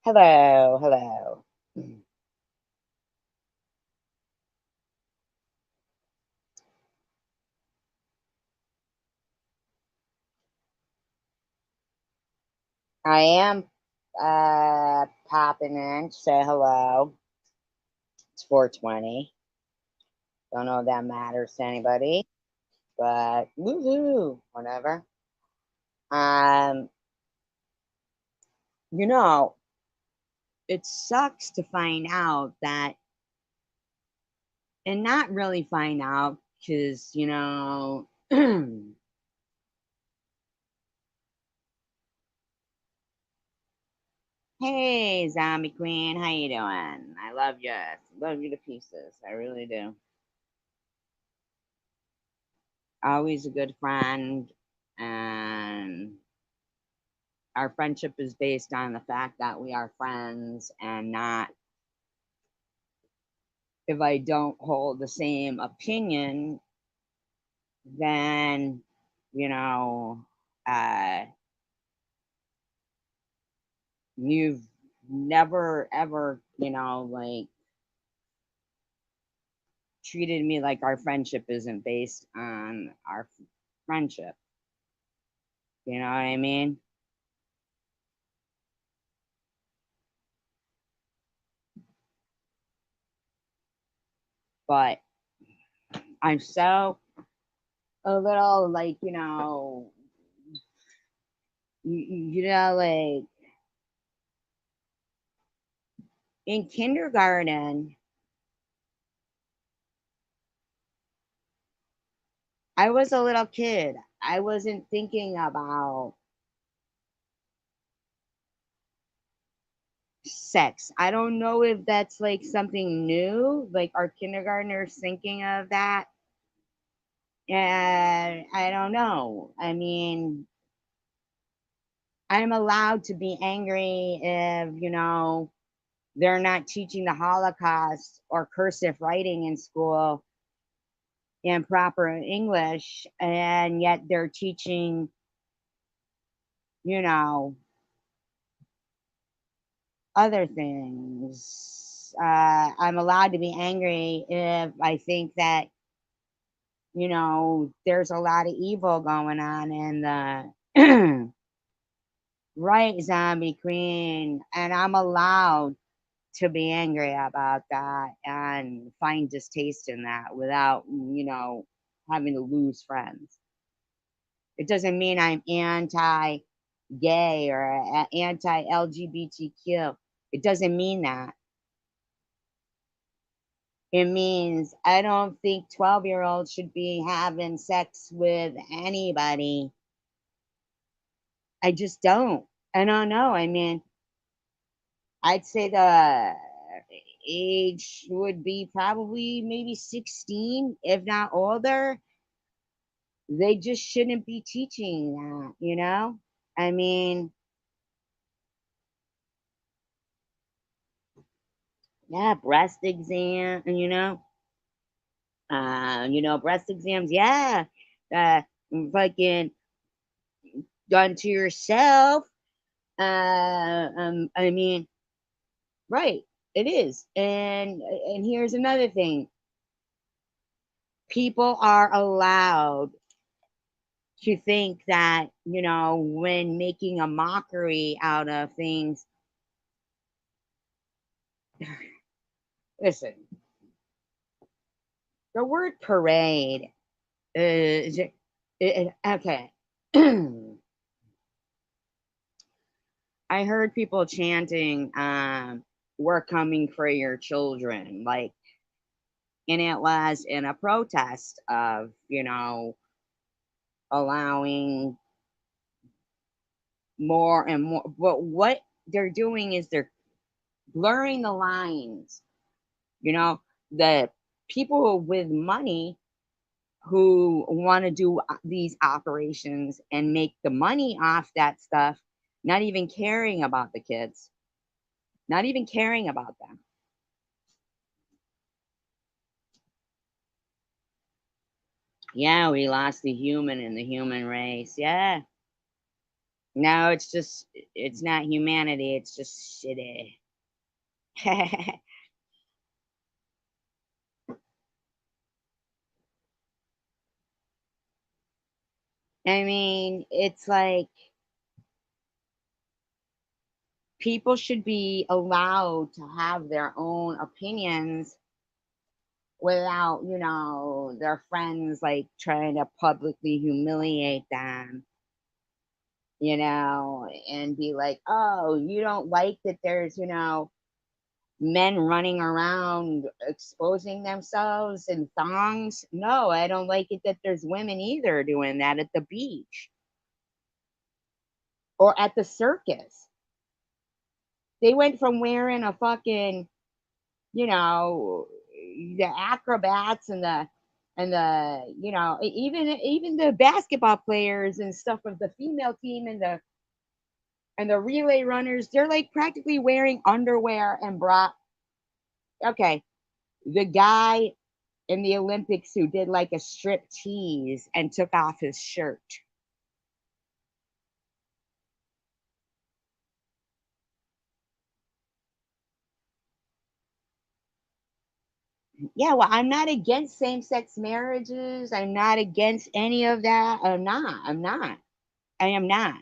Hello, hello. I am popping in to say hello. It's 4:20. Don't know if that matters to anybody, but woohoo, whatever. Um, you know, it sucks to find out that, and not really find out because hey, zombie queen, how you doing? I love you to pieces. I really do. Always a good friend, and our friendship is based on the fact that we are friends and not if I don't hold the same opinion, then, you know, uh, you've never ever, like treated me like our friendship isn't based on our friendship. You know what I mean? But I'm so a little like, like in kindergarten, I was a little kid. I wasn't thinking about sex. I don't know if that's like something new, like our kindergartners thinking of that. And I don't know. I mean, I'm allowed to be angry if, they're not teaching the Holocaust or cursive writing in school in proper English, and yet they're teaching, you know, other things. I'm allowed to be angry if I think that, there's a lot of evil going on in the right, zombie queen, and I'm allowed to be angry about that and find distaste in that without, having to lose friends. It doesn't mean I'm anti gay or anti LGBTQ. It doesn't mean that. It means I don't think 12-year-olds should be having sex with anybody. I just don't. I don't know. I mean, I'd say the age would be probably maybe 16, if not older. They just shouldn't be teaching that, you know? I mean, yeah, breast exam, breast exams, yeah. Uh, fucking done to yourself. I mean, right, it is. And here's another thing. People are allowed to think that, when making a mockery out of things, listen, the word parade is okay. I heard people chanting, "We're coming for your children," like, and it was in a protest of, allowing more and more. But what they're doing is they're blurring the lines. You know, the people with money who want to do these operations and make the money off that stuff, not even caring about the kids, not even caring about them. Yeah, we lost the human in the human race. Yeah. No, it's not humanity. It's just shitty. I mean, it's like people should be allowed to have their own opinions without, their friends like trying to publicly humiliate them, and be like, oh, you don't like that there's, men running around exposing themselves in thongs. No, I don't like it that there's women either doing that at the beach or at the circus. They went from wearing a fucking, you know, the acrobats and even the basketball players and stuff of the female team and the relay runners, they're like practically wearing underwear and bra. Okay, the guy in the Olympics who did like a strip tease and took off his shirt. Yeah, well, I'm not against same sex marriages. I'm not against any of that. I'm not. I'm not. I am not.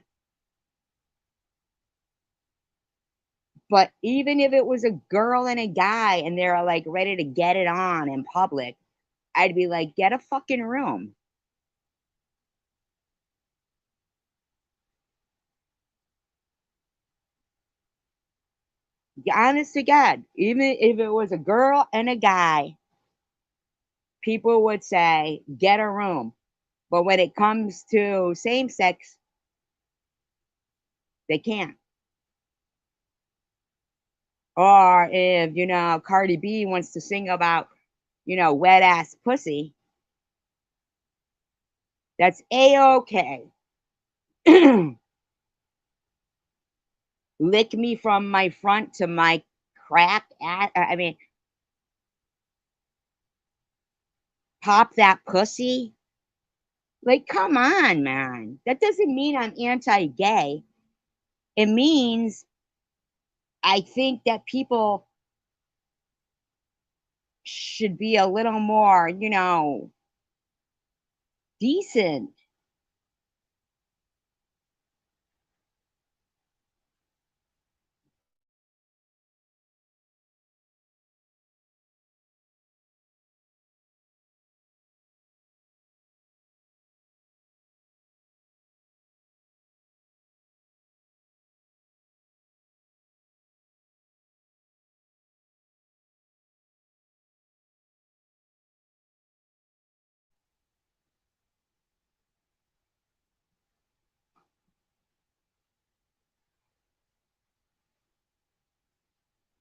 But even if it was a girl and a guy and they're like ready to get it on in public, I'd be like, get a fucking room. Honest to God, even if it was a girl and a guy, people would say, get a room. But when it comes to same sex, they can't. Or if, Cardi B wants to sing about, wet ass pussy, that's a okay. Lick me from my front to my crack at, I mean, pop that pussy. Like, come on, man. That doesn't mean I'm anti gay. It means I think that people should be a little more, decent.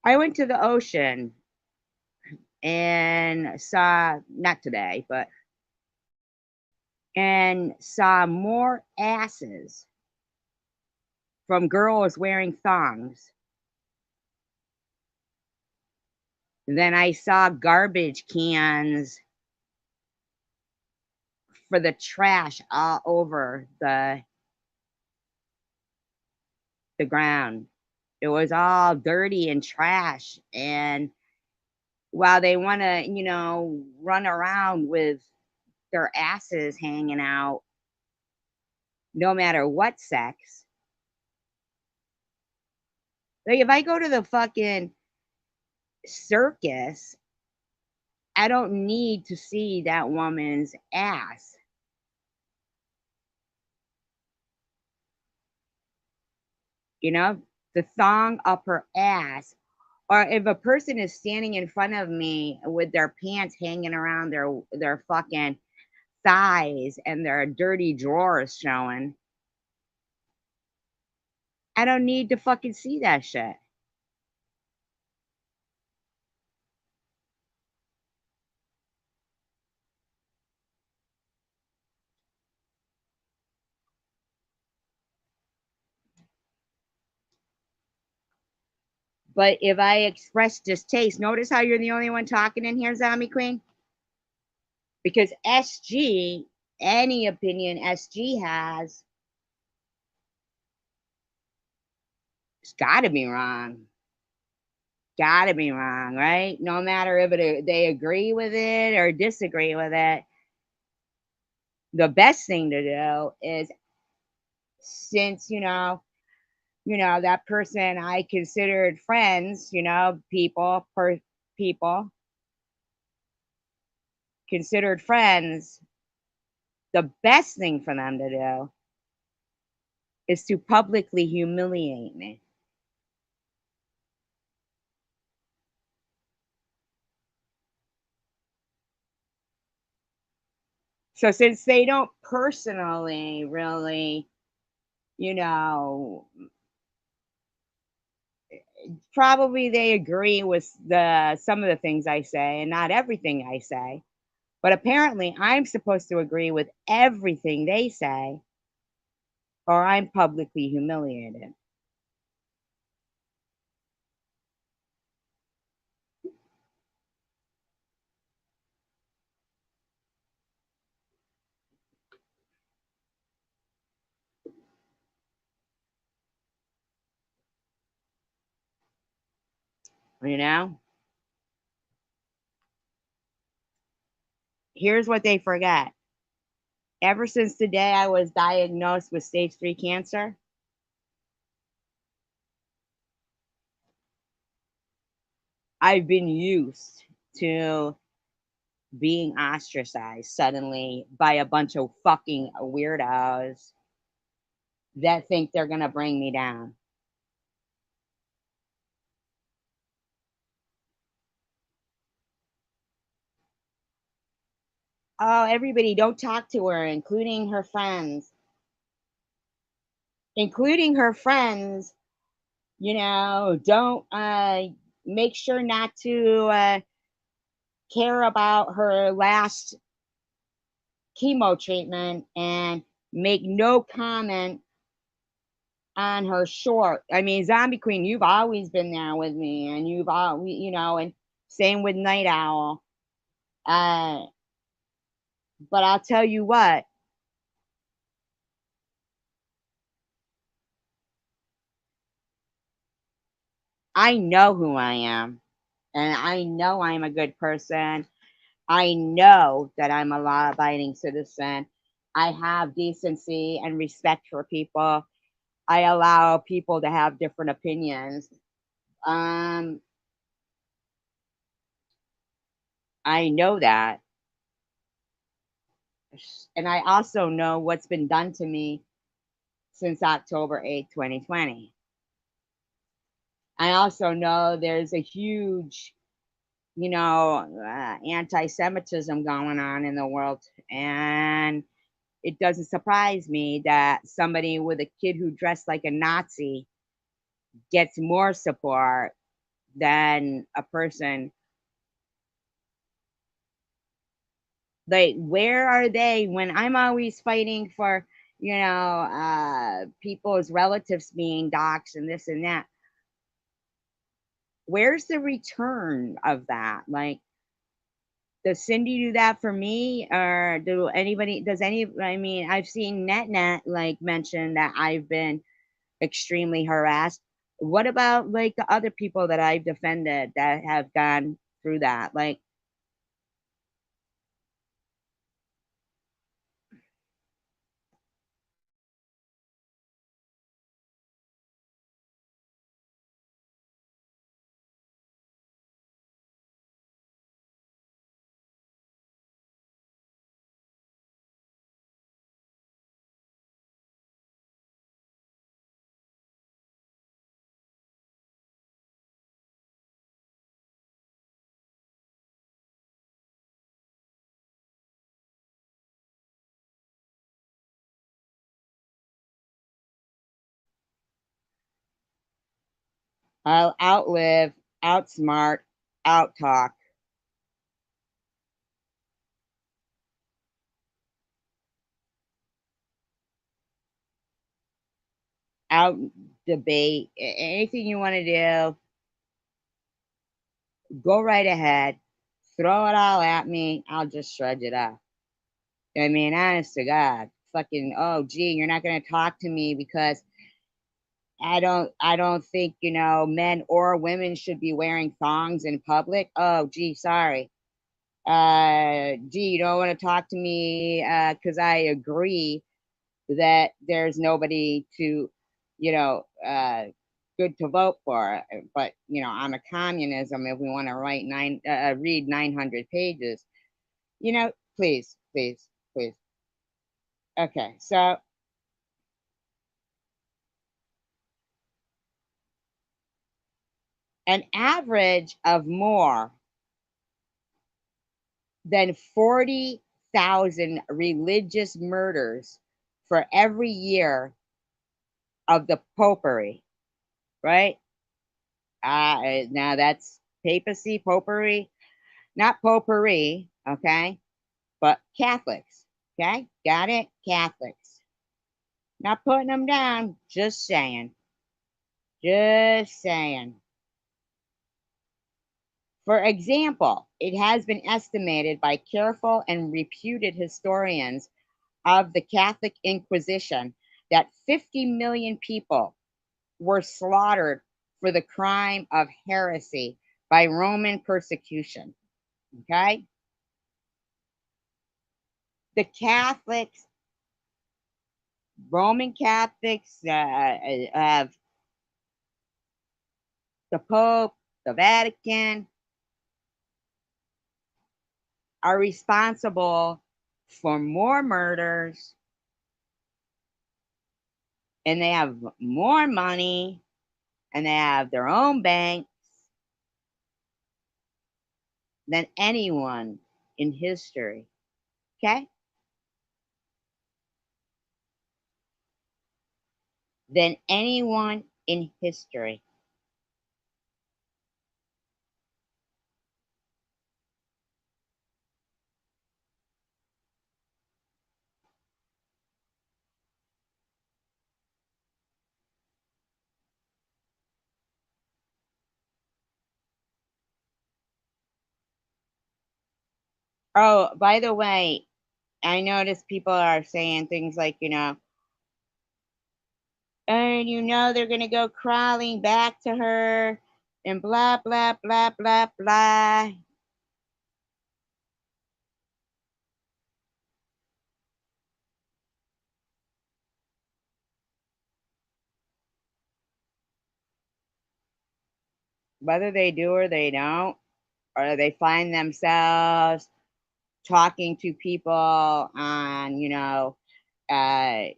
I went to the ocean and saw, not today, but, and saw more asses from girls wearing thongs than I saw garbage cans for the trash all over the ground. It was all dirty and trash. And while they want to, run around with their asses hanging out, no matter what sex, like if I go to the fucking circus, I don't need to see that woman's ass, the thong up her ass. Or if a person is standing in front of me with their pants hanging around their fucking thighs and their dirty drawers showing, I don't need to fucking see that shit. But if I express distaste, notice how you're the only one talking in here, Zombie Queen? Because SG, any opinion SG has, It's got to be wrong. Got to be wrong, right? No matter if they agree with it or disagree with it, the best thing to do is, since that person I considered friends, people considered friends, the best thing for them to do is to publicly humiliate me. So since they don't personally really, you know, probably they agree with the some of the things I say and not everything I say. But apparently I'm supposed to agree with everything they say or I'm publicly humiliated. You know? Here's what they forget. Ever since the day I was diagnosed with stage 3 cancer, I've been used to being ostracized suddenly by a bunch of fucking weirdos that think they're going to bring me down. Oh, everybody, don't talk to her, including her friends. Including her friends, don't make sure not to care about her last chemo treatment and make no comment on her short. I mean, Zombie Queen, you've always been there with me, and you've all, and same with Night Owl. Uh, but I'll tell you what, I know who I am, and I know I'm a good person. I know that I'm a law abiding citizen. I have decency and respect for people. I allow people to have different opinions. Um, I know that. And I also know what's been done to me since October 8th, 2020. I also know there's a huge, anti Semitism going on in the world. And it doesn't surprise me that somebody with a kid who dressed like a Nazi gets more support than a person. Like, where are they when I'm always fighting for, people's relatives being doxxed and this and that? Where's the return of that? Like, does Cindy do that for me, or I mean, I've seen NetNet like mention that I've been extremely harassed. What about like the other people that I've defended that have gone through that? Like, I'll outlive, outsmart, outtalk, out debate, anything you want to do, go right ahead. Throw it all at me. I'll just shred it up. I mean, honest to God, fucking, oh, gee, you're not going to talk to me because I don't think, men or women should be wearing thongs in public. Oh, gee, sorry. Gee, you don't want to talk to me because I agree that there's nobody to, you know, uh, good to vote for. But I'm a communism. If we want to read 900 pages, please, please, please. Okay, so an average of more than 40,000 religious murders for every year of the popery, right? Now that's papacy, popery, not potpourri, okay? But Catholics, okay? Got it? Catholics. Not putting them down, just saying. Just saying. For example, it has been estimated by careful and reputed historians of the Catholic Inquisition that 50 million people were slaughtered for the crime of heresy by Roman persecution. Okay? The Catholics, Roman Catholics, have the Pope, the Vatican, are responsible for more murders, and they have more money, and they have their own banks than anyone in history. Okay? Than anyone in history. Oh, by the way, I notice people are saying things like, and they're gonna go crawling back to her and blah blah blah blah blah. Whether they do or they don't, or they find themselves talking to people on, uh,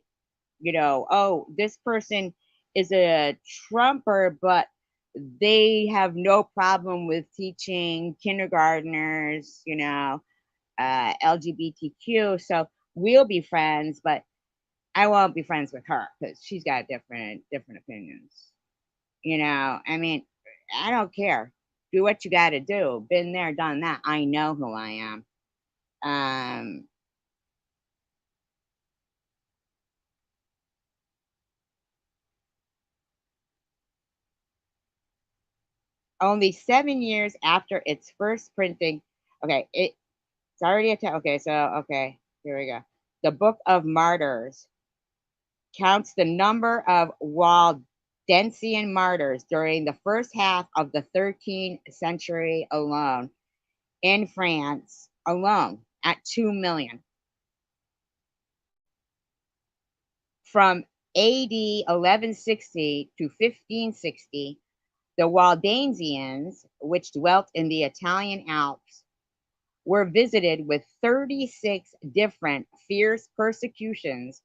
oh, this person is a Trumper, but they have no problem with teaching kindergartners, LGBTQ. So we'll be friends, but I won't be friends with her because she's got different opinions. I mean, I don't care. Do what you got to do. Been there, done that. I know who I am. Um, Only 7 years after its first printing. Okay, it's already okay. So okay, here we go. The Book of Martyrs counts the number of Waldensian martyrs during the first half of the 13th century alone in France alone at 2 million. From AD 1160 to 1560, the Waldensians, which dwelt in the Italian Alps, were visited with 36 different fierce persecutions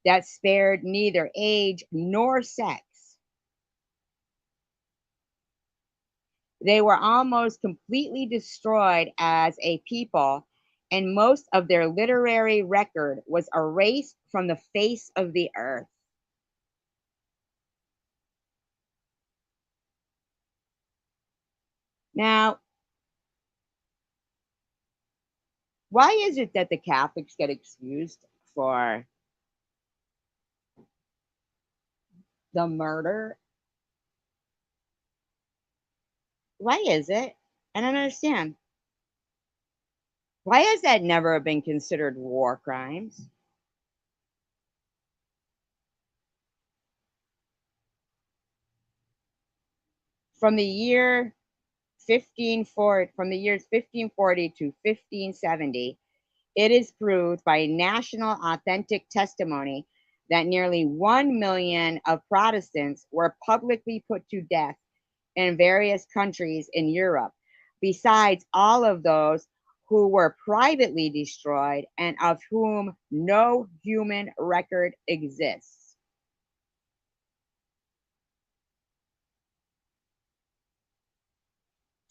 that spared neither age nor sex. They were almost completely destroyed as a people, and most of their literary record was erased from the face of the earth. Now, why is it that the Catholics get excused for the murder? Why is it? I don't understand. Why has that never been considered war crimes? From the year 1540, from the years 1540 to 1570, it is proved by national authentic testimony that nearly 1 million of Protestants were publicly put to death in various countries in Europe, besides all of those who were privately destroyed and of whom no human record exists.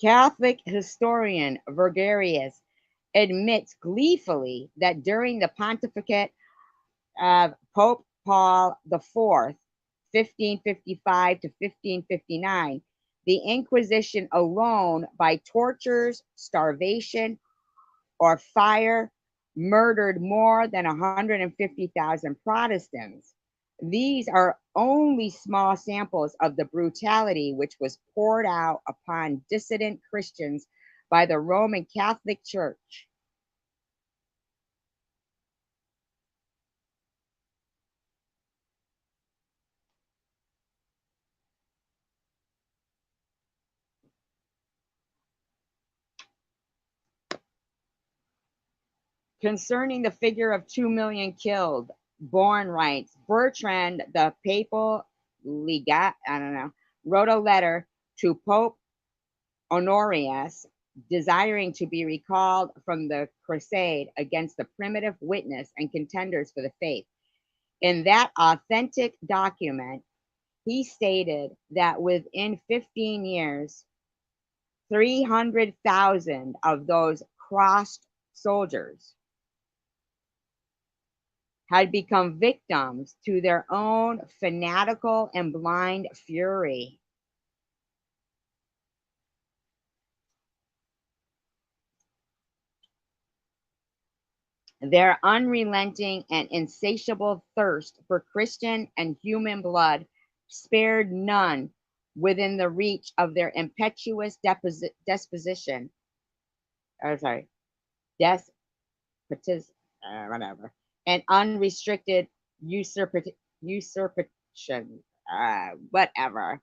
Catholic historian Vergarius admits gleefully that during the pontificate of Pope Paul IV, 1555 to 1559, the Inquisition alone, by tortures, starvation, or fire, murdered more than 150,000 Protestants. These are only small samples of the brutality which was poured out upon dissident Christians by the Roman Catholic Church. Concerning the figure of 2 million killed, Bourne writes, Bertrand, the papal legate, I don't know, wrote a letter to Pope Honorius desiring to be recalled from the crusade against the primitive witness and contenders for the faith. In that authentic document, he stated that within 15 years, 300,000 of those crossed soldiers had become victims to their own fanatical and blind fury. Their unrelenting and insatiable thirst for Christian and human blood spared none within the reach of their impetuous disposition. Oh, sorry, despotism, whatever, and unrestricted usurpation, whatever.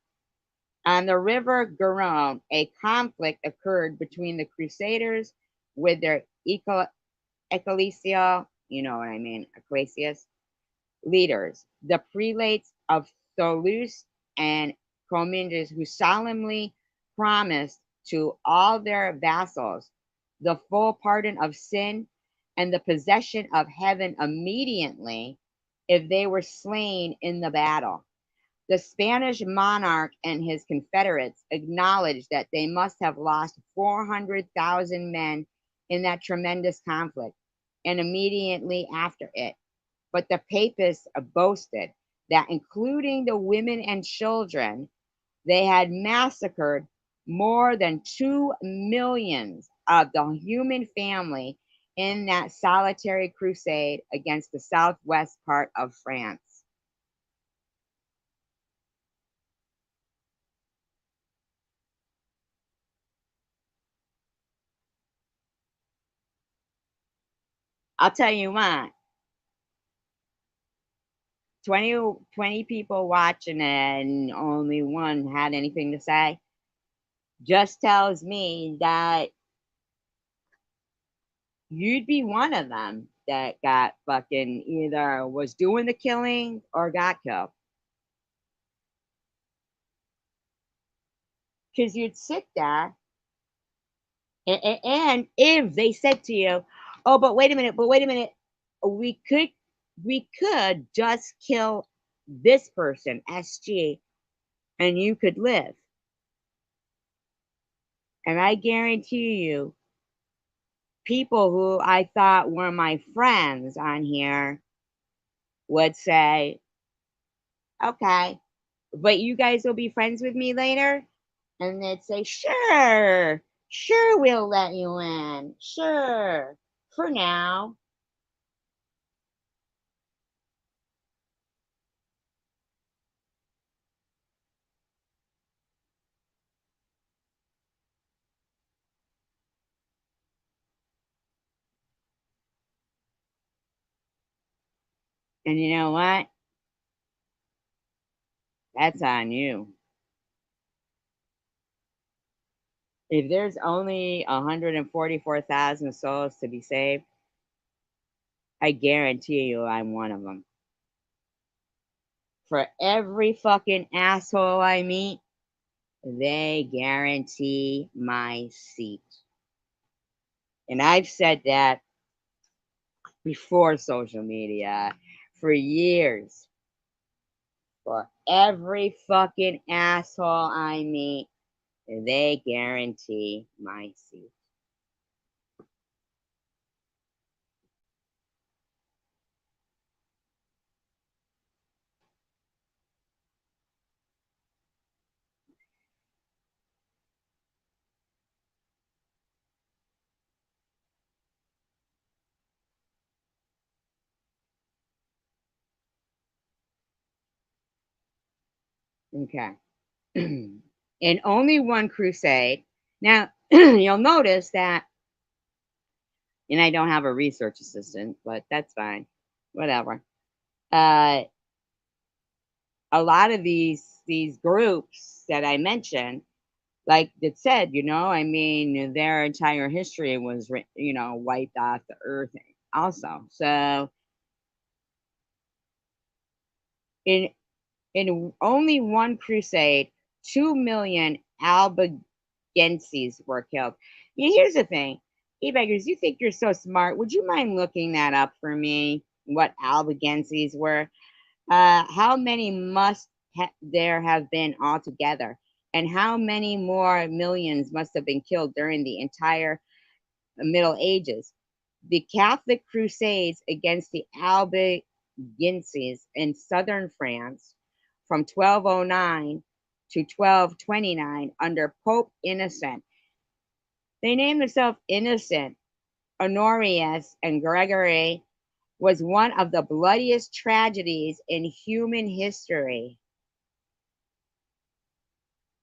On the river Garonne, a conflict occurred between the Crusaders with their ecclesial, you know what I mean, ecclesias, leaders, the prelates of Toulouse and Comminges, who solemnly promised to all their vassals the full pardon of sin and the possession of heaven immediately if they were slain in the battle. The Spanish monarch and his confederates acknowledged that they must have lost 400,000 men in that tremendous conflict and immediately after it. But the papists boasted that, including the women and children, they had massacred more than 2 millions of the human family in that solitary crusade against the southwest part of France. I'll tell you what, 20 people watching it and only one had anything to say just tells me that you'd be one of them that got fucking either was doing the killing or got killed. Because you'd sit there, and if they said to you, "Oh, but wait a minute, we could, we could just kill this person, SG, and you could live," and I guarantee you, people who I thought were my friends on here would say, "Okay, but you guys will be friends with me later," and they'd say, "Sure, sure, we'll let you in, sure, for now." And you know what? That's on you. If there's only 144,000 souls to be saved, I guarantee you I'm one of them. For every fucking asshole I meet, they guarantee my seat. And I've said that before social media for years. For every fucking asshole I meet, they guarantee my seat. Okay. In only one crusade. Now, you'll notice that, and I don't have a research assistant, but that's fine. Whatever. Uh, a lot of these groups that I mentioned, like it said, I mean, their entire history was, wiped off the earth also. So in in only one crusade, 2 million Albigenses were killed. Here's the thing, e-beggars, you think you're so smart? Would you mind looking that up for me? What Albigenses were? How many must there have been altogether? And how many more millions must have been killed during the entire Middle Ages? The Catholic Crusades against the Albigenses in southern France from 1209 to 1229 under Pope Innocent. They named themselves Innocent, Honorius, and Gregory, was one of the bloodiest tragedies in human history.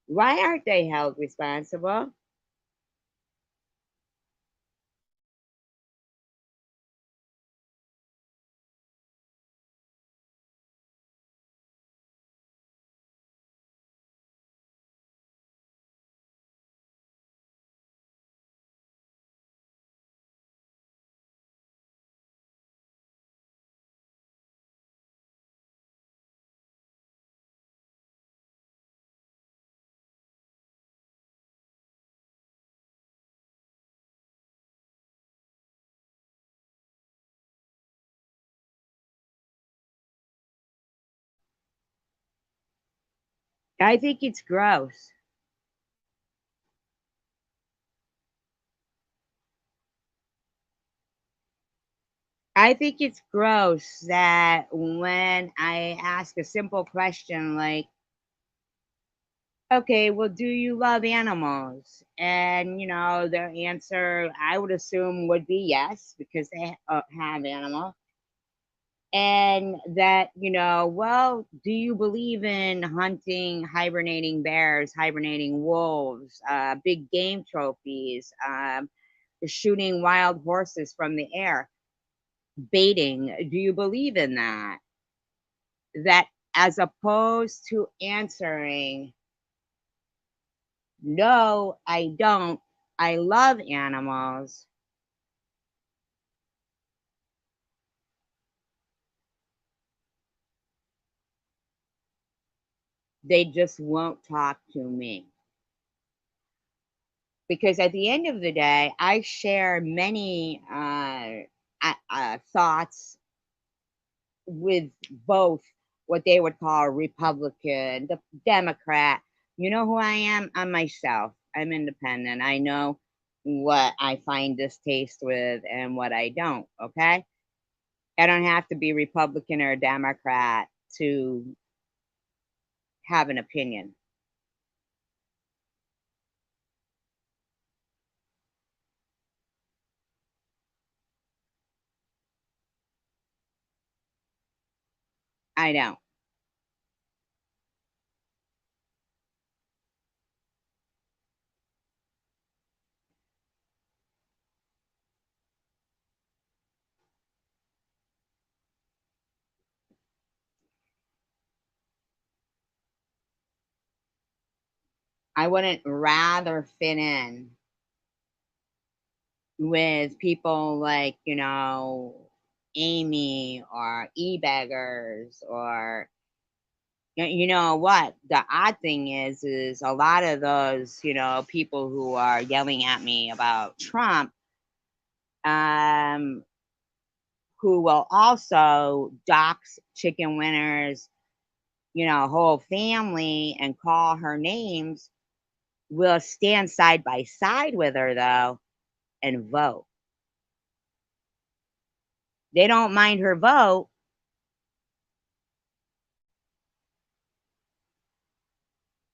Why aren't they held responsible? I think it's gross. I think it's gross that when I ask a simple question like, okay, well, do you love animals? And, their answer, I would assume, would be yes, because they have animals. And that, well, do you believe in hunting hibernating bears, hibernating wolves, big game trophies, shooting wild horses from the air, baiting? Do you believe in that? That, as opposed to answering, no, I don't. I love animals. They just won't talk to me. Because at the end of the day, I share many thoughts with both what they would call Republican, the Democrat. You know who I am? I'm myself. I'm independent. I know what I find distaste with and what I don't. Okay. I don't have to be Republican or Democrat to have an opinion. I don't. I wouldn't rather fit in with people like, Amy or e-beggars or you know what? The odd thing is a lot of those, people who are yelling at me about Trump, um, who will also dox Chicken Winner's, whole family and call her names, will stand side by side with her though and vote. They don't mind her vote.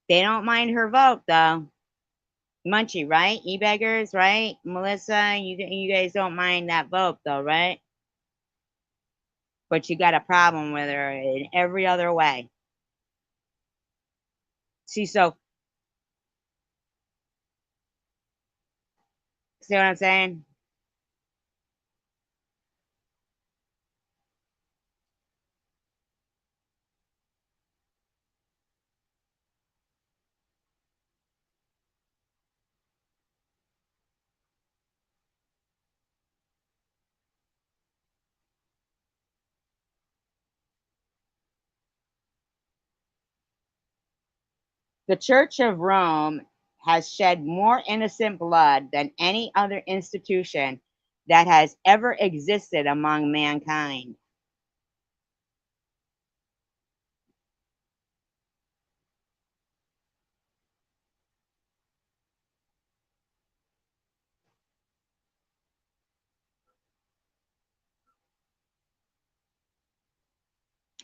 They don't mind her vote though. Munchie, right? E-beggars, right? Melissa, you guys don't mind that vote though, right? But you got a problem with her in every other way. See what I'm saying? The Church of Rome has shed more innocent blood than any other institution that has ever existed among mankind.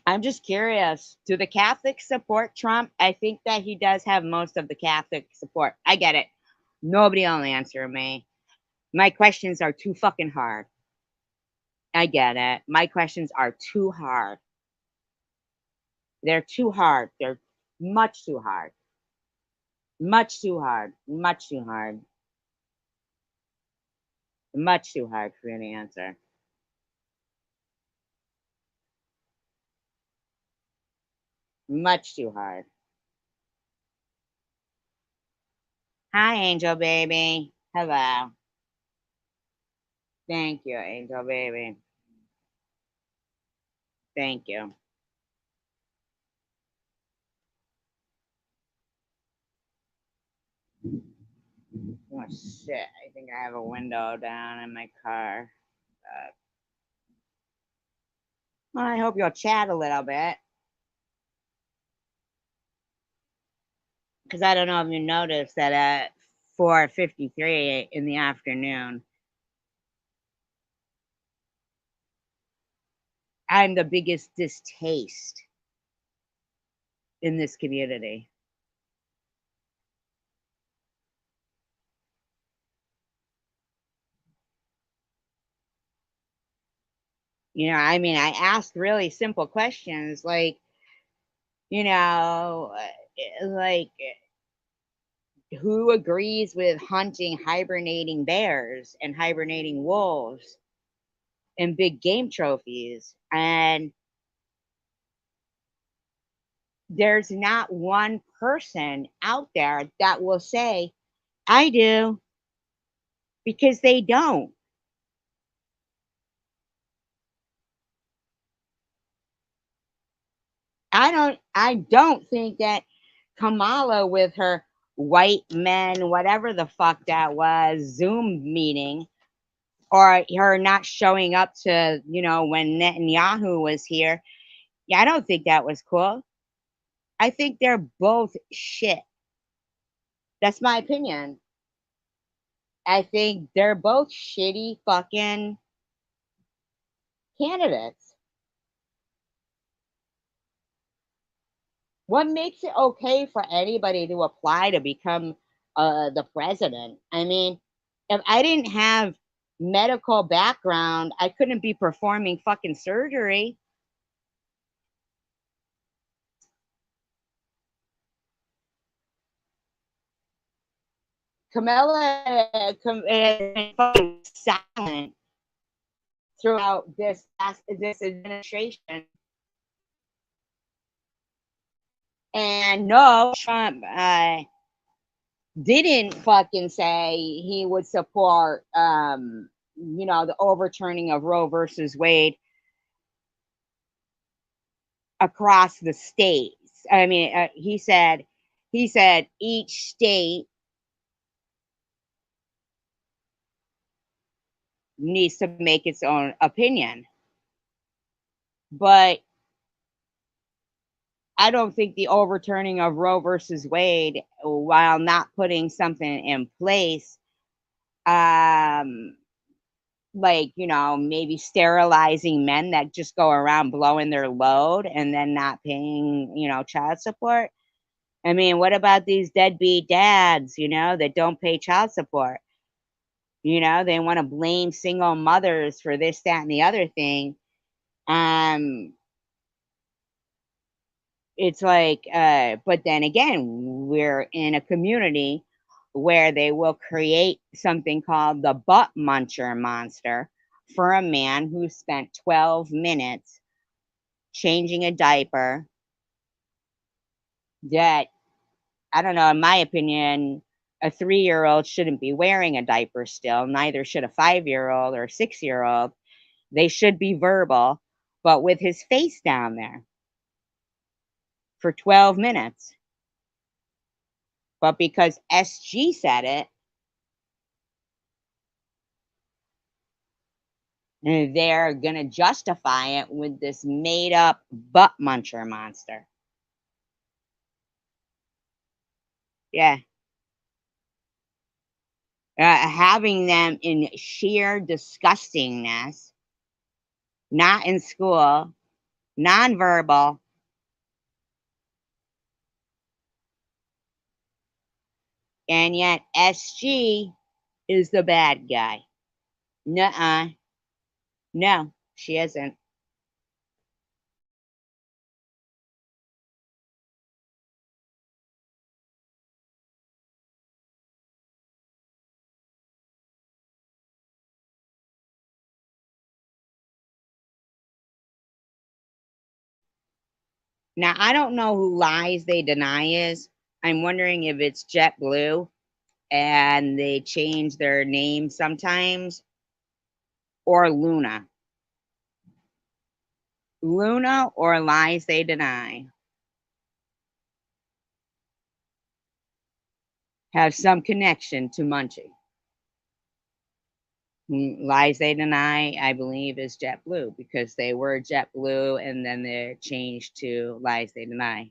I'm just curious. Do the Catholics support Trump? I think that he does have most of the Catholic support. I get it. Nobody will answer me. My questions are too fucking hard. I get it. My questions are too hard. They're too hard. They're much too hard. Much too hard. Much too hard. Much too hard for you to answer. Much too hard. Hi, Angel Baby. Hello. Thank you, Angel Baby. Thank you. Oh, shit. I think I have a window down in my car. Well, I hope you'll chat a little bit. Because I don't know if you noticed that at 4:53 in the afternoon, I'm the biggest distaste in this community. I mean, I ask really simple questions like, you know, like who agrees with hunting hibernating bears and hibernating wolves and big game trophies? And there's not one person out there that will say, I do, because they don't. I don't think that Kamala with her white men, whatever the fuck that was, Zoom meeting, or her not showing up to, when Netanyahu was here. Yeah, I don't think that was cool. I think they're both shit. That's my opinion. I think they're both shitty fucking candidates. What makes it okay for anybody to apply to become the president? I mean, if I didn't have medical background, I couldn't be performing fucking surgery. Camilla has been fucking silent throughout this administration. And no, Trump. didn't fucking say he would support, the overturning of Roe versus Wade across the states. I mean, he said each state needs to make its own opinion. But I don't think the overturning of Roe versus Wade, while not putting something in place, um, like, maybe sterilizing men that just go around blowing their load and then not paying, child support. I mean, what about these deadbeat dads, that don't pay child support? They want to blame single mothers for this, that, and the other thing. Um, it's like, but then again, we're in a community where they will create something called the butt muncher monster for a man who spent 12 minutes changing a diaper that, I don't know, in my opinion, a 3-year-old shouldn't be wearing a diaper still. Neither should a 5-year-old or a 6-year-old. They should be verbal, but with his face down there for 12 minutes. But because SG said it, they're going to justify it with this made up butt muncher monster. Yeah. Having them in sheer disgustingness, not in school, nonverbal, and yet SG is the bad guy. Nuh-uh. No, she isn't. Now, I don't know who Lies They Deny is. I'm wondering if it's JetBlue and they change their name sometimes, or Luna. Luna or Lies They Deny have some connection to Munchie. Lies They Deny, I believe, is JetBlue because they were JetBlue and then they changed to Lies They Deny.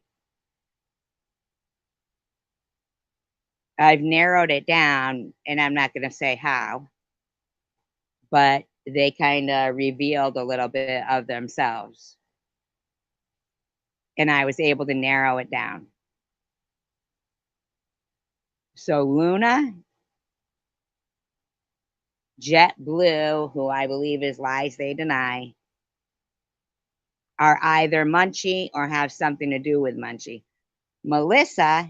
I've narrowed it down, and I'm not going to say how, but they kind of revealed a little bit of themselves, and I was able to narrow it down. So Luna, JetBlue, who I believe is Lies They Deny, are either Munchie or have something to do with Munchie. Melissa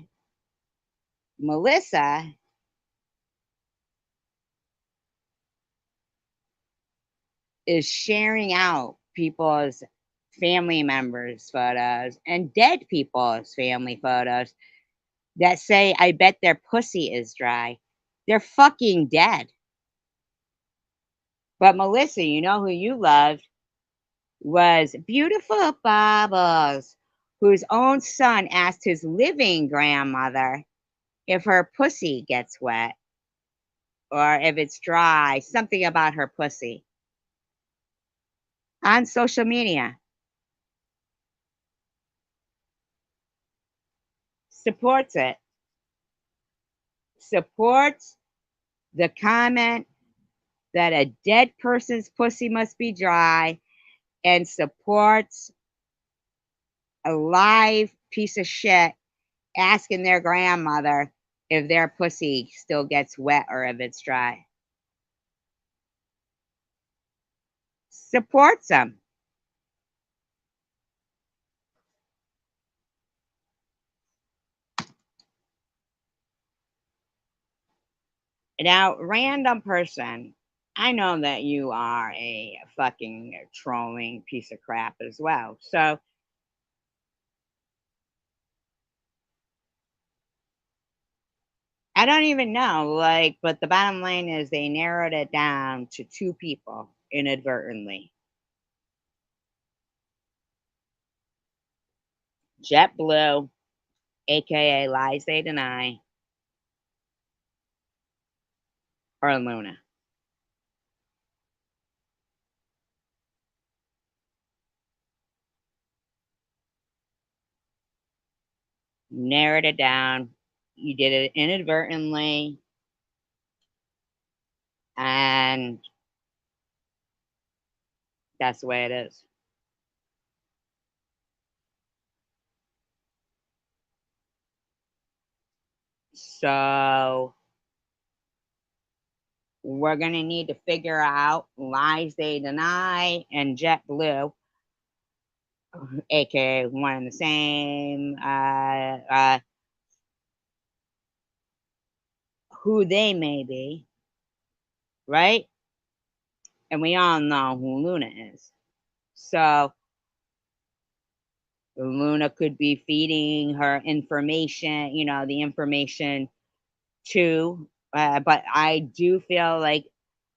is sharing out people's family members' photos and dead people's family photos that say, I bet their pussy is dry. They're fucking dead. But Melissa, you know who you loved was Beautiful Bubbles, whose own son asked his living grandmother if her pussy gets wet or if it's dry, something about her pussy on social media. Supports it. Supports the comment that a dead person's pussy must be dry and supports a live piece of shit asking their grandmother if their pussy still gets wet or if it's dry. Supports them. Now, random person, I know that you are a fucking trolling piece of crap as well. So I don't even know, like, but the bottom line is they narrowed it down to 2 people inadvertently. JetBlue, AKA Lies They Deny, or Luna. Narrowed it down. You did it inadvertently, and that's the way it is. So we're gonna need to figure out Lies They Deny and JetBlue, aka one and the same, who they may be, right? And we all know who Luna is. So Luna could be feeding her information, the information to, but I do feel like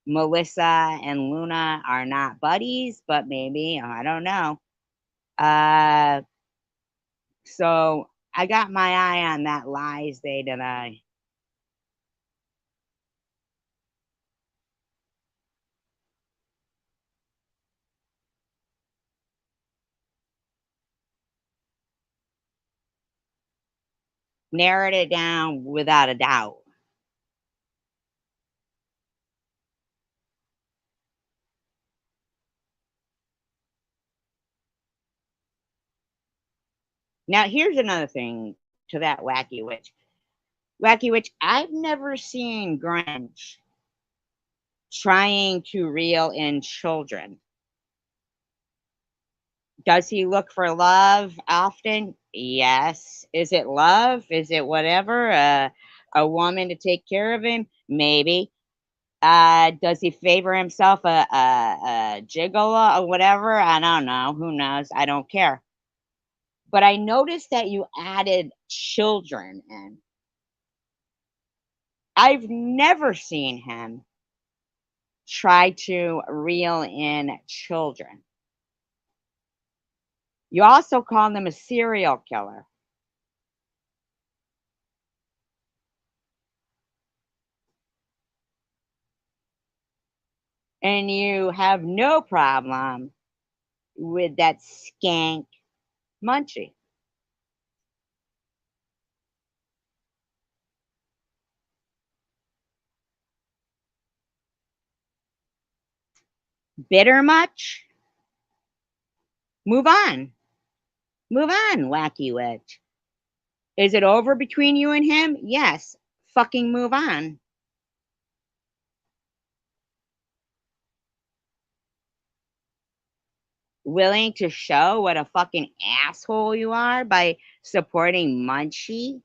Melissa and Luna are not buddies, but maybe, I don't know. Uh, so I got my eye on that Lies They Deny. Narrowed it down without a doubt. Now, here's another thing to that Wacky Witch. Wacky Witch, I've never seen Grinch trying to reel in children. Does he look for love often? Yes. Is it love? Is it whatever? A woman to take care of him? Maybe. Does he favor himself a gigolo or whatever? I don't know. Who knows? I don't care. But I noticed that you added children in. I've never seen him try to reel in children. You also call him a serial killer. And you have no problem with that skank Munchie. Bitter much? Move on. Move on, Wacky Witch. Is it over between you and him? Yes. Fucking move on. Willing to show what a fucking asshole you are by supporting Munchie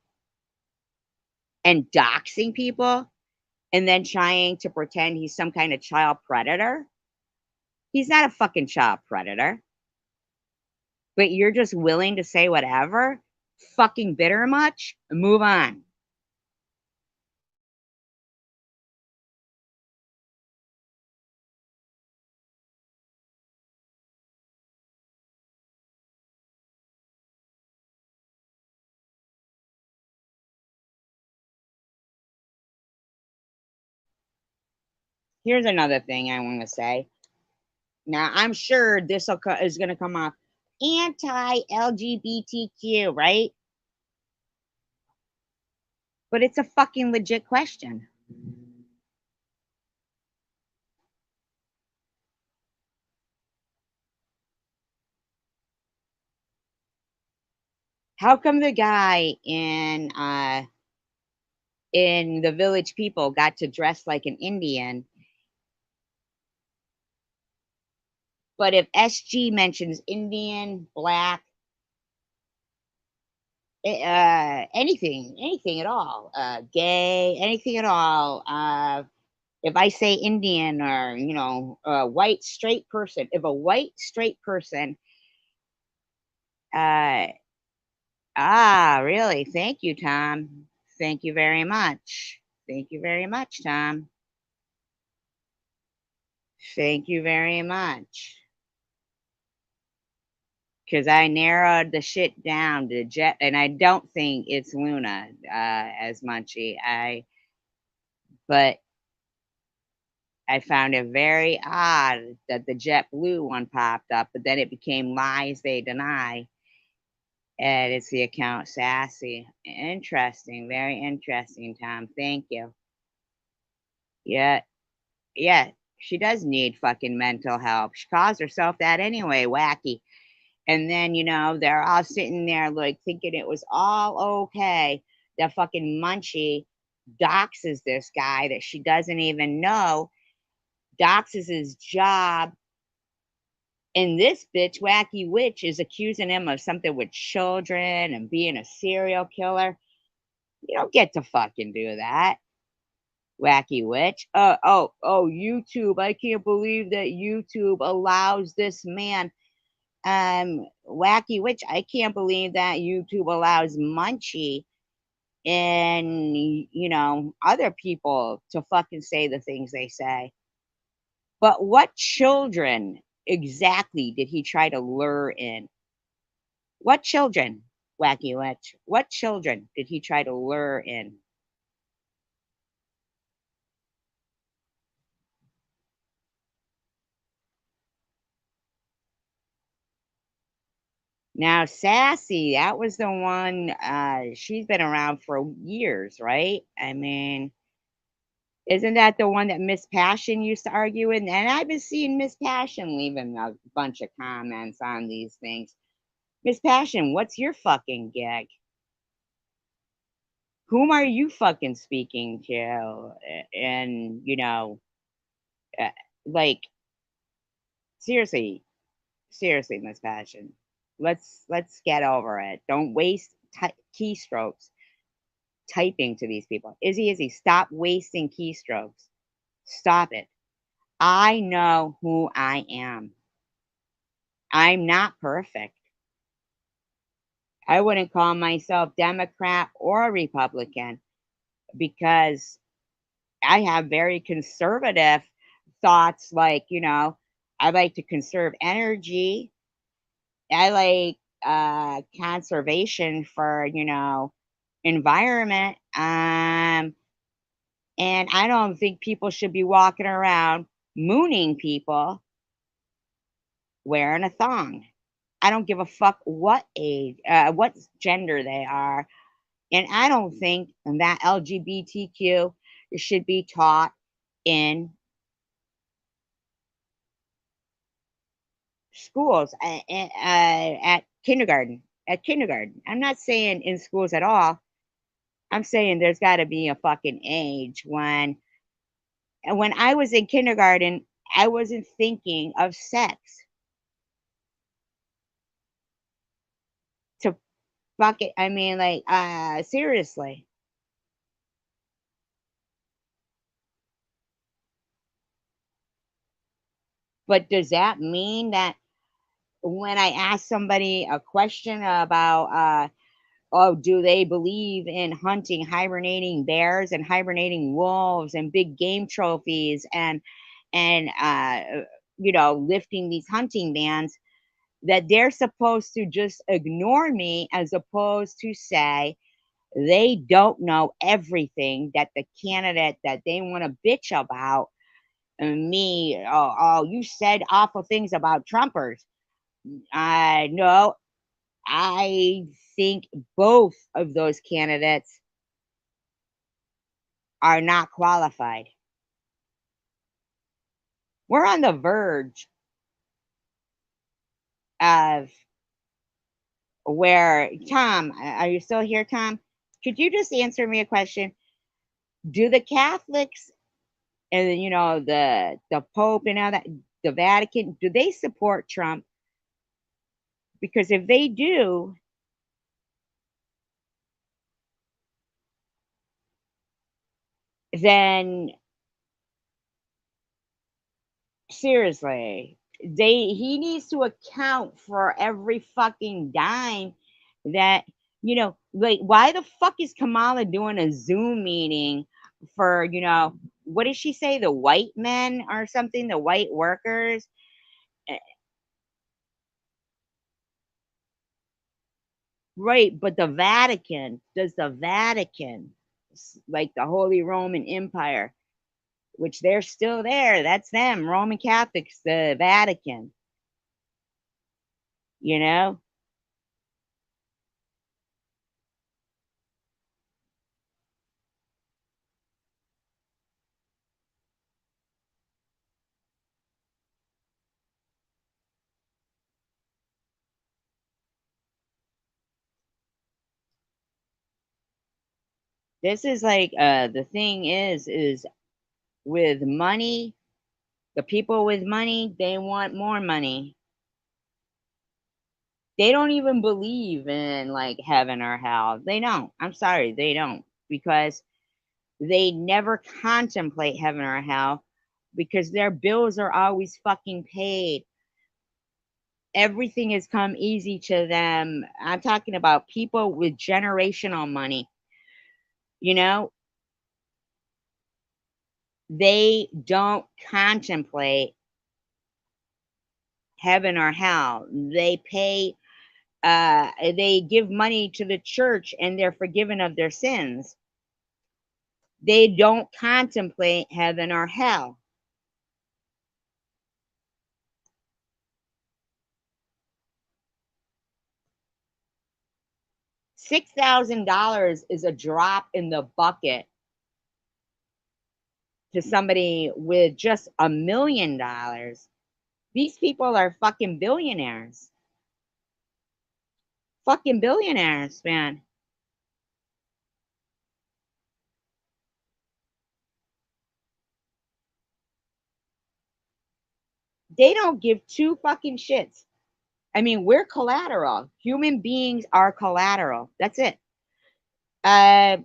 and doxing people and then trying to pretend he's some kind of child predator? He's not a fucking child predator. But you're just willing to say whatever? Fucking bitter much? Move on. Here's another thing I want to say. Now, I'm sure this is going to come off anti LGBTQ, right? But it's a fucking legit question. How come the guy in the Village People got to dress like an Indian, but if SG mentions Indian, black, anything at all, gay, anything at all, if I say Indian or a white straight person, if a white straight person, uh, really, thank you, Tom. Thank you very much. Thank you very much, Tom. Thank you very much. Because I narrowed the shit down to Jet, and I don't think it's Luna as Munchie. But I found it very odd that the JetBlue one popped up, but then it became Lies They Deny, and it's the account Sassy. Interesting, very interesting, Tom. Thank you. Yeah, yeah, she does need fucking mental help. She calls herself that anyway, wacky. And then, they're all sitting there like thinking it was all okay. That fucking Munchie doxes this guy that she doesn't even know, doxes his job. And this bitch, Wacky Witch, is accusing him of something with children and being a serial killer. You don't get to fucking do that, Wacky Witch. YouTube. I can't believe that YouTube allows this man. Wacky Witch, I can't believe that YouTube allows Munchie and, other people to fucking say the things they say. But what children exactly did he try to lure in? What children, Wacky Witch? What children did he try to lure in? Now, Sassy, that was the one, she's been around for years, right? I mean, isn't that the one that Miss Passion used to argue with? And I've been seeing Miss Passion leaving a bunch of comments on these things. Miss Passion, what's your fucking gig? Whom are you fucking speaking to? And, uh, like, seriously, seriously, Miss Passion, let's get over it. Don't waste keystrokes typing to these people. Izzy, stop wasting keystrokes. Stop it. I know who I am. I'm not perfect. I wouldn't call myself Democrat or Republican because I have very conservative thoughts. Like, I like to conserve energy. I like conservation for, environment. And I don't think people should be walking around mooning people wearing a thong. I don't give a fuck what age, what gender they are. And I don't think that LGBTQ should be taught in schools, at kindergarten. At kindergarten. I'm not saying in schools at all. I'm saying there's got to be a fucking age when I was in kindergarten, I wasn't thinking of sex. To fuck it, I mean, like, seriously. But does that mean that when I ask somebody a question about, oh, do they believe in hunting hibernating bears and hibernating wolves and big game trophies and lifting these hunting bands, that they're supposed to just ignore me as opposed to say they don't know everything that the candidate that they want to bitch about, and me, oh, you said awful things about Trumpers. No, I think both of those candidates are not qualified. We're on the verge of where, Tom, are you still here, Tom? Could you just answer me a question? Do the Catholics and the Pope and all that, the Vatican, do they support Trump? Because if they do, then seriously, he needs to account for every fucking dime that Like, why the fuck is Kamala doing a Zoom meeting for, what did she say? The white men or something, the white workers? Eh, Right, but the Vatican, like the Holy Roman Empire, which they're still there, that's them, Roman Catholics, the Vatican, you know? This is like, the thing is with money, the people with money, they want more money. They don't even believe in like heaven or hell. They don't. I'm sorry, they don't. Because they never contemplate heaven or hell because their bills are always fucking paid. Everything has come easy to them. I'm talking about people with generational money. You know, they don't contemplate heaven or hell. They give money to the church and they're forgiven of their sins. They don't contemplate heaven or hell. $6,000 is a drop in the bucket to somebody with just $1 million. These people are fucking billionaires. Fucking billionaires, man. They don't give two fucking shits. I mean, we're collateral. Human beings are collateral. That's it. Uh,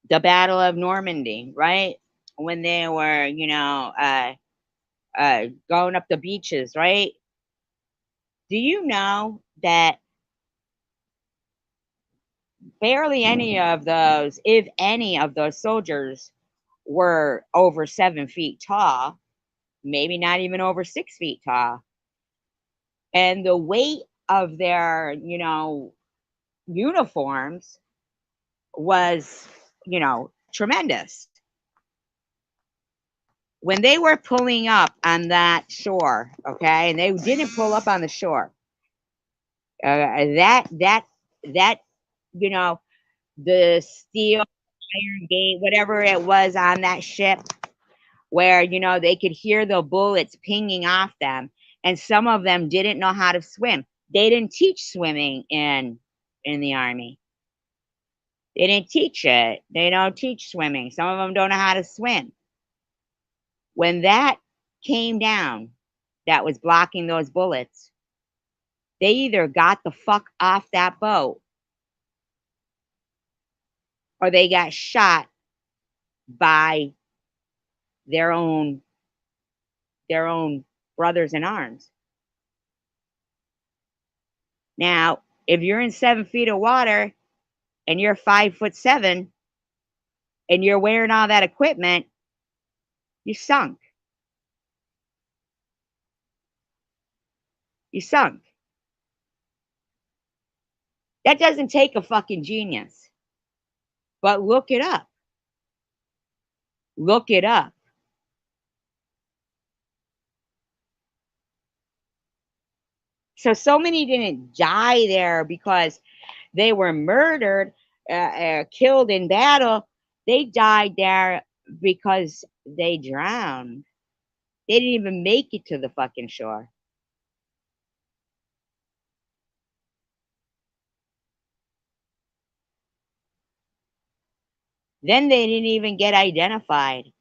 the Battle of Normandy, right? When they were, going up the beaches, right? Do you know that barely any of those, if any of those soldiers, were over 7 feet tall, maybe not even over 6 feet tall. And the weight of their, uniforms was, tremendous. When they were pulling up on that shore, okay, and they didn't pull up on the shore, that, you know, the steel iron gate, whatever it was on that ship, where they could hear the bullets pinging off them, and some of them didn't know how to swim. They didn't teach swimming in the army. They didn't teach it. They don't teach swimming. Some of them don't know how to swim. When that came down, that was blocking those bullets, they either got the fuck off that boat or they got shot by their own their own brothers in arms. Now, if you're in 7 feet of water and you're 5'7" and you're wearing all that equipment, you sunk. You sunk. That doesn't take a fucking genius. But look it up. Look it up. So many didn't die there because they were murdered, killed in battle. They died there because they drowned. They didn't even make it to the fucking shore. Then they didn't even get identified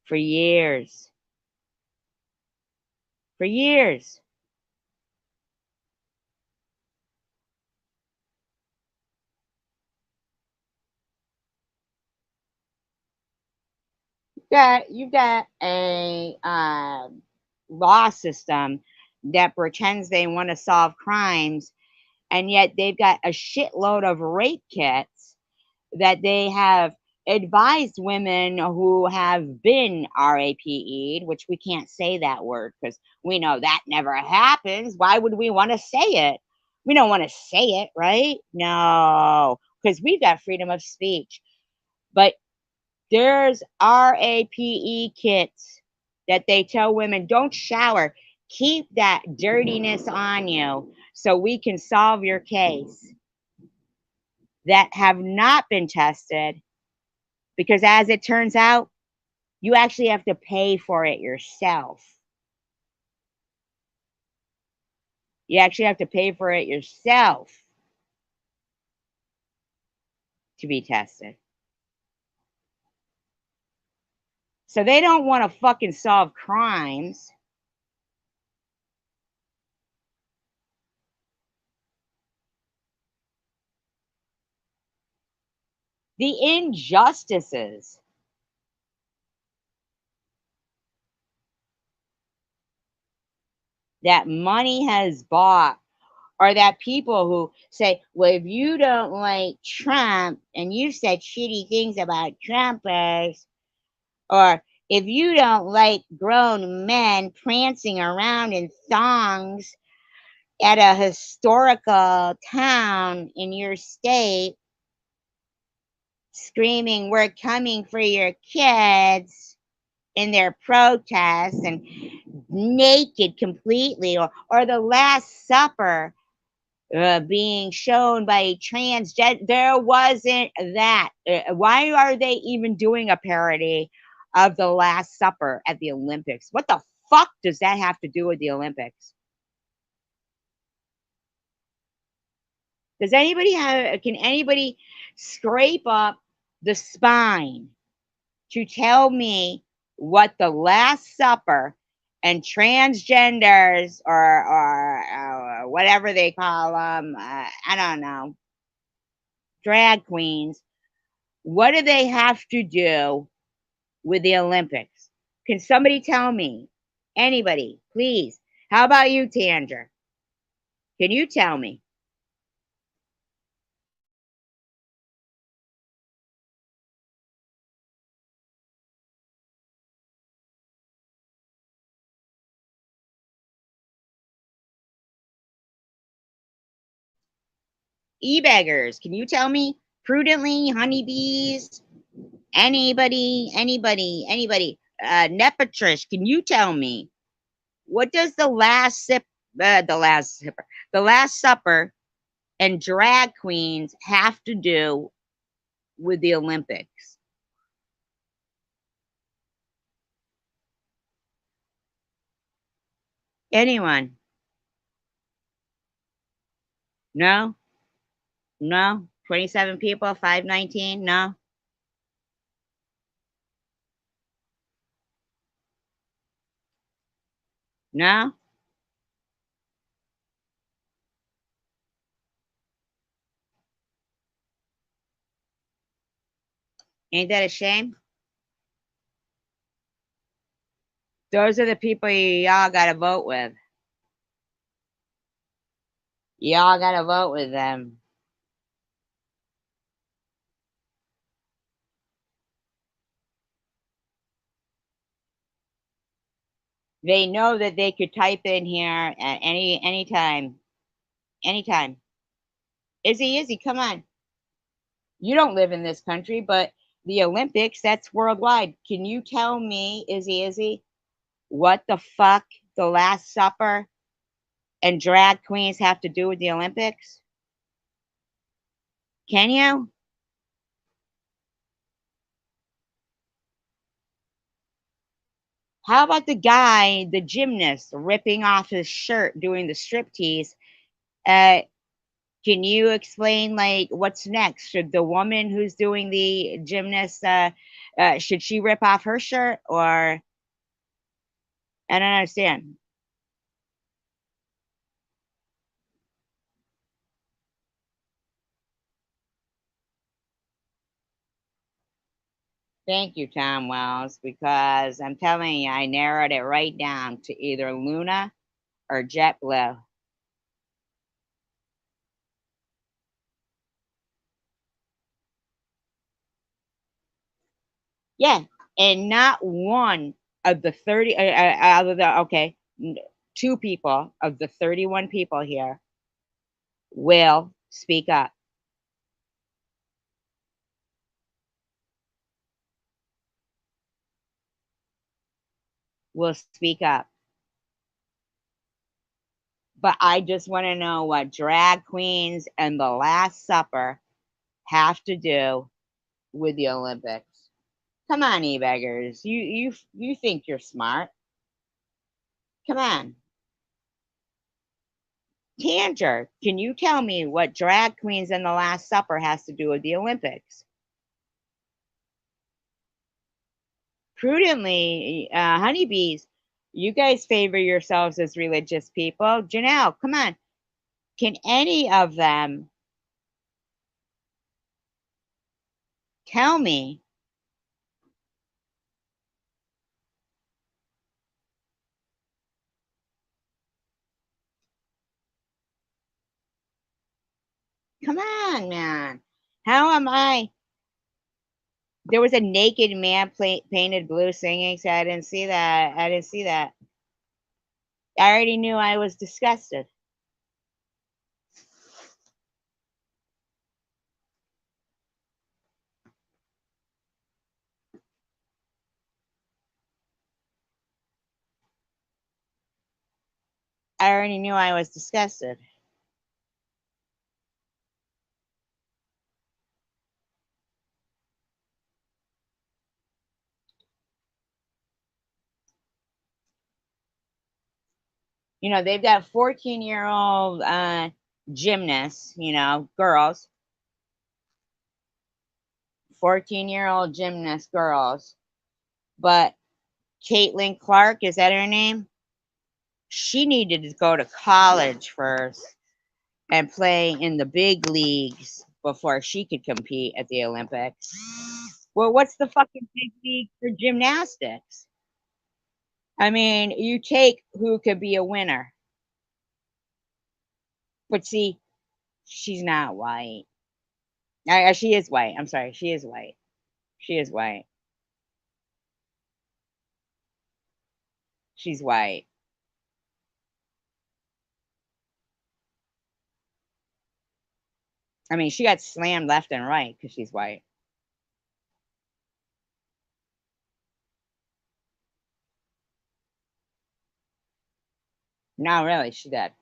for years. For years. You got a law system that pretends they want to solve crimes and yet they've got a shitload of rape kits that they have advised women who have been RAPE'd, which we can't say that word because we know that never happens. Why would we want to say it? We don't want to say it, right? No, because we've got freedom of speech. But there's RAPE kits that they tell women don't shower, keep that dirtiness on you so we can solve your case, that have not been tested, because as it turns out, you actually have to pay for it yourself. You actually have to pay for it yourself to be tested. So they don't want to fucking solve crimes. The injustices that money has bought, or that people who say, well, if you don't like Trump and you said shitty things about Trumpers, or if you don't like grown men prancing around in thongs at a historical town in your state, screaming, we're coming for your kids in their protests and naked completely, or the Last Supper being shown by a transgender. There wasn't that. Why are they even doing a parody of the Last Supper at the Olympics? What the fuck does that have to do with the Olympics? Does anybody have? Can anybody scrape up the spine to tell me what the Last Supper and transgenders, or whatever they call them, I don't know, drag queens, what do they have to do with the Olympics? Can somebody tell me? Anybody, please. How about you, Tanger? Can you tell me? E-beggars, can you tell me? Prudently, honeybees, anybody. Nepatrish, can you tell me? What does the Last Supper and drag queens have to do with the Olympics? Anyone? No? No? 27 people, 519? No? No? Ain't that a shame? Those are the people y'all got to vote with. Y'all got to vote with them. They know that they could type in here at any time. Anytime. Izzy, come on. You don't live in this country, but the Olympics, that's worldwide. Can you tell me, Izzy, what the fuck the Last Supper and drag queens have to do with the Olympics? Can you? How about the guy, the gymnast, ripping off his shirt doing the striptease? Uh, can you explain like what's next? Should the woman who's doing the gymnast should she rip off her shirt, or I don't understand. Thank you, Tom Wells, because I'm telling you, I narrowed it right down to either Luna or JetBlue. Yeah, and not one of the 30 out of the okay, 2 people of the 31 people here will speak up. Will speak up. But I just wanna know what drag queens and the Last Supper have to do with the Olympics. Come on, e-beggars. You think you're smart. Come on. Tanger, can you tell me what drag queens and the Last Supper has to do with the Olympics? Prudently, honeybees, you guys favor yourselves as religious people. Janelle, come on. Can any of them tell me? Come on, man. How am I? There was a naked man painted blue singing, so I didn't see that. I didn't see that. I already knew I was disgusted. I already knew I was disgusted. You know, they've got 14-year-old gymnasts, you know, girls, 14-year-old gymnast girls. But Caitlin Clark, is that her name? She needed to go to college first and play in the big leagues before she could compete at the Olympics. Well, what's the fucking big league for gymnastics? I mean, you take who could be a winner. But see, she's not white. She is white. I'm sorry. She is white. She is white. She's white. I mean, she got slammed left and right because she's white. No, really, she did.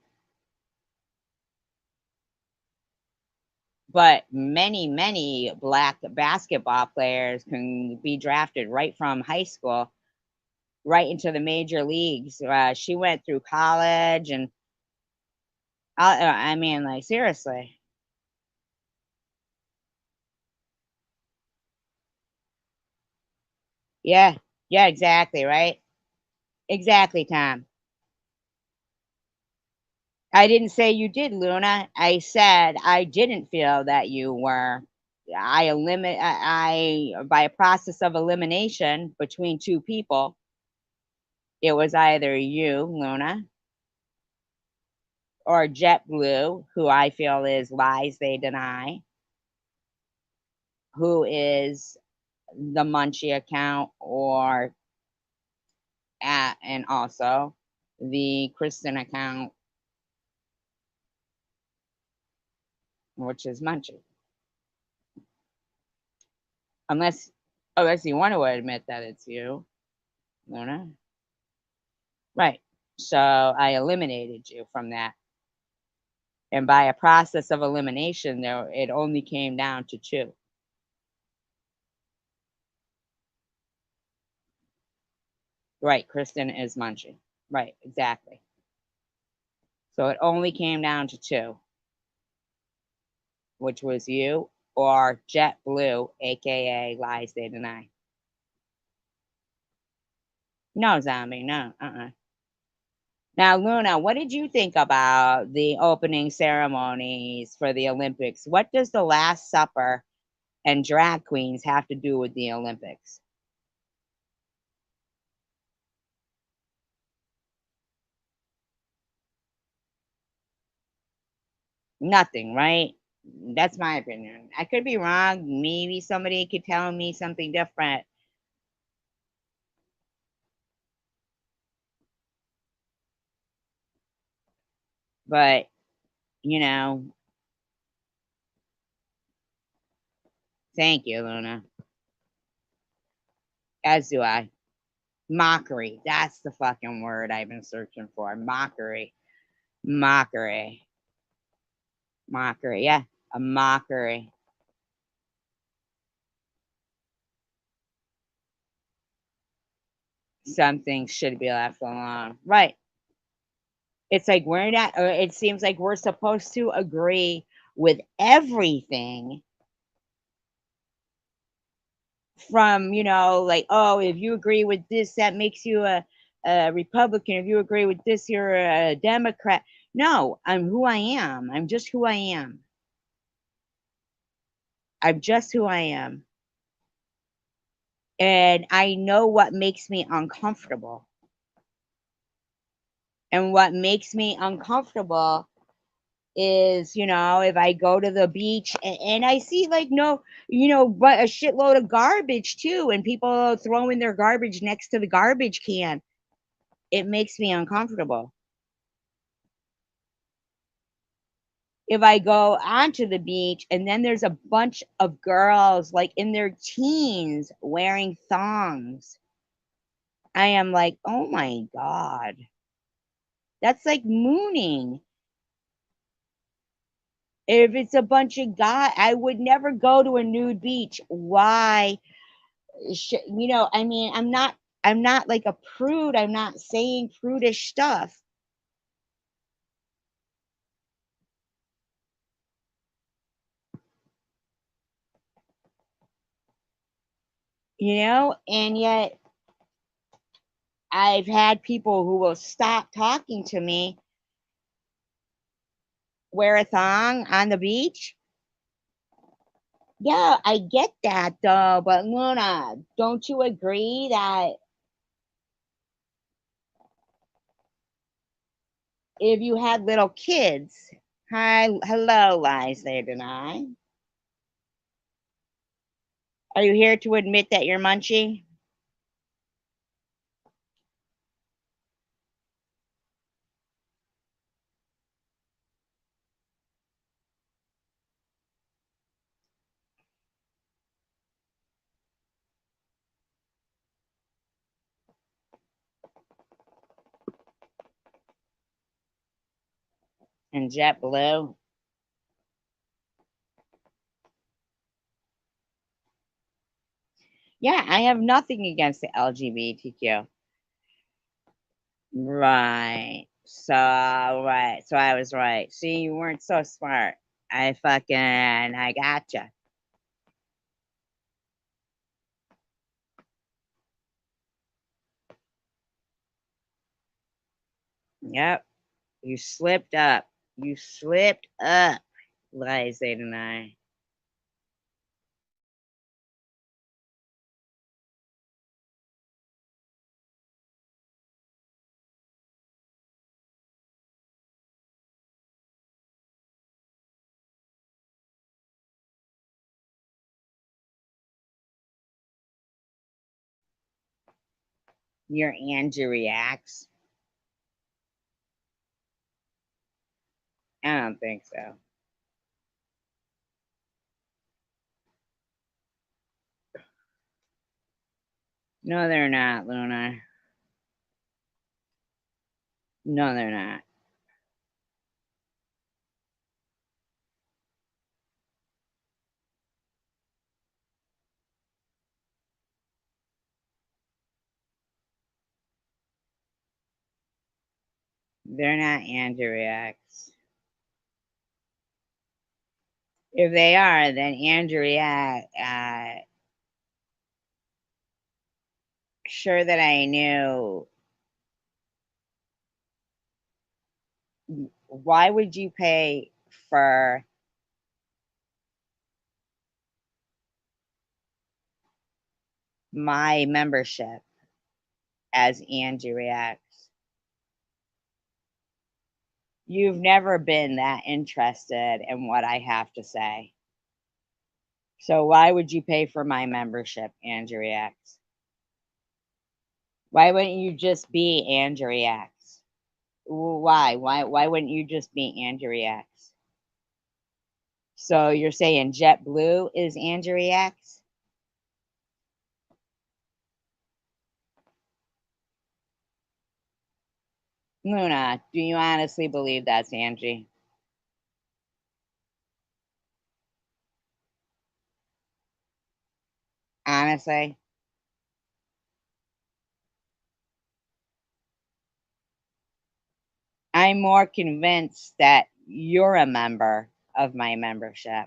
But many, many black basketball players can be drafted right from high school right into the major leagues. She went through college, and I mean, like, seriously. Yeah, yeah, exactly, right? Exactly, Tom. I didn't say you did, Luna. I said I didn't feel that you were. I by a process of elimination between two people, it was either you, Luna, or JetBlue, who I feel is lies they deny, who is the Munchie account, or and also the Kristen account, which is Munchie. Unless unless you want to admit that it's you, Luna. Right. So I eliminated you from that. And by a process of elimination, there it only came down to two. Right. Kristen is Munchie. Right. Exactly. So it only came down to two, which was you or JetBlue, aka Lies They Deny. No, zombie. No. Now, Luna, what did you think about the opening ceremonies for the Olympics? What does the Last Supper and drag queens have to do with the Olympics? Nothing, right? That's my opinion. I could be wrong. Maybe somebody could tell me something different. But, you know, thank you, Luna. As do I. Mockery. That's the fucking word I've been searching for. Mockery. Mockery. Mockery. Yeah, a mockery. Some things should be left alone. Right. It's like we're not, or it seems like we're supposed to agree with everything from, like, oh, if you agree with this, that makes you a Republican. If you agree with this, you're a Democrat. No, I'm who I am. I'm just who I am. I'm just who I am. And I know what makes me uncomfortable. And what makes me uncomfortable is, if I go to the beach and I see, like, no, but a shitload of garbage too, and people throwing their garbage next to the garbage can, it makes me uncomfortable. If I go onto the beach and then there's a bunch of girls, like, in their teens wearing thongs, I am like, oh my God, that's like mooning. If it's a bunch of guys, I would never go to a nude beach. Why? I mean, I'm not like a prude. I'm not saying prudish stuff, and yet I've had people who will stop talking to me, wear a thong on the beach. Yeah, I get that though, but Luna, don't you agree that if you had little kids, hi, hello, lies there deny. Are you here to admit that you're munchy? And JetBlue? Yeah, I have nothing against the LGBTQ. Right. So I was right. See, you weren't so smart. I gotcha. Yep. You slipped up. You slipped up, lies they deny. Your Angie reacts. I don't think so. No, they're not, Luna. No, they're not. They're not Angie reacts. If they are, then Andrew react. Sure that I knew. Why would you pay for my membership as Angie reacts? You've never been that interested in what I have to say. So why would you pay for my membership, Angie reacts? Why wouldn't you just be Angie reacts? Why? Why wouldn't you just be Andrew X? So you're saying JetBlue is Andrew X? Luna, do you honestly believe that's Angie? Honestly, I'm more convinced that you're a member of my membership.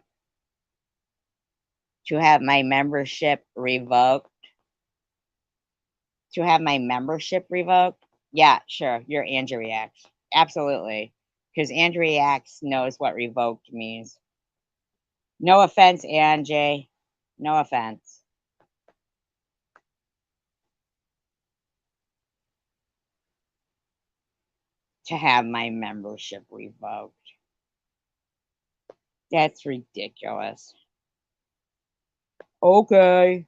To have my membership revoked? To have my membership revoked? Yeah, sure. You're Andrew X. Absolutely. Because Andrew X knows what revoked means. No offense, Angie. No offense. To have my membership revoked. That's ridiculous. Okay.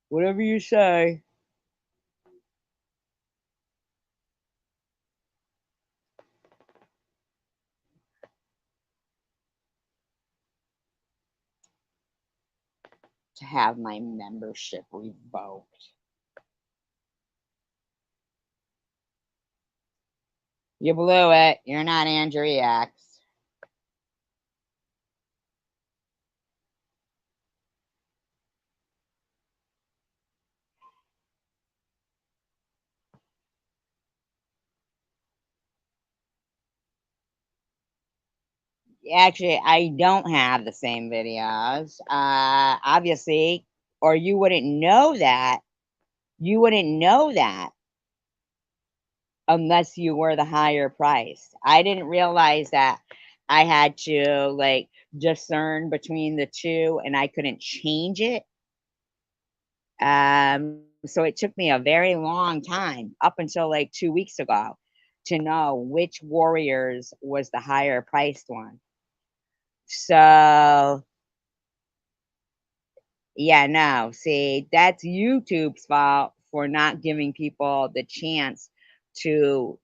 Whatever you say. To have my membership revoked. You blew it. You're not Andrew X. Actually, I don't have the same videos. Obviously, or you wouldn't know that. You wouldn't know that unless you were the higher price. I didn't realize that I had to like discern between the two and I couldn't change it. So it took me a very long time up until like 2 weeks ago to know which Warriors was the higher priced one. So yeah, no, see, that's YouTube's fault for not giving people the chance to,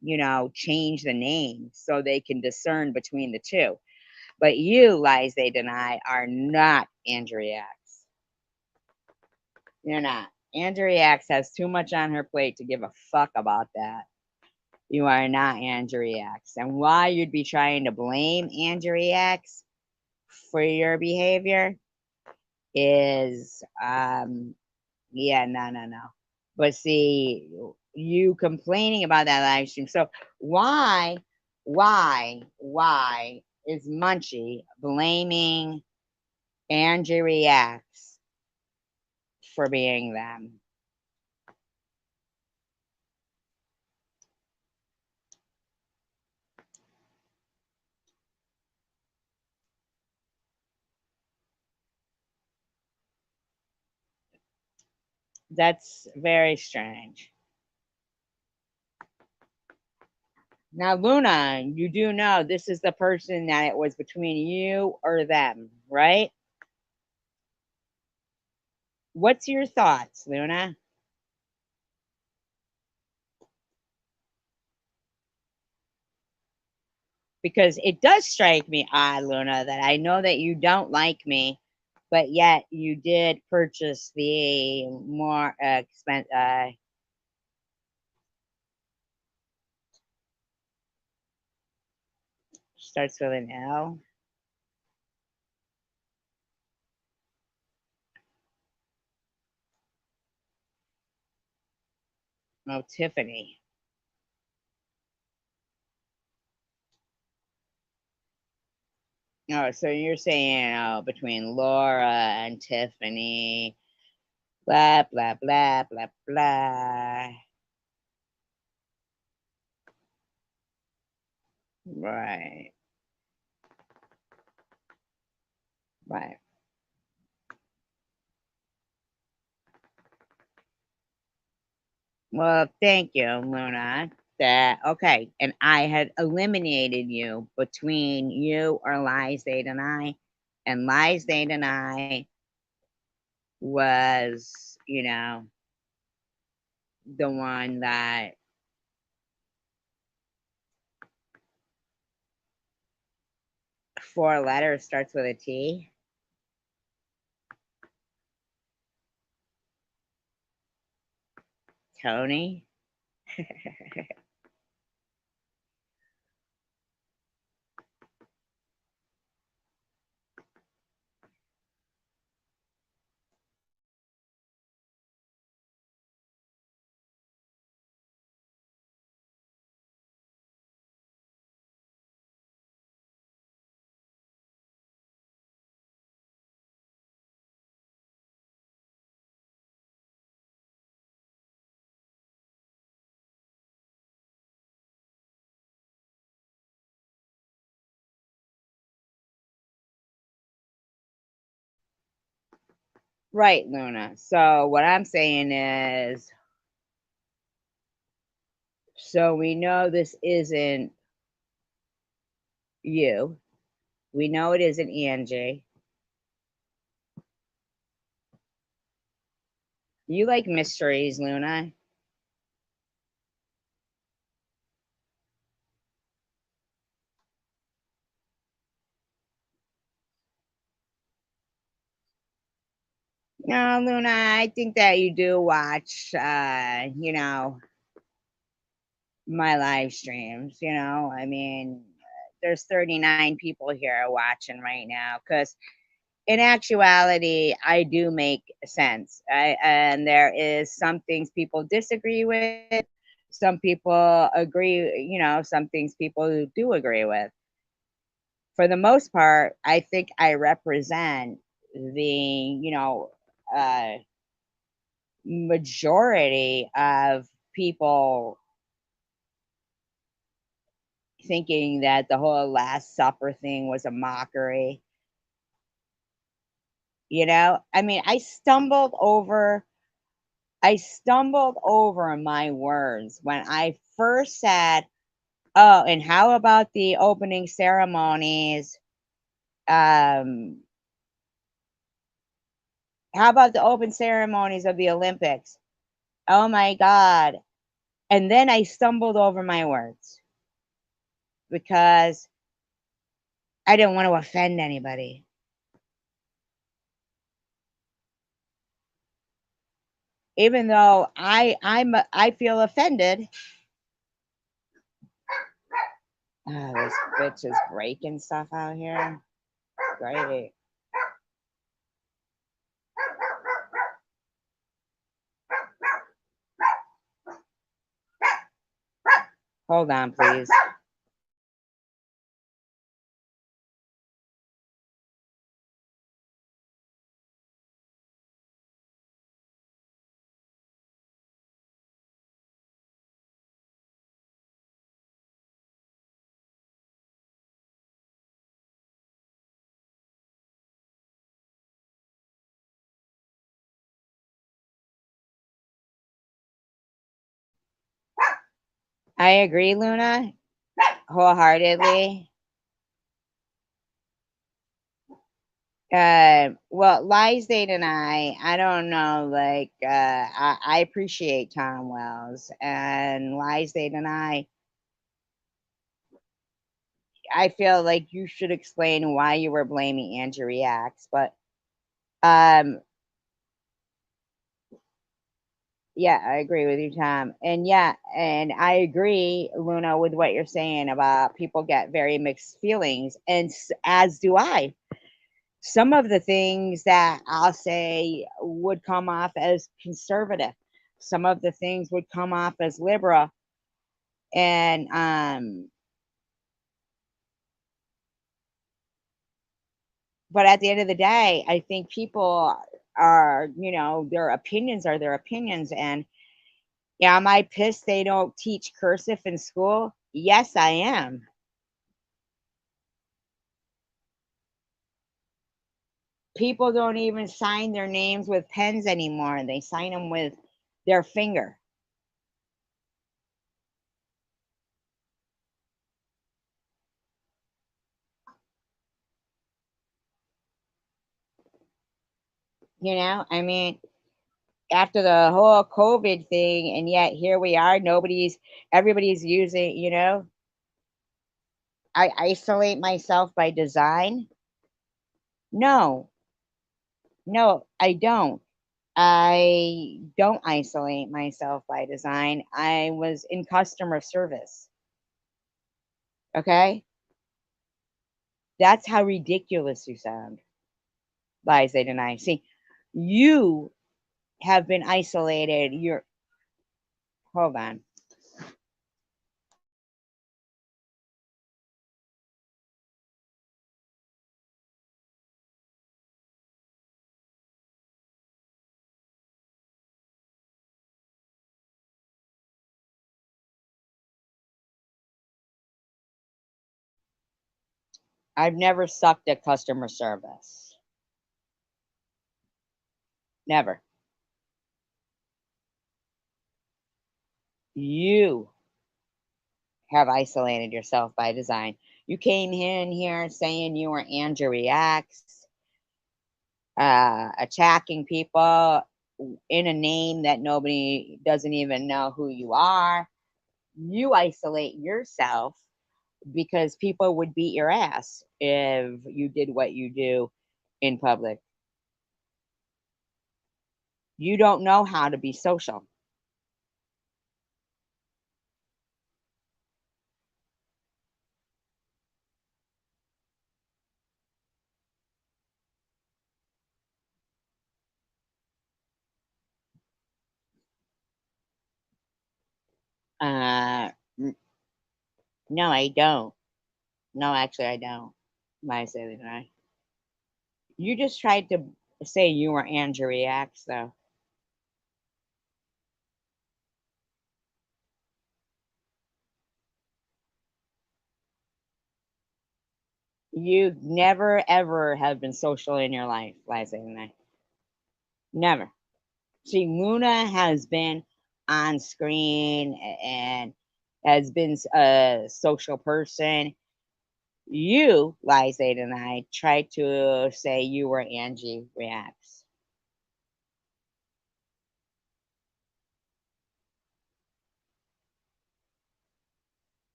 change the name so they can discern between the two. But you, lies they deny, are not Andriax. You're not. Andriax has too much on her plate to give a fuck about that. You are not Andriax. And why you'd be trying to blame Andriax for your behavior is yeah, no, no, no. But see, you complaining about that live stream. So why is Munchie blaming Angie Reacts for being them? That's very strange. Now, Luna, you do know this is the person that it was between you or them, right? What's your thoughts, Luna? Because it does strike me odd, Luna, that I know that you don't like me, but yet you did purchase the more expensive. Starts with an L. Oh, Tiffany. Oh, so you're saying between Laura and Tiffany, blah blah blah blah blah. Right, right. Well, thank you, Luna. That okay, and I had eliminated you between you or Lies They Deny, and Lies They Deny was, the one that 4 letters, starts with a T. Tony. Right, Luna. So what I'm saying is, so we know this isn't you. We know it isn't Angie. You like mysteries, Luna. No, Luna, I think that you do watch, my live streams. I mean, there's 39 people here watching right now because in actuality, I do make sense. And there is some things people disagree with, some people agree, some things people do agree with. For the most part, I think I represent uh, majority of people thinking that the whole Last Supper thing was a mockery. I mean, I stumbled over my words when I first said, "Oh, and how about the opening ceremonies? Um, how about the open ceremonies of the Olympics? Oh my God." And then I stumbled over my words because I didn't want to offend anybody. Even though I feel offended. Oh, this bitch is breaking stuff out here. Great. Hold on, please. I agree, Luna, wholeheartedly. Well, Lies Date and I don't know, like, I appreciate Tom Wells and Lies Date and I feel like you should explain why you were blaming Angie Reacts, but um, yeah, I agree with you, Tom. And yeah, and I agree, Luna, with what you're saying about people get very mixed feelings, and as do I. Some of the things that I'll say would come off as conservative. Some of the things would come off as liberal. And but at the end of the day, I think people are, their opinions are their opinions. And yeah, am I pissed they don't teach cursive in school? Yes, I am. People don't even sign their names with pens anymore. They sign them with their finger. I mean, after the whole COVID thing, and yet here we are. Everybody's using. I isolate myself by design? No, no, I don't. I don't isolate myself by design. I was in customer service. Okay? That's how ridiculous you sound. Lies they deny. See, you have been isolated. You're, hold on. I've never sucked at customer service. Never. You have isolated yourself by design. You came in here saying you were Andrew Reacts, attacking people in a name that nobody doesn't even know who you are. You isolate yourself because people would beat your ass if you did what you do in public. You don't know how to be social. Uh, n- no, I don't. No, actually, I don't. I say that I. You just tried to say you were Andrew Reacts, though. You never ever have been social in your life, Liza and I. Never. See, Luna has been on screen and has been a social person. You, Liza and I, tried to say you were Angie Reacts.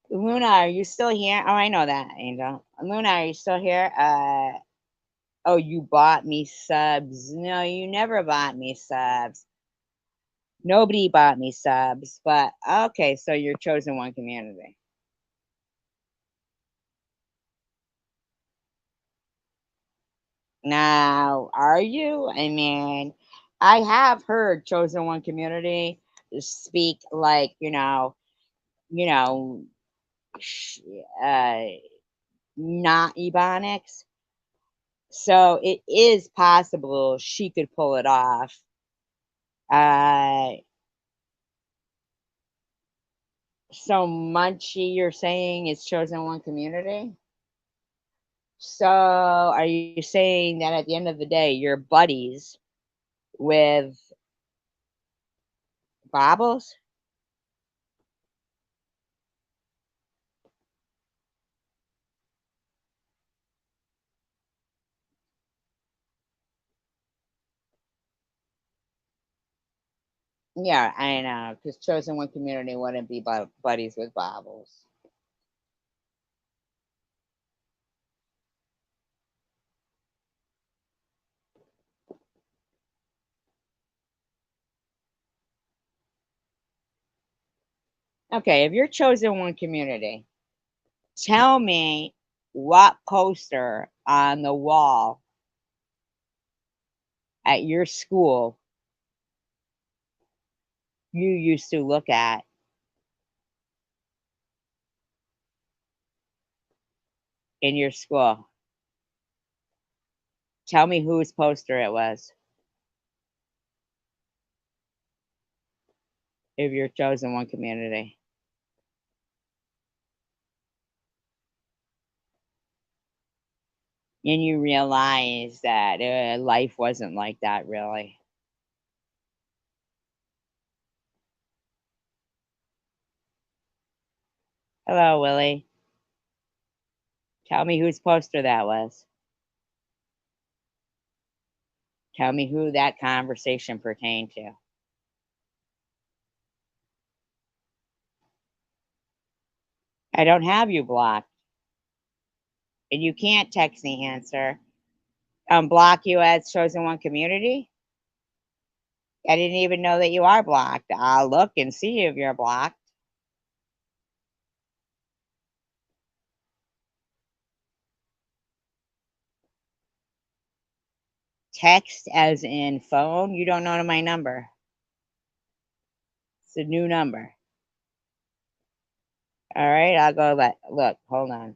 Luna, are you still here? Oh, I know that, Angel. Luna, are you still here? Oh, you bought me subs. No, you never bought me subs. Nobody bought me subs, but okay, so you're chosen one community. Now, are you? I mean, I have heard chosen one community speak like, you know, sh- uh, not Ebonics. So it is possible she could pull it off. Uh, so Munchie, you're saying is chosen one community? So, are you saying that at the end of the day, you're buddies with Bobbles? Yeah, I know, because Chosen One Community wouldn't be buddies with Bobbles. Okay, if you're Chosen One Community, tell me what poster on the wall at your school you used to look at in your school. Tell me whose poster it was if you're Chosen One Community. And you realize that life wasn't like that, really. Hello, Willie. Tell me whose poster that was. Tell me who that conversation pertained to. I don't have you blocked. And you can't text the answer. Unblock you as chosen one community? I didn't even know that you are blocked. I'll look and see if you're blocked. Text as in phone? You don't know my number. It's a new number. All right, I'll go look, hold on.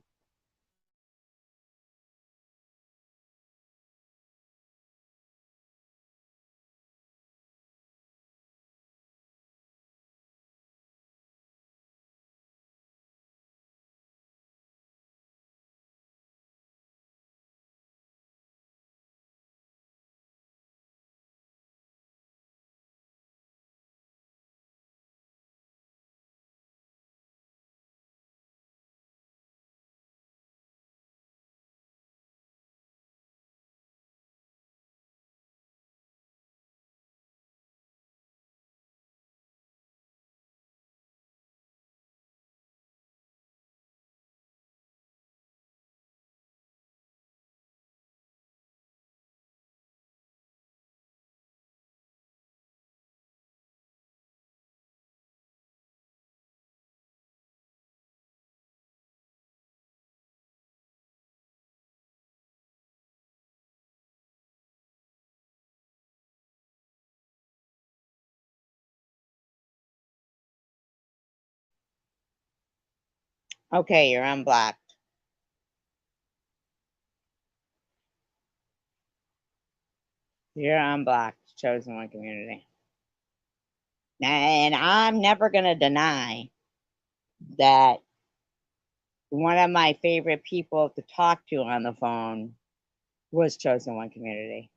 Okay, you're unblocked. You're unblocked, chosen one community. And I'm never going to deny that one of my favorite people to talk to on the phone was chosen one community.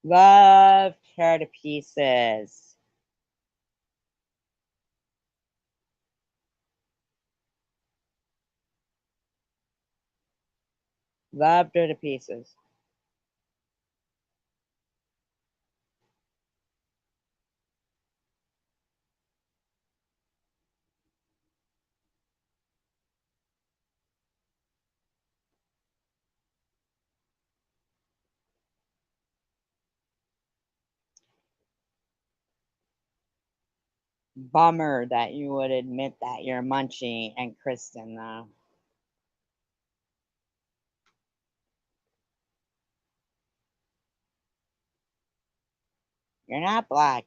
Loved her to pieces. Loved her to pieces. Bummer that you would admit that you're Munchie and Kristen, though. You're not black.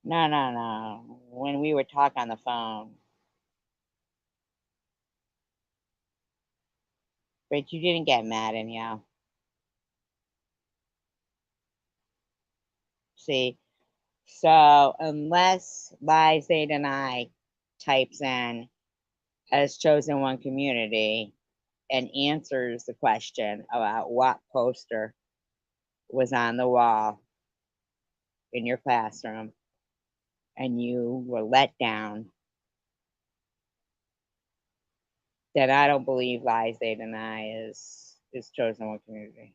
No, no, no. When we were talking on the phone. But you didn't get mad anyhow. See? So unless Lies They Deny types in as chosen one community and answers the question about what poster was on the wall in your classroom and you were let down, then I don't believe Lies They Deny is chosen one community.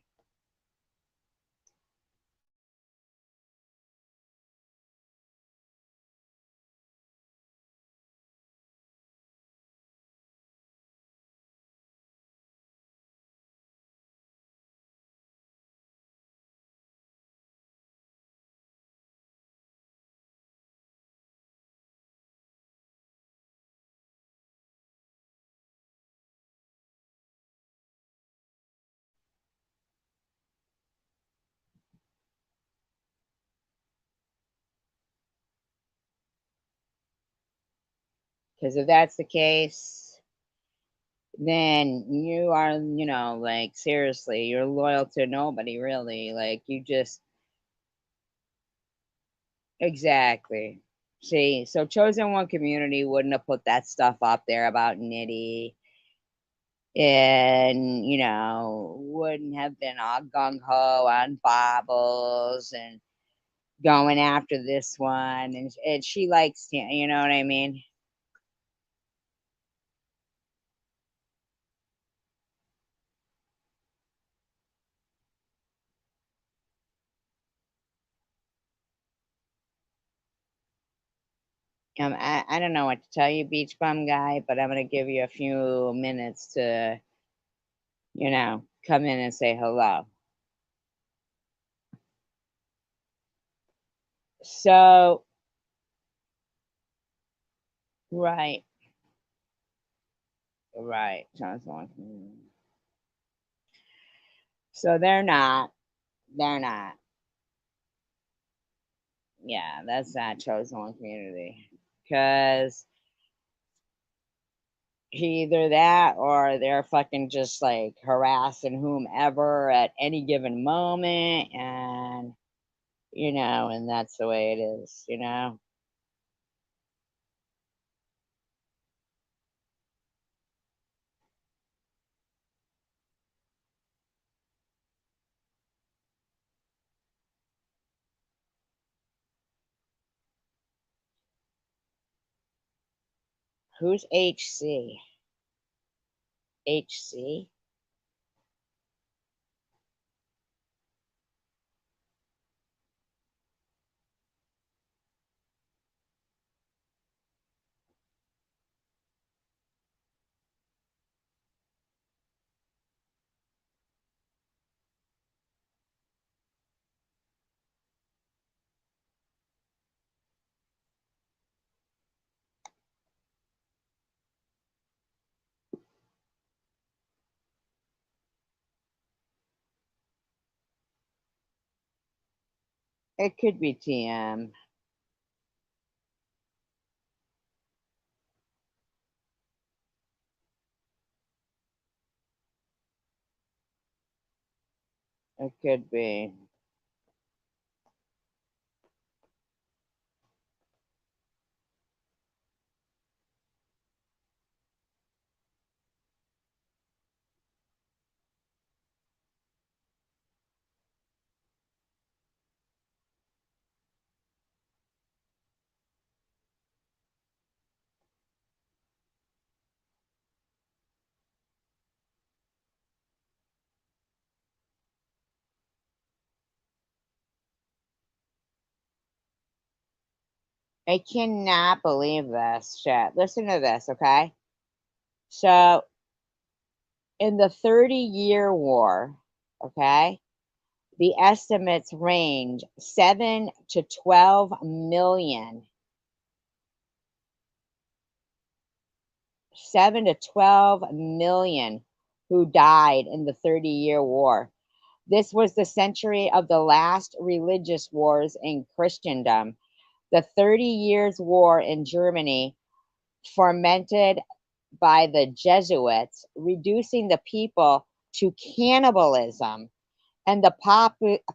Because if that's the case, then you are, like seriously, you're loyal to nobody really. Like you just exactly. See, so chosen one community wouldn't have put that stuff up there about Nitty and wouldn't have been all gung-ho on bobbles and going after this one and she likes you know what I mean. I don't know what to tell you, beach bum guy, but I'm going to give you a few minutes to, come in and say hello. So, right, right. So they're not. Yeah, that's not chosen one community. Because either that or they're fucking just like harassing whomever at any given moment. And that's the way it is. Who's HC? HC? It could be TM. It could be. I cannot believe this shit. Listen to this, okay? So, in the 30-year war, okay, the estimates range 7 to 12 million. 7 to 12 million who died in the 30-year war. This was the century of the last religious wars in Christendom. The 30 Years' War in Germany, fomented by the Jesuits, reducing the people to cannibalism, and the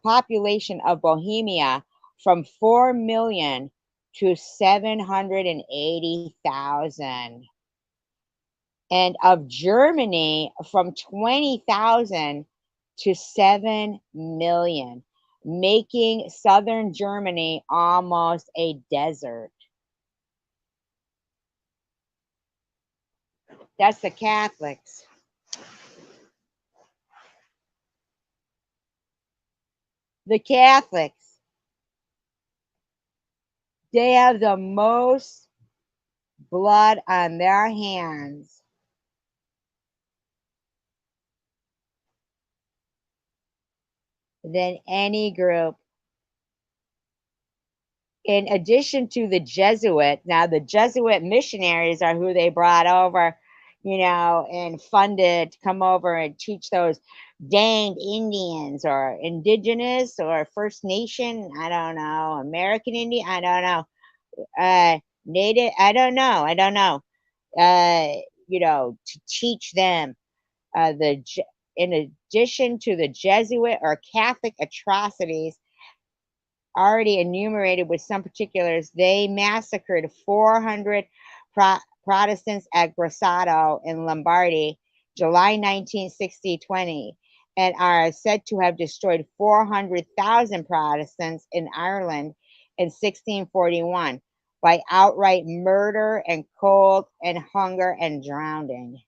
population of Bohemia from 4 million to 780,000, and of Germany from 20,000 to 7 million, making southern Germany almost a desert. That's the Catholics. The Catholics, they have the most blood on their hands than any group. In addition to the Jesuit, now the Jesuit missionaries are who they brought over, and funded to come over and teach those danged Indians or indigenous or First Nation, I don't know, American Indian, I don't know, Native, I don't know, to teach them in addition to the Jesuit or Catholic atrocities already enumerated with some particulars, they massacred 400 Protestants at Grossato in Lombardy, July 1960 20, and are said to have destroyed 400,000 Protestants in Ireland in 1641 by outright murder and cold and hunger and drowning.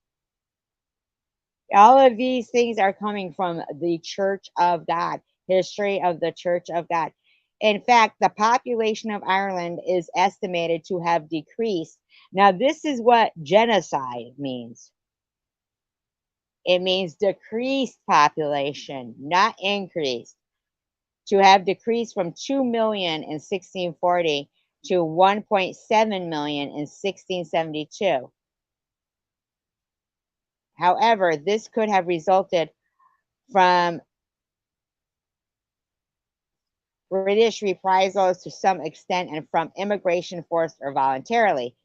All of these things are coming from the Church of God, history of the Church of God. In fact, the population of Ireland is estimated to have decreased. Now, this is what genocide means. It means decreased population, not increased. To have decreased from 2 million in 1640 to 1.7 million in 1672. However, this could have resulted from British reprisals to some extent and from immigration forced or voluntarily.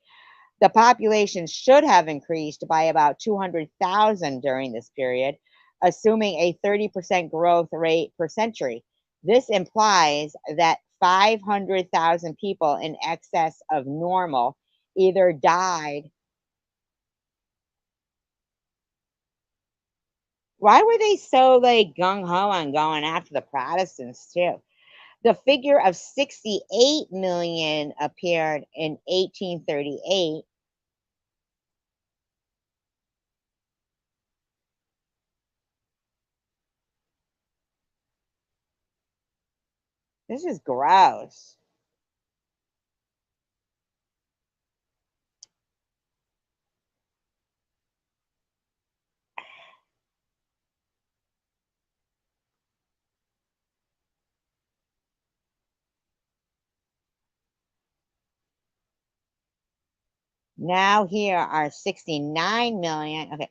The population should have increased by about 200,000 during this period, assuming a 30% growth rate per century. This implies that 500,000 people in excess of normal either died. Why were they so like gung ho on going after the Protestants too? The figure of 68 million appeared in 1838. This is gross. Now here are 69 million. Okay.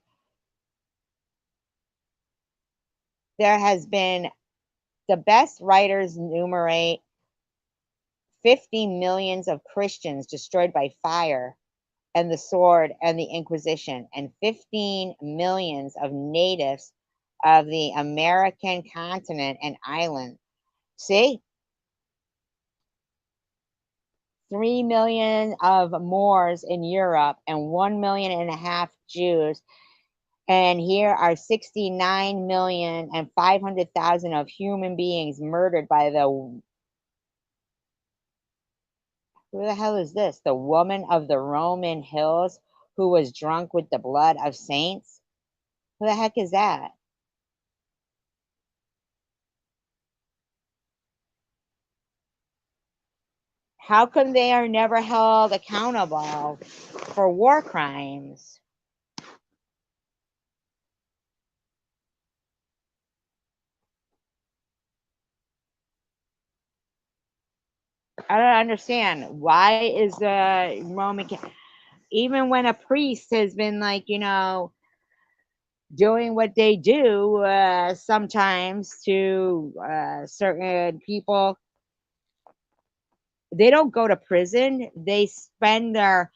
There has been the best writers enumerate 50 millions of Christians destroyed by fire and the sword and the Inquisition, and 15 millions of natives of the American continent and island. See? 3 million of Moors in Europe and 1.5 million Jews. And here are 69 million and 500,000 of human beings murdered by the, who the hell is this? The woman of the Roman hills who was drunk with the blood of saints? Who the heck is that? How come they are never held accountable for war crimes? I don't understand. Why is the even when a priest has been like, doing what they do sometimes to certain people, they don't go to prison. They spend their,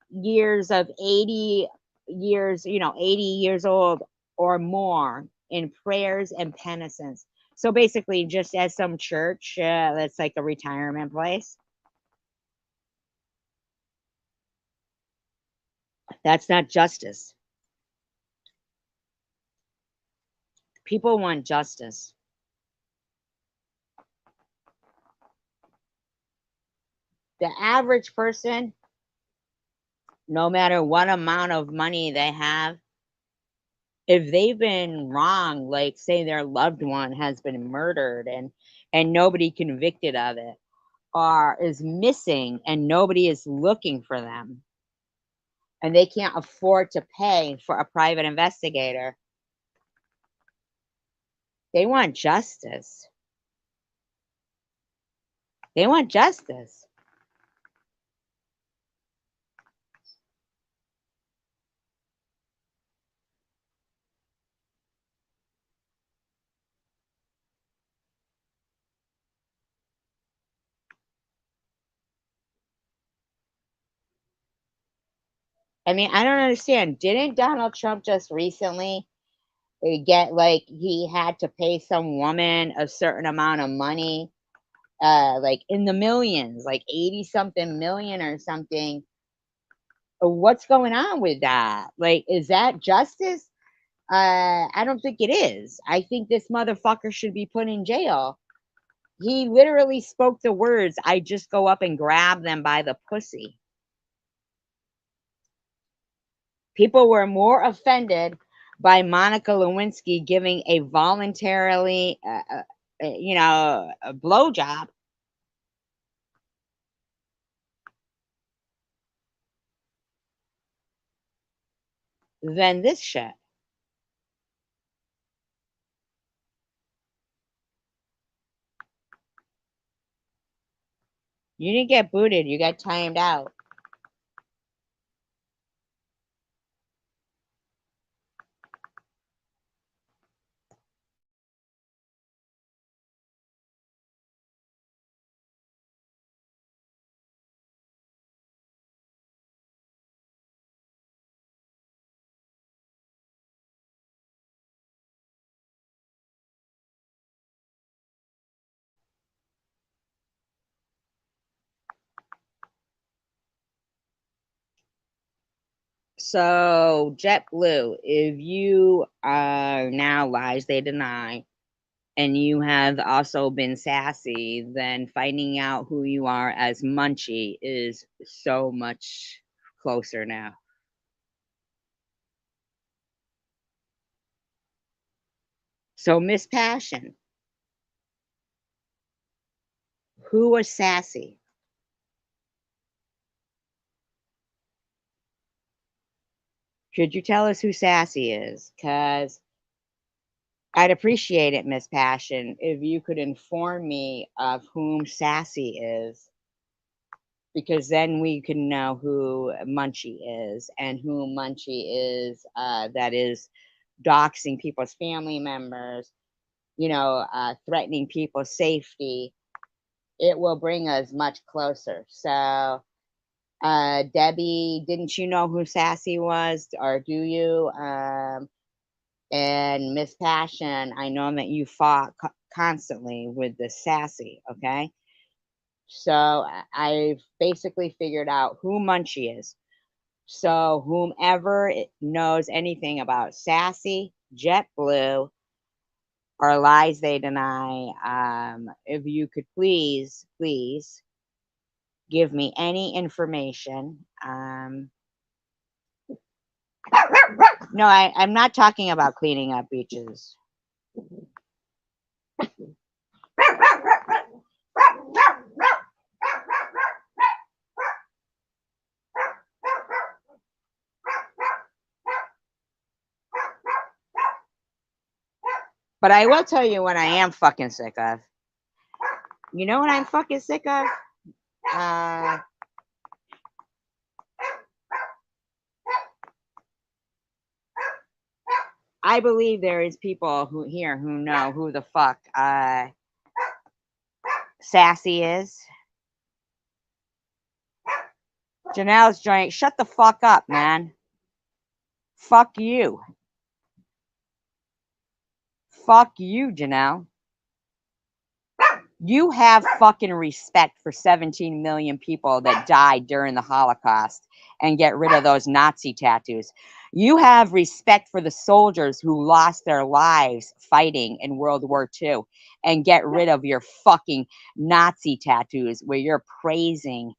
years of 80 years, 80 years old or more in prayers and penitence. So basically, just as some church that's like a retirement place, that's not justice. People want justice. The average person, no matter what amount of money they have, if they've been wrong, like say their loved one has been murdered and nobody convicted of it, or is missing and nobody is looking for them, and they can't afford to pay for a private investigator, they want justice. They want justice. I mean, I don't understand. Didn't Donald Trump just recently get like he had to pay some woman a certain amount of money, like in the millions, like 80 something million or something? What's going on with that? Like, is that justice? I don't think it is. I think this motherfucker should be put in jail. He literally spoke the words, I just go up and grab them by the pussy. People were more offended by Monica Lewinsky giving a voluntarily, a blowjob than this shit. You didn't get booted, you got timed out. So, JetBlue, if you are now lies they deny, and you have also been sassy, then finding out who you are as Munchie is so much closer now. So, Miss Passion, who was sassy? Could you tell us who sassy is? Because I'd appreciate it, Miss Passion, if you could inform me of whom sassy is, because then we can know who Munchie is and who Munchie is that is doxing people's family members, threatening people's safety. It will bring us much closer. So, Debbie, didn't you know who Sassy was, or do you? And Miss Passion, I know that you fought constantly with the Sassy, okay? So I've basically figured out who Munchie is. So whomever knows anything about Sassy, JetBlue, or lies they deny, if you could please give me any information. No, I'm not talking about cleaning up beaches. But I will tell you what I am fucking sick of. You know what I'm fucking sick of? I believe there is people who know who the fuck Sassy is. Janelle's joint. Shut the fuck up, man. Fuck you. Fuck you, Janelle. You have fucking respect for 17 million people that died during the Holocaust and get rid of those Nazi tattoos. You have respect for the soldiers who lost their lives fighting in World War II and get rid of your fucking Nazi tattoos where you're praising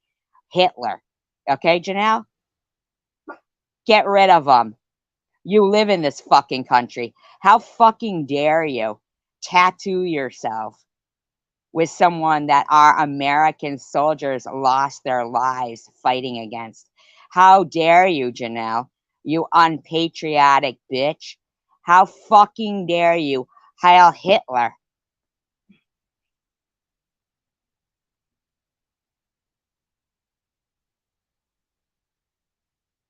Hitler. Okay, Janelle? Get rid of them. You live in this fucking country. How fucking dare you tattoo yourself with someone that our American soldiers lost their lives fighting against? How dare you, Janelle? You unpatriotic bitch. How fucking dare you, Heil Hitler?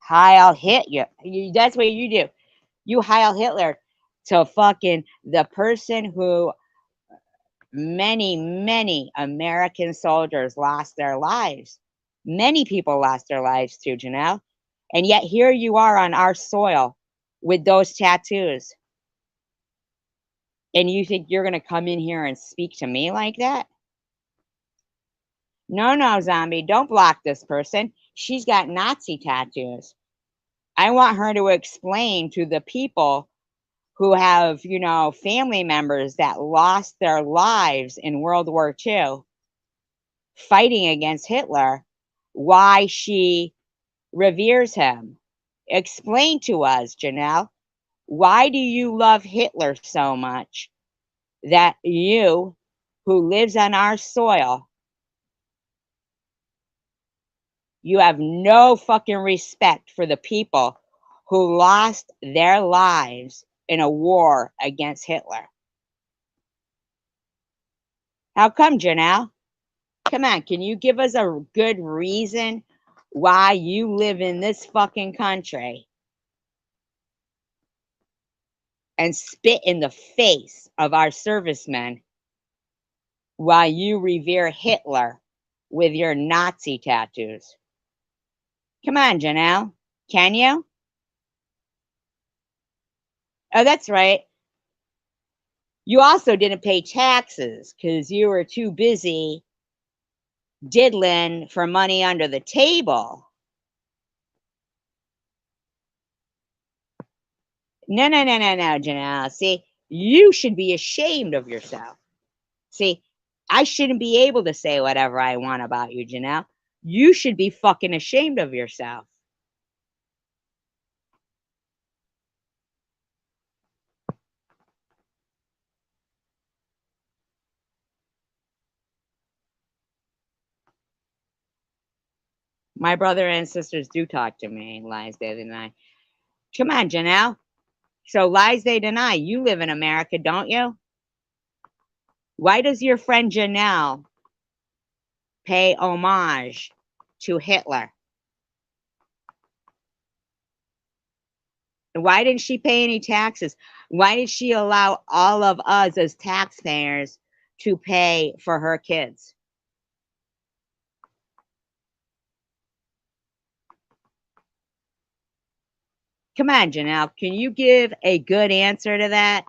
Heil Hitler. That's what you do. You Heil Hitler to fucking the person who many American soldiers lost their lives. Many people lost their lives too, Janelle. And yet here you are on our soil with those tattoos. And you think you're going to come in here and speak to me like that? No, zombie, don't block this person. She's got Nazi tattoos. I want her to explain to the people who have, family members that lost their lives in World War II fighting against Hitler, why she reveres him. Explain to us, Janelle, why do you love Hitler so much that you, who lives on our soil, you have no fucking respect for the people who lost their lives in a war against Hitler. How come, Janelle? Come on, can you give us a good reason why you live in this fucking country and spit in the face of our servicemen while you revere Hitler with your Nazi tattoos? Come on, Janelle. Can you? Oh, that's right. You also didn't pay taxes because you were too busy diddling for money under the table. No, no, no, no, no, Janelle. See, you should be ashamed of yourself. See, I shouldn't be able to say whatever I want about you, Janelle. You should be fucking ashamed of yourself. My brother and sisters do talk to me, lies they deny. Come on, Janelle. So lies they deny. You live in America, don't you? Why does your friend Janelle pay homage to Hitler? Why didn't she pay any taxes? Why did she allow all of us as taxpayers to pay for her kids? Come on, Janelle. Can you give a good answer to that?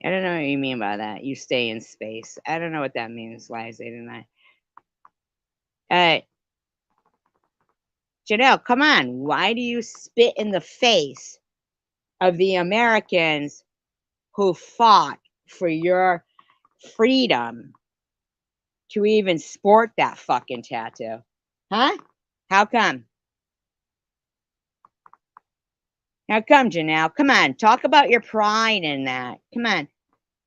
I don't know what you mean by that. You stay in space. I don't know what that means, lies they deny. Janelle, come on. Why do you spit in the face of the Americans who fought for your freedom to even sport that fucking tattoo? Huh? How come? How come, Janelle? Come on. Talk about your pride in that. Come on.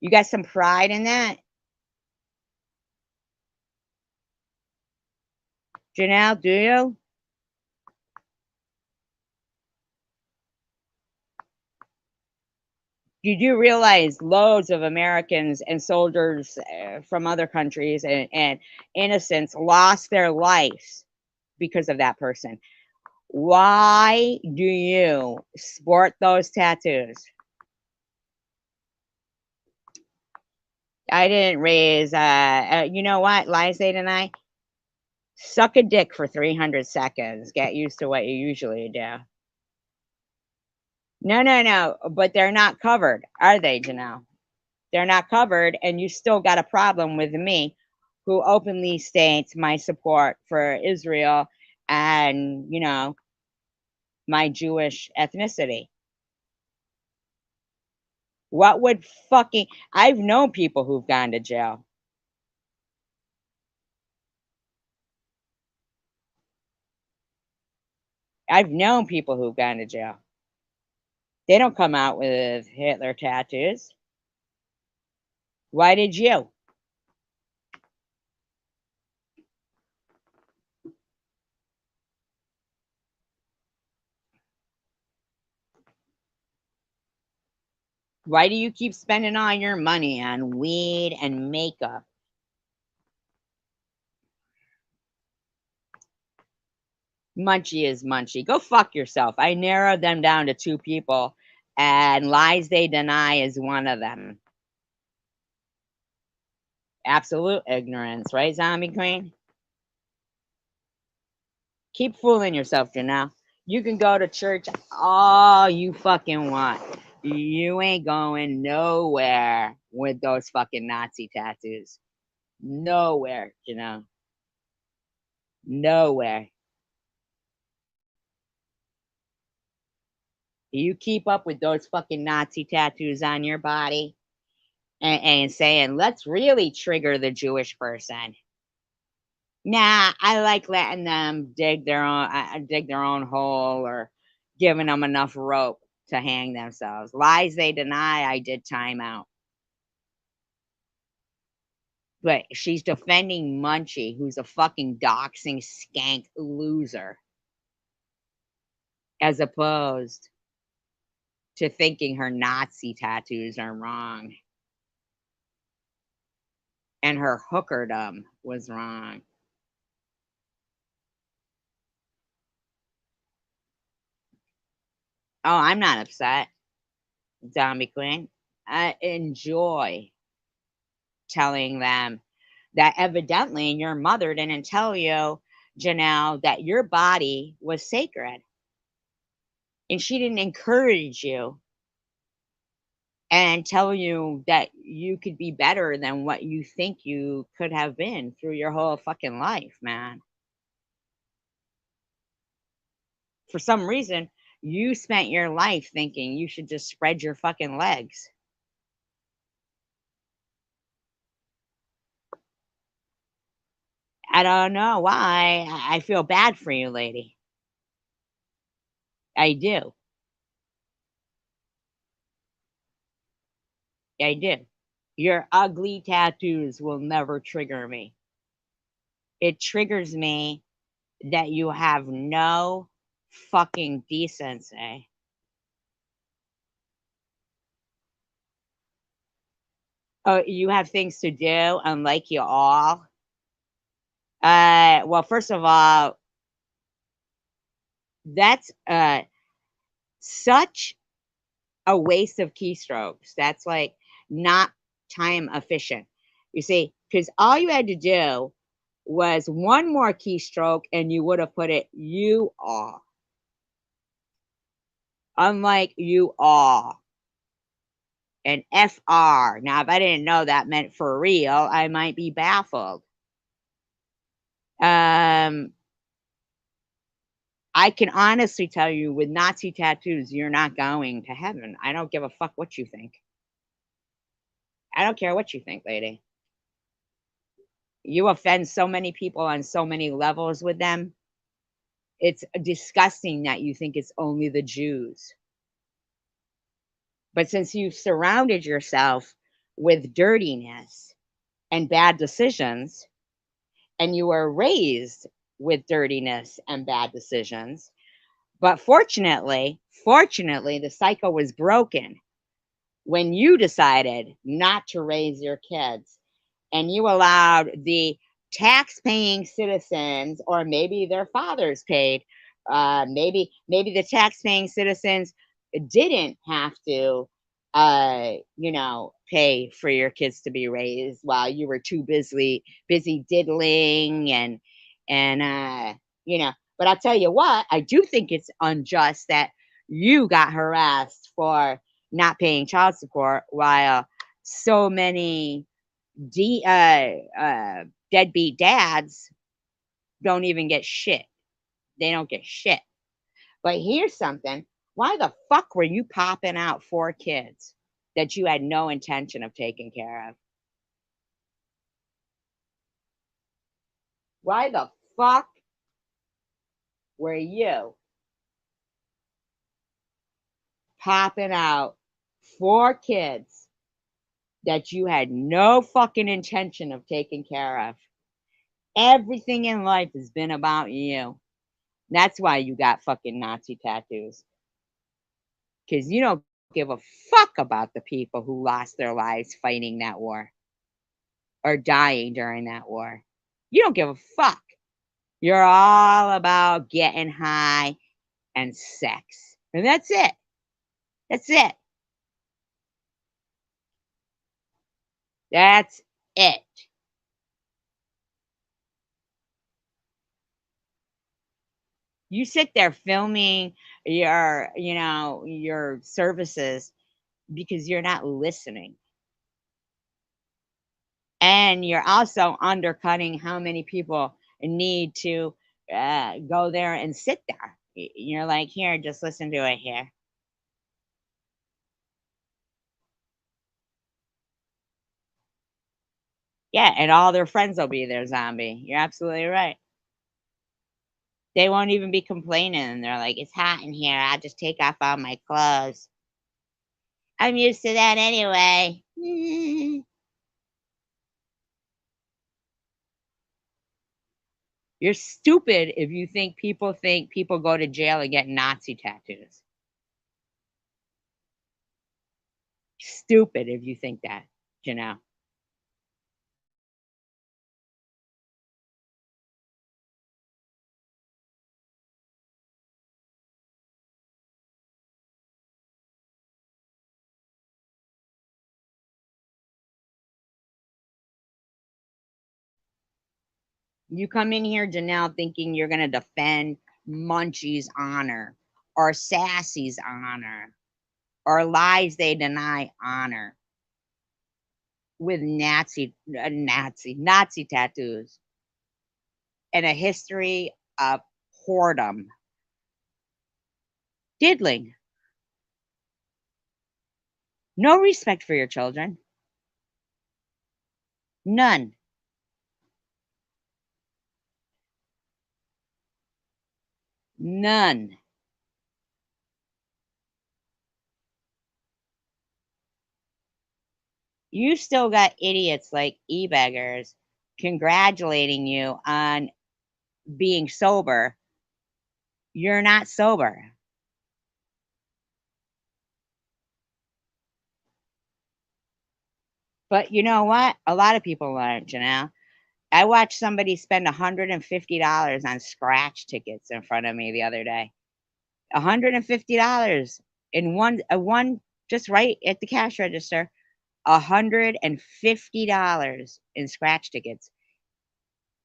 You got some pride in that? Janelle, do you? You do realize loads of Americans and soldiers from other countries and innocents lost their lives because of that person. Why do you sport those tattoos? I didn't raise, you know what, lies they deny? Suck a dick for 300 seconds. Get used to what you usually do. No, no, no, but they're not covered, are they, Janelle? They're not covered, and you still got a problem with me, who openly states my support for Israel and, my Jewish ethnicity. What would fucking, I've known people who've gone to jail. I've known people who've gone to jail. They don't come out with Hitler tattoos. Why did you? Why do you keep spending all your money on weed and makeup? Munchie is Munchie. Go fuck yourself. I narrowed them down to two people, and lies they deny is one of them. Absolute ignorance, right, Zombie Queen? Keep fooling yourself, Janelle. You can go to church all you fucking want. You ain't going nowhere with those fucking Nazi tattoos. Nowhere, Janelle. Nowhere. You keep up with those fucking Nazi tattoos on your body and saying, let's really trigger the Jewish person. Nah, I like letting them dig their own hole or giving them enough rope to hang themselves. Lies they deny, I did time out. But she's defending Munchie, who's a fucking doxing skank loser, as opposed to thinking her Nazi tattoos are wrong and her hookerdom was wrong. Oh, I'm not upset, Zombie Queen. I enjoy telling them that evidently your mother didn't tell you, Janelle, that your body was sacred. And she didn't encourage you and tell you that you could be better than what you think you could have been through your whole fucking life, man. For some reason, you spent your life thinking you should just spread your fucking legs. I don't know why. I feel bad for you, lady. I do. I do. Your ugly tattoos will never trigger me. It triggers me that you have no fucking decency. Oh, you have things to do, unlike you all. Well, first of all, that's such a waste of keystrokes. That's like not time efficient. You see, because all you had to do was one more keystroke and you would have put it you all. Unlike you all. And FR. Now, if I didn't know that meant for real, I might be baffled. Um, I can honestly tell you with Nazi tattoos, you're not going to heaven. I don't give a fuck what you think. I don't care what you think, lady. You offend so many people on so many levels with them. It's disgusting that you think it's only the Jews. But since you've surrounded yourself with dirtiness and bad decisions, and you were raised with dirtiness and bad decisions, but fortunately, the cycle was broken when you decided not to raise your kids and you allowed the tax-paying citizens, or maybe their fathers paid, maybe the tax-paying citizens didn't have to, pay for your kids to be raised while you were too busy diddling and you know. But I'll tell you what, I do think it's unjust that you got harassed for not paying child support while so many D deadbeat dads don't even get shit. They don't get shit. But here's something. Why the fuck were you popping out 4 kids that you had no intention of taking care of? Why the fuck were you popping out 4 kids that you had no fucking intention of taking care of? Everything in life has been about you. That's why you got fucking Nazi tattoos. Because you don't give a fuck about the people who lost their lives fighting that war or dying during that war. You don't give a fuck. You're all about getting high and sex. And that's it. That's it. That's it. You sit there filming your services because you're not listening. And you're also undercutting how many people need to go there and sit there. You're like, here, just listen to it here. Yeah, and all their friends will be there, zombie. You're absolutely right. They won't even be complaining. They're like, it's hot in here. I'll just take off all my clothes. I'm used to that anyway. You're stupid if you think people go to jail and get Nazi tattoos. Stupid if you think that, Janelle. You come in here, Janelle, thinking you're gonna defend Munchie's honor or Sassy's honor or lies they deny honor with Nazi tattoos and a history of whoredom. Diddling. No respect for your children. None. None. You still got idiots like e-beggars congratulating you on being sober. You're not sober. But you know what? A lot of people aren't, Janelle. I watched somebody spend $150 on scratch tickets in front of me the other day. $150 in one just right at the cash register. $150 in scratch tickets.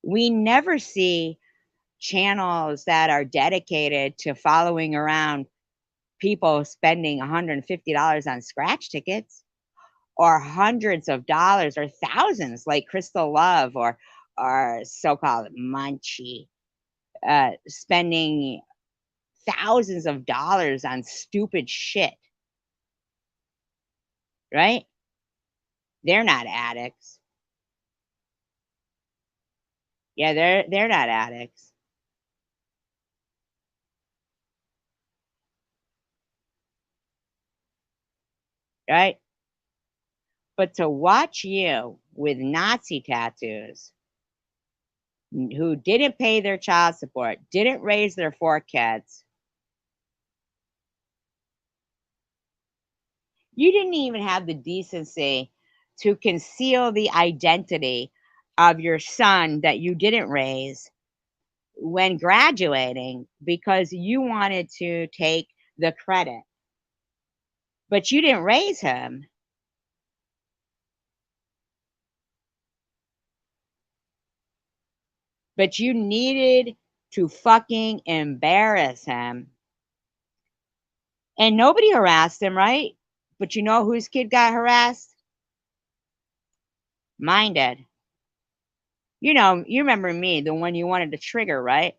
We never see channels that are dedicated to following around people spending $150 on scratch tickets or hundreds of dollars or thousands like Crystal Love or so-called Munchie spending thousands of dollars on stupid shit, right? They're not addicts. Yeah, they're not addicts, right? But to watch you with Nazi tattoos who didn't pay their child support, didn't raise their 4 kids, you didn't even have the decency to conceal the identity of your son that you didn't raise when graduating because you wanted to take the credit. But you didn't raise him. But you needed to fucking embarrass him. And nobody harassed him, right? But you know whose kid got harassed? Mine did. You know, you remember me, the one you wanted to trigger, right?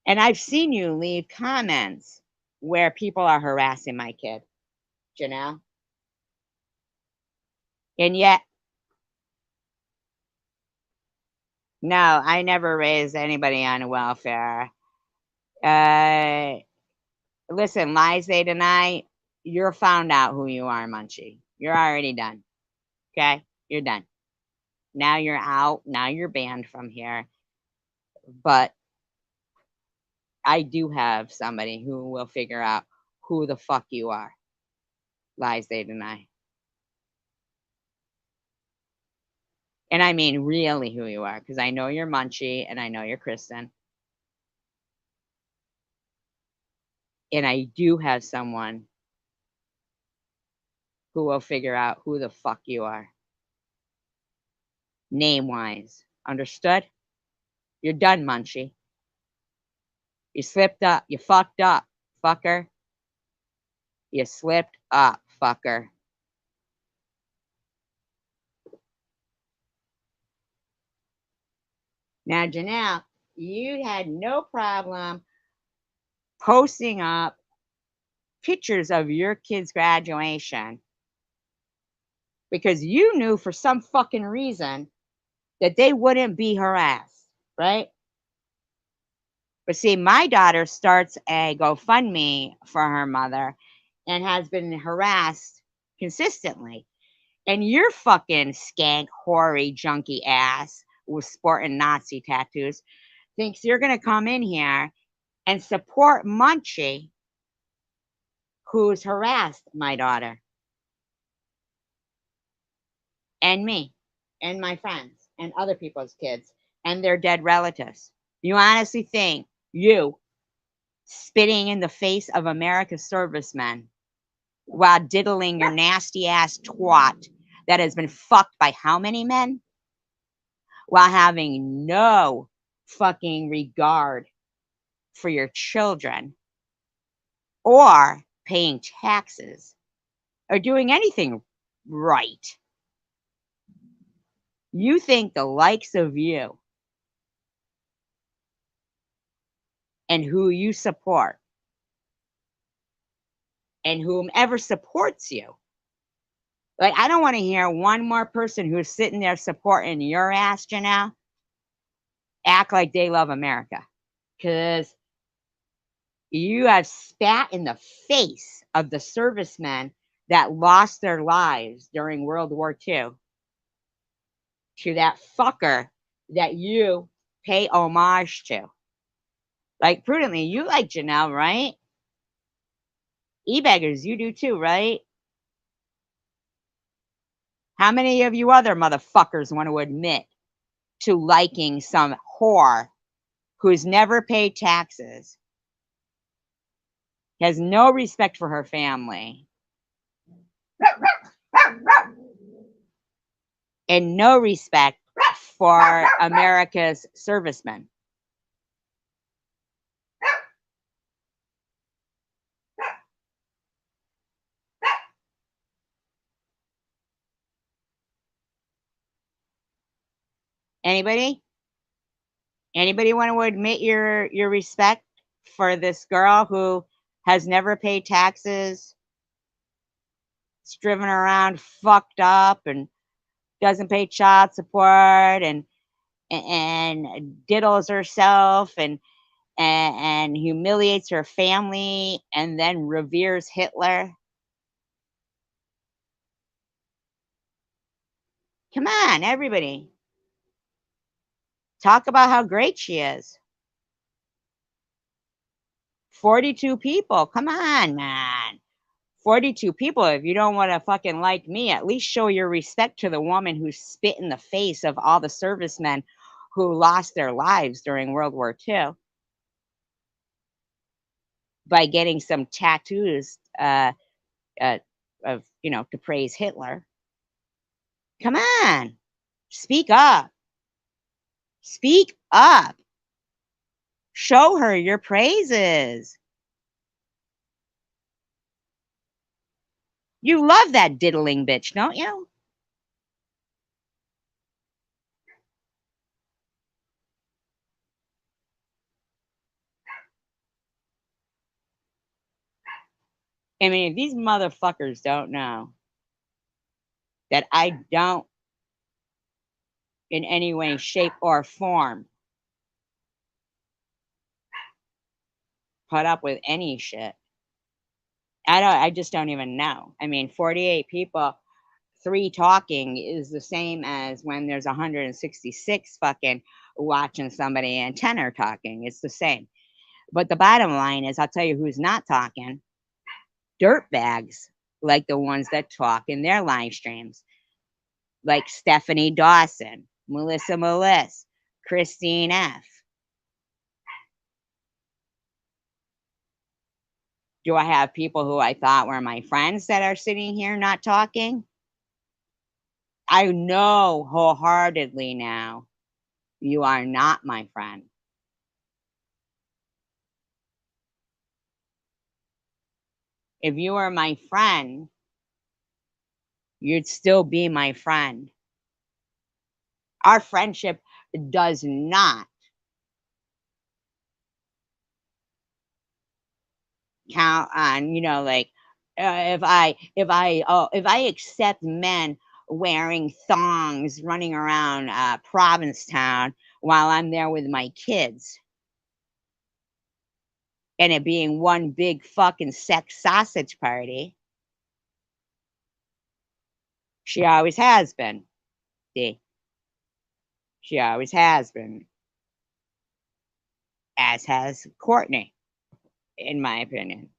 And I've seen you leave comments where people are harassing my kid, Janelle. And yet, no, I never raised anybody on welfare. Uh, listen, lies they deny, you're found out who you are, Munchie. You're already done. Okay? You're done. Now you're out. Now you're banned from here. But I do have somebody who will figure out who the fuck you are. Lies they deny. And I mean really who you are, because I know you're Munchie and I know you're Kristen. And I do have someone who will figure out who the fuck you are. Name wise. Understood? You're done, Munchie. You slipped up. You fucked up, fucker. You slipped up, fucker. Now, Janelle, you had no problem posting up pictures of your kid's graduation because you knew for some fucking reason that they wouldn't be harassed, right? But see, my daughter starts a GoFundMe for her mother and has been harassed consistently. And your fucking skank, hoary, junky ass was sporting Nazi tattoos, thinks you're going to come in here and support Munchie, who's harassed my daughter and me and my friends and other people's kids and their dead relatives. You honestly think you spitting in the face of America's servicemen while diddling your nasty ass twat that has been fucked by how many men while having no fucking regard for your children or paying taxes or doing anything right. You think the likes of you and who you support and whomever supports you. Like, I don't want to hear one more person who's sitting there supporting your ass, Janelle, act like they love America. Because you have spat in the face of the servicemen that lost their lives during World War II to that fucker that you pay homage to. Like, prudently, you like Janelle, right? E-beggars, you do too, right? How many of you other motherfuckers want to admit to liking some whore who's never paid taxes, has no respect for her family, and no respect for America's servicemen? Anybody? Anybody want to admit your respect for this girl who has never paid taxes, is driven around fucked up, and doesn't pay child support, and diddles herself and humiliates her family and then reveres Hitler? Come on, everybody. Talk about how great she is. 42 people. Come on, man. 42 people. If you don't want to fucking like me, at least show your respect to the woman who spit in the face of all the servicemen who lost their lives during World War II by getting some tattoos uh, of, to praise Hitler. Come on. Speak up. Speak up. Show her your praises. You love that diddling bitch, don't you? I mean, if these motherfuckers don't know that I don't in any way, shape, or form put up with any shit. I just don't even know. I mean, 48 people, 3 talking is the same as when there's 166 fucking watching somebody and 10 are talking. It's the same. But the bottom line is, I'll tell you who's not talking. Dirtbags like the ones that talk in their live streams, like Stephanie Dawson, Melissa Meliss, Christine F. Do I have people who I thought were my friends that are sitting here not talking? I know wholeheartedly now you are not my friend. If you were my friend, you'd still be my friend. Our friendship does not count on, like, if I accept men wearing thongs running around Provincetown while I'm there with my kids, and it being one big fucking sex sausage party. She always has been. See? She always has been, as has Courtney, in my opinion.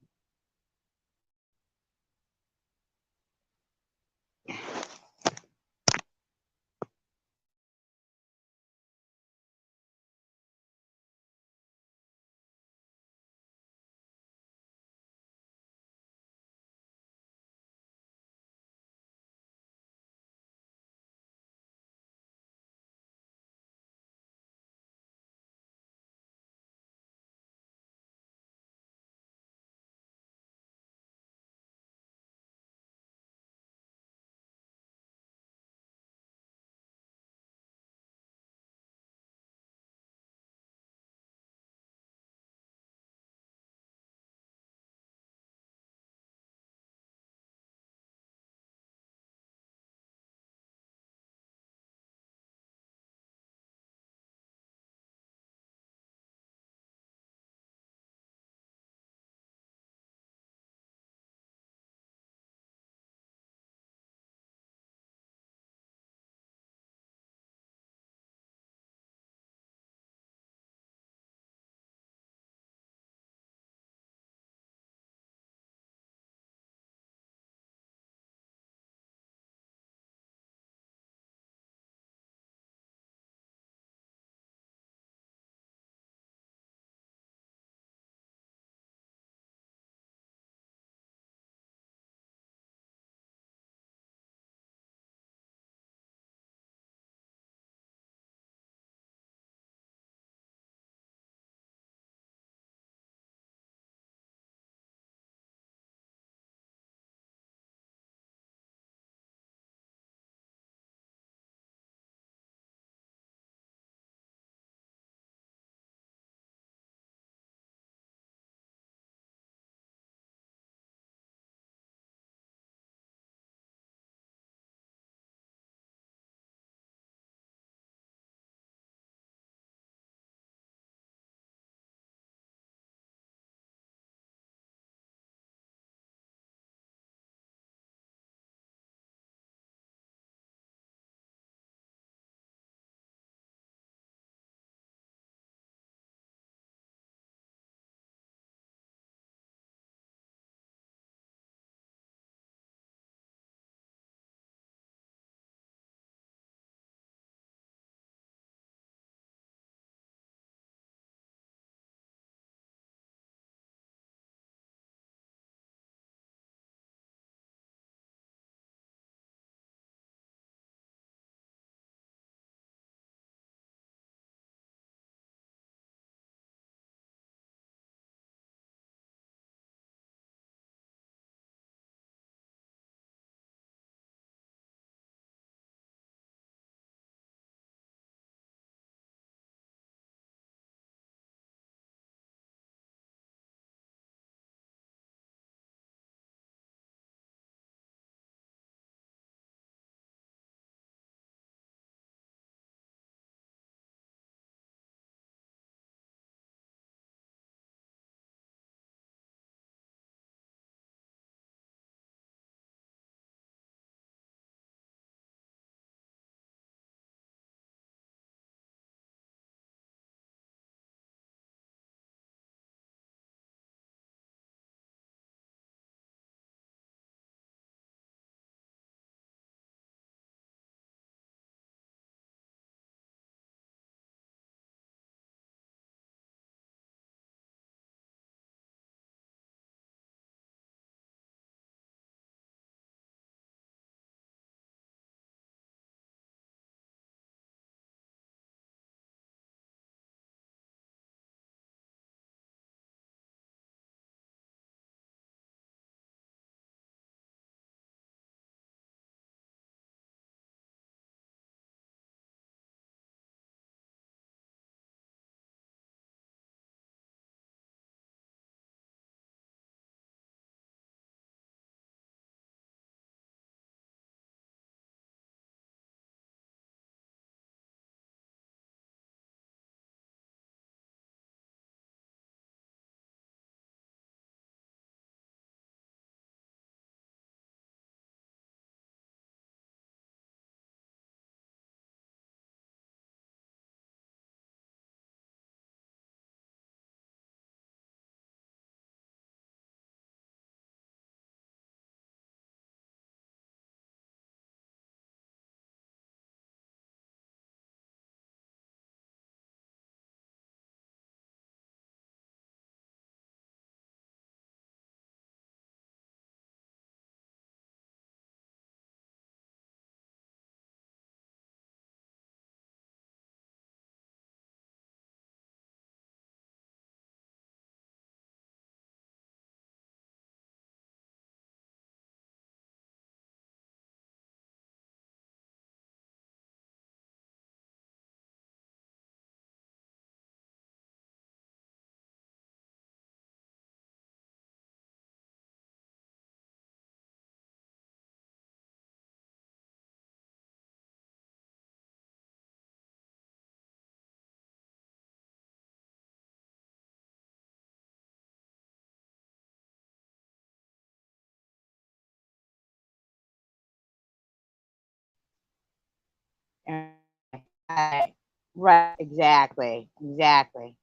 Right. Right. Exactly. Exactly.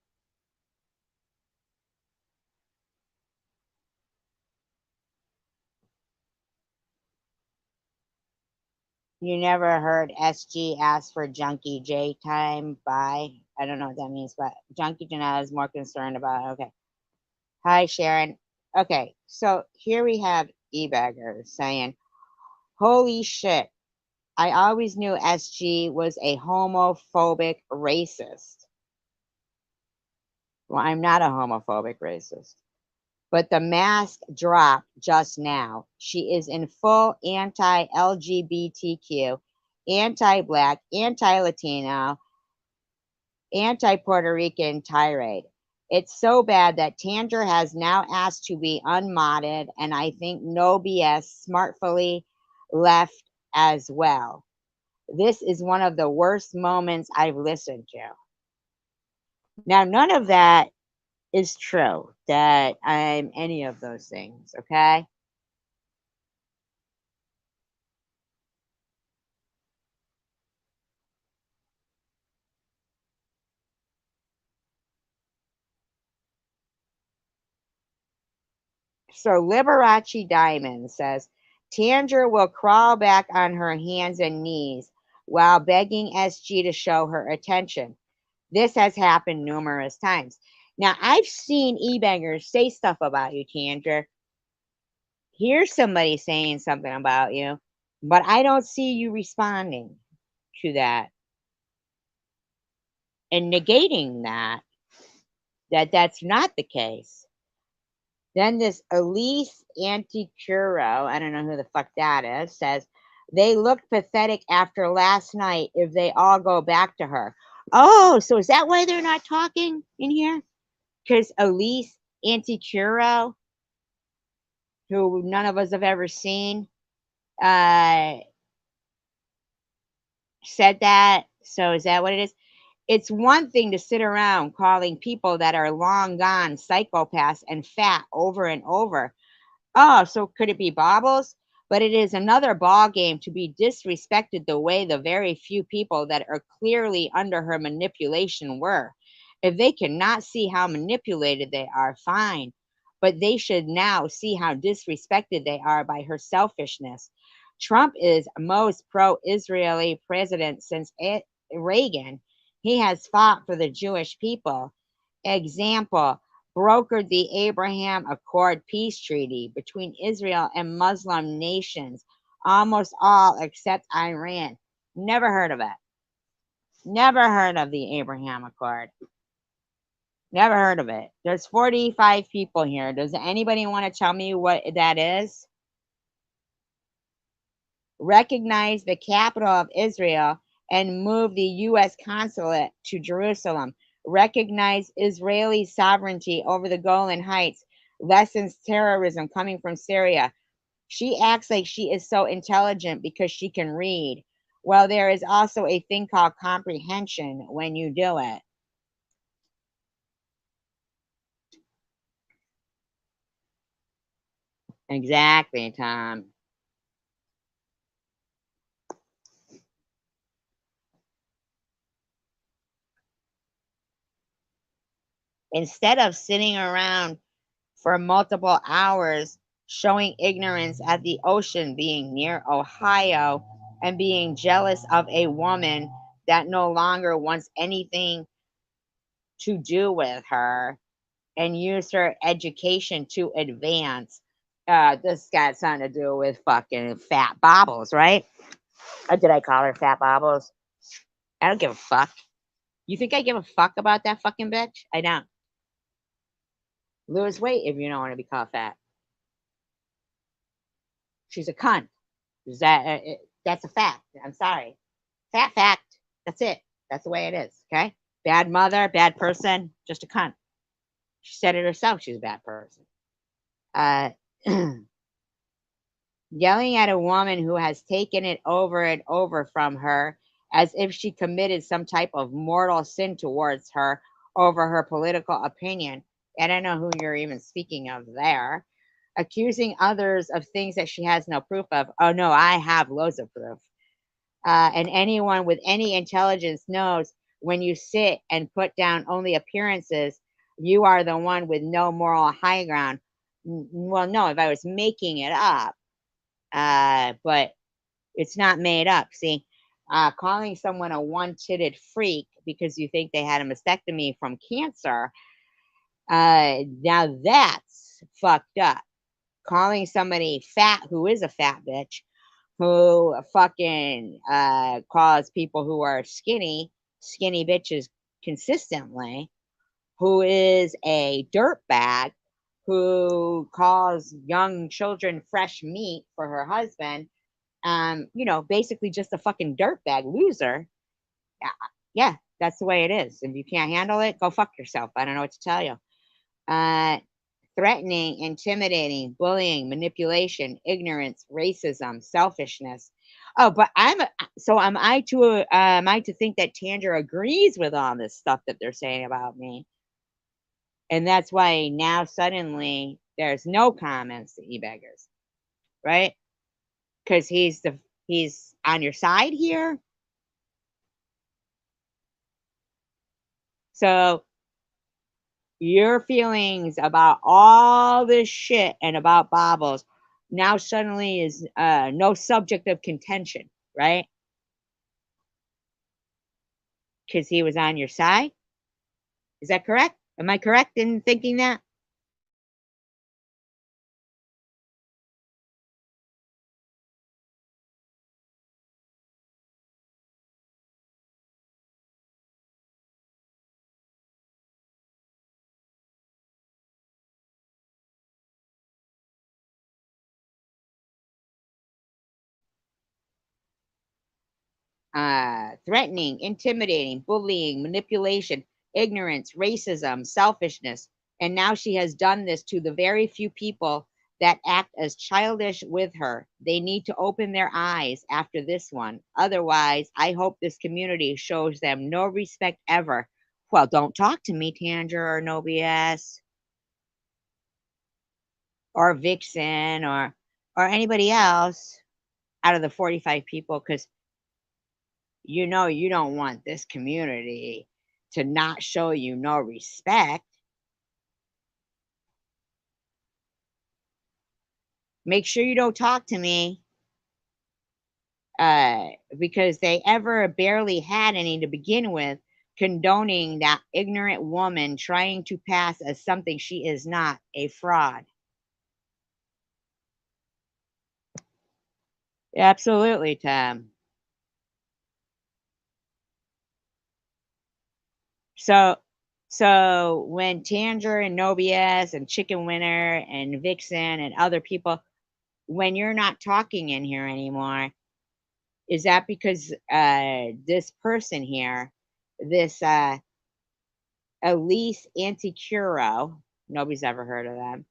You never heard SG ask for Junkie J time? Bye. I don't know what that means, but Junkie Janelle is more concerned about. Okay. Hi, Sharon. Okay. So here we have eBagger saying, holy shit. I always knew SG was a homophobic racist. Well, I'm not a homophobic racist. But the mask dropped just now. She is in full anti LGBTQ, anti black, anti Latino, anti Puerto Rican tirade. It's so bad that Tanger has now asked to be unmodded, and I think No BS smartfully left as well. This is one of the worst moments I've listened to. Now, none of that is true that I'm any of those things, okay? So Liberace Diamond says Tanger will crawl back on her hands and knees while begging SG to show her attention. This has happened numerous times. Now, I've seen e-bangers say stuff about you, Tanger. Here's somebody saying something about you, but I don't see you responding to that and negating that that's not the case. Then this Elise Anticuro, I don't know who the fuck that is, says they looked pathetic after last night if they all go back to her. Oh, so is that why they're not talking in here? Because Elise Anticuro, who none of us have ever seen, uh, said that. So is that what it is? It's one thing to sit around calling people that are long gone psychopaths and fat over and over. Oh, so could it be baubles? But it is another ball game to be disrespected the way the very few people that are clearly under her manipulation were. If they cannot see how manipulated they are, fine. But they should now see how disrespected they are by her selfishness. Trump is most pro-Israeli president since Reagan. He has fought for the Jewish people. Example, brokered the Abraham Accord peace treaty between Israel and Muslim nations, almost all except Iran. Never heard of it. Never heard of the Abraham Accord. Never heard of it. There's 45 people here. Does anybody want to tell me what that is? Recognize the capital of Israel and move the U.S. consulate to Jerusalem. Recognize Israeli sovereignty over the Golan Heights. Lessons terrorism coming from Syria. She acts like she is so intelligent because she can read. Well, there is also a thing called comprehension when you do it. Exactly, Tom. Instead of sitting around for multiple hours showing ignorance at the ocean being near Ohio and being jealous of a woman that no longer wants anything to do with her and use her education to advance. This got something to do with fucking fat bobbles, right? Or did I call her fat bobbles? I don't give a fuck. You think I give a fuck about that fucking bitch? I don't. Lose weight if you don't want to be called fat. She's a cunt. Is that that's a fact? I'm sorry. Fat fact. That's it. That's the way it is. Okay. Bad mother, bad person, just a cunt. She said it herself. She's a bad person. Uh, yelling at a woman who has taken it over and over from her as if she committed some type of mortal sin towards her over her political opinion. I don't know who you're even speaking of there. Accusing others of things that she has no proof of. Oh, no, I have loads of proof. And anyone with any intelligence knows when you sit and put down only appearances, you are the one with no moral high ground. Well, no, if I was making it up, but it's not made up. See, calling someone a one-titted freak because you think they had a mastectomy from cancer, now that's fucked up. Calling somebody fat who is a fat bitch, who fucking calls people who are skinny bitches consistently, who is a dirtbag, who calls young children fresh meat for her husband, basically just a fucking dirtbag loser. Yeah, yeah, that's the way it is. If you can't handle it, go fuck yourself. I don't know what to tell you. Uh, Threatening, intimidating, bullying, manipulation, ignorance, racism, selfishness. Oh, but am I to think that Tandra agrees with all this stuff that they're saying about me? And that's why now suddenly there's no comments to e-beggars, right? Because he's on your side here. So your feelings about all this shit and about Bobbles now suddenly is no subject of contention, right? Because he was on your side. Is that correct? Am I correct in thinking that? Threatening, intimidating, bullying, manipulation, ignorance, racism, selfishness. And now she has done this to the very few people that act as childish with her. They need to open their eyes after this one. Otherwise, I hope this community shows them no respect ever. Well, don't talk to me, Tandra, or No BS, or Vixen, or anybody else out of the 45 people, because you don't want this community to not show you no respect. Make sure you don't talk to me, uh, because they ever barely had any to begin with, condoning that ignorant woman trying to pass as something she is not, a fraud. Absolutely, Tom. So, so when Tanger and Nobias and Chicken Winner and Vixen and other people, when you're not talking in here anymore, is that because this person here, this Elise Anticuro, nobody's ever heard of them.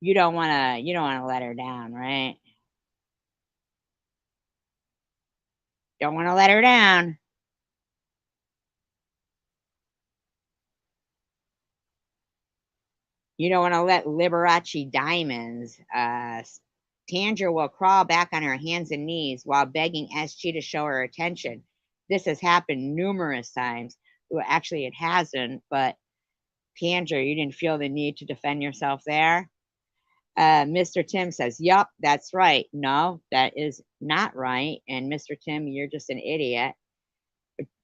You don't wanna let her down, right? Don't wanna let her down. You don't wanna let Liberace Diamonds. Tandra will crawl back on her hands and knees while begging SG to show her attention. This has happened numerous times. Well, actually, it hasn't, but Tandra, you didn't feel the need to defend yourself there. Mr. Tim says, yup, that's right. No, that is not right. And Mr. Tim, you're just an idiot.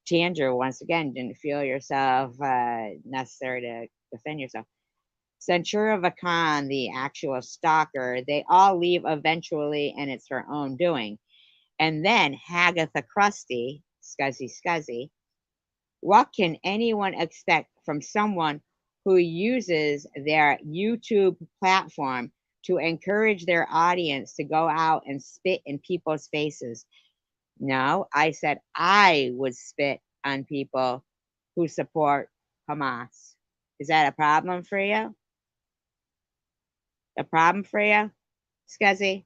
Tandra, once again, didn't feel yourself necessary to defend yourself. Centura Vacan, the actual stalker, they all leave eventually, and it's her own doing. And then Hagatha Crusty, Scuzzy, what can anyone expect from someone who uses their YouTube platform to encourage their audience to go out and spit in people's faces? No, I said I would spit on people who support Hamas. Is that a problem for you? A problem for you, Scuzzy?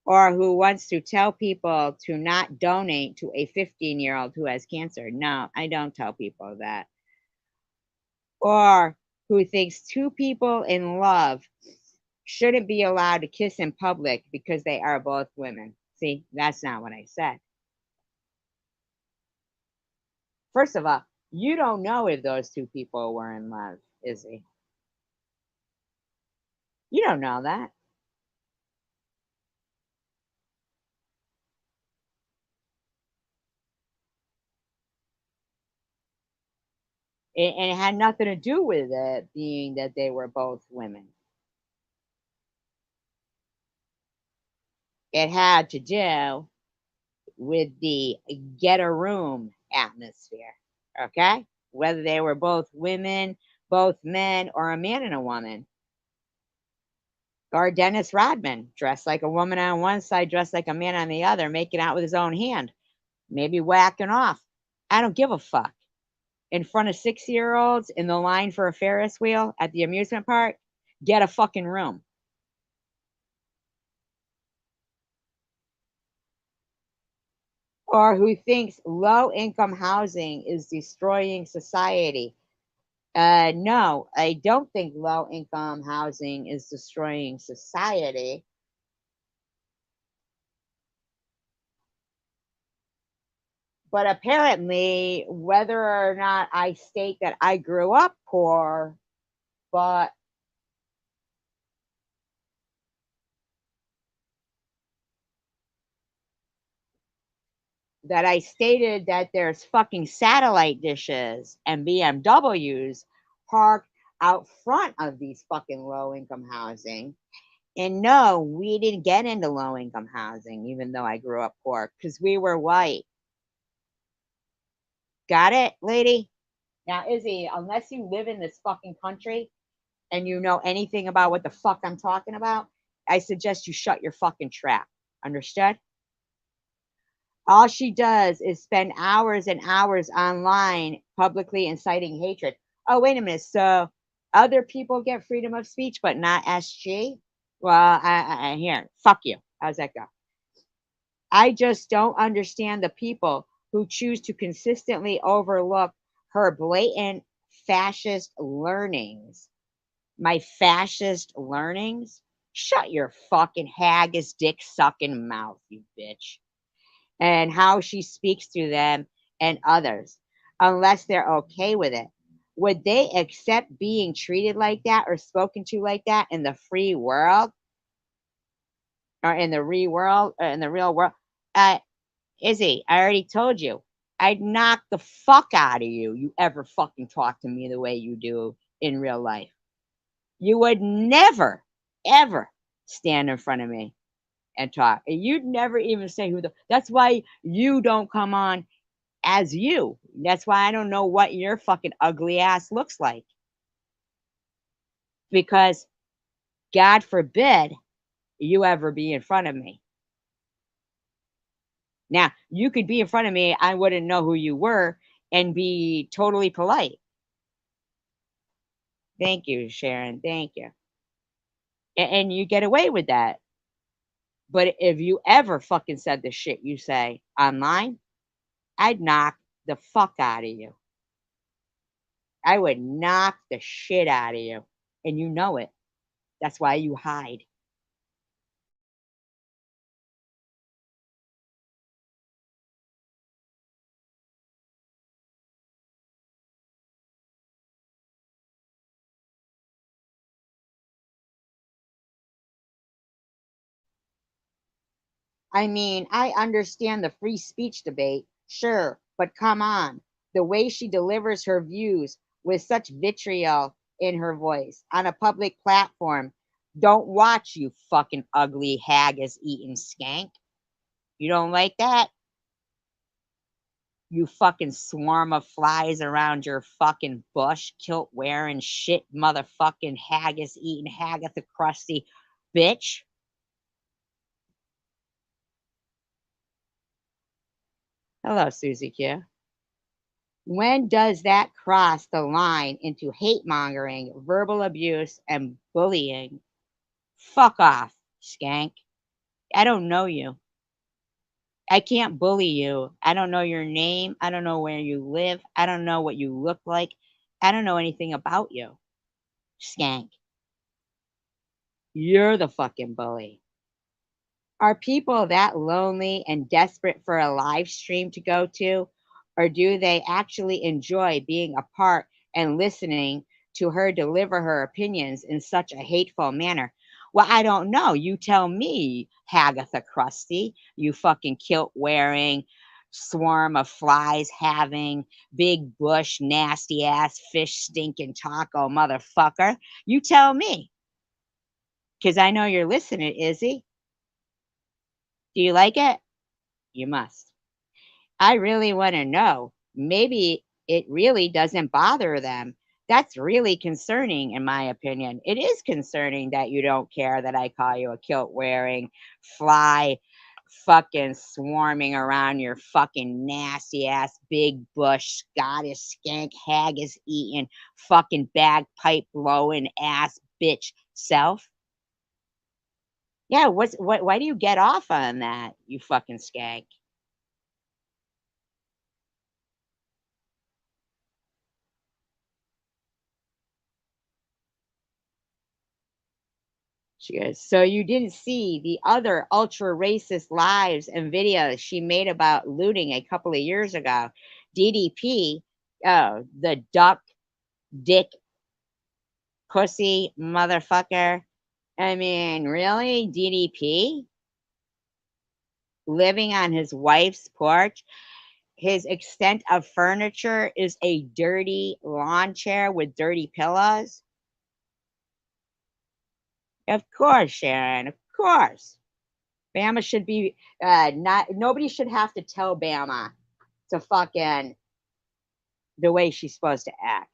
Or who wants to tell people to not donate to a 15-year-old who has cancer? No, I don't tell people that. Or who thinks two people in love shouldn't be allowed to kiss in public because they are both women. See, that's not what I said. First of all, you don't know if those two people were in love, Izzy. You don't know that. And it had nothing to do with it being that they were both women. It had to do with the get a room atmosphere. Okay? Whether they were both women, both men, or a man and a woman. Or Dennis Rodman, dressed like a woman on one side, dressed like a man on the other, making out with his own hand, maybe whacking off. I don't give a fuck. In front of 6-year-olds in the line for a Ferris wheel at the amusement park, get a fucking room. Or who thinks low income housing is destroying society. No, I don't think low income housing is destroying society. But apparently, whether or not I state that I grew up poor, but that I stated that there's fucking satellite dishes and BMWs parked out front of these fucking low income housing. And no, we didn't get into low income housing, even though I grew up poor, because we were white. Got it, lady? Now, Izzy, unless you live in this fucking country and you know anything about what the fuck I'm talking about, I suggest you shut your fucking trap. Understood? All she does is spend hours and hours online publicly inciting hatred. Oh, wait a minute. So other people get freedom of speech, but not SG? Well, here, fuck you. How's that go? I just don't understand the people who choose to consistently overlook her blatant fascist learnings. My fascist learnings? Shut your fucking haggis dick sucking mouth, you bitch. And how she speaks to them and others, unless they're okay with it. Would they accept being treated like that or spoken to like that in the free world or in the real world or in the real world? Uh, Izzy, I already told you, I'd knock the fuck out of you. You ever fucking talk to me the way you do in real life? You would never, ever stand in front of me and talk. And you'd never even say who the. That's why you don't come on as you. That's why I don't know what your fucking ugly ass looks like. Because God forbid you ever be in front of me. Now, you could be in front of me, I wouldn't know who you were and be totally polite. Thank you, Sharon. Thank you. And you get away with that. But if you ever fucking said the shit you say online, I'd knock the fuck out of you. I would knock the shit out of you. And you know it. That's why you hide. I mean, I understand the free speech debate, sure, but come on. The way she delivers her views with such vitriol in her voice on a public platform. Don't watch, you fucking ugly haggis eating skank. You don't like that? You fucking swarm of flies around your fucking bush, kilt wearing shit, motherfucking haggis eating Hagatha crusty bitch. Hello, Susie Q. When does that cross the line into hate mongering, verbal abuse, and bullying? Fuck off, skank. I don't know you. I can't bully you. I don't know your name. I don't know where you live. I don't know what you look like. I don't know anything about you, skank. You're the fucking bully. Are people that lonely and desperate for a live stream to go to? Or do they actually enjoy being a part and listening to her deliver her opinions in such a hateful manner? Well, I don't know. You tell me, Hagatha Krusty, you fucking kilt wearing, swarm of flies having, big bush, nasty ass, fish stinking taco motherfucker. You tell me, because I know you're listening, Izzy. Do you like it? You must. I really want to know. Maybe it really doesn't bother them. That's really concerning, in my opinion. It is concerning that you don't care that I call you a kilt wearing, fly fucking swarming around your fucking nasty ass big bush Scottish skank haggis eating fucking bagpipe blowing ass bitch self. Yeah, why do you get off on that, you fucking skank? She goes, so you didn't see the other ultra racist lives and videos she made about looting a couple of years ago? DDP, oh, the duck dick pussy motherfucker. I mean, really? DDP living on his wife's porch? His extent of furniture is a dirty lawn chair with dirty pillows? Of course, Sharon, of course. Bama should be not nobody should have to tell Bama to fucking the way she's supposed to act.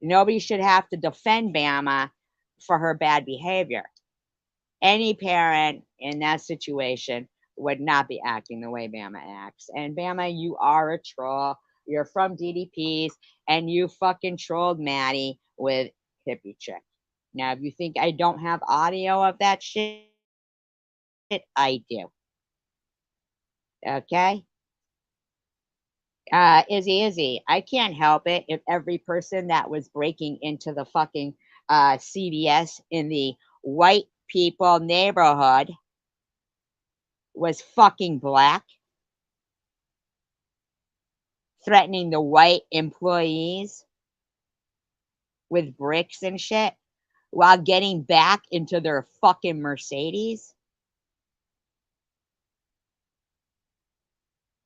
Nobody should have to defend Bama for her bad behavior. Any parent in that situation would not be acting the way Bama acts. And Bama, you are a troll. You're from DDP's and you fucking trolled Maddie with hippie chick. Now, if you think I don't have audio of that shit, I do. Okay? Izzy, I can't help it if every person that was breaking into the fucking CVS in the white people neighborhood was fucking black, threatening the white employees with bricks and shit while getting back into their fucking Mercedes.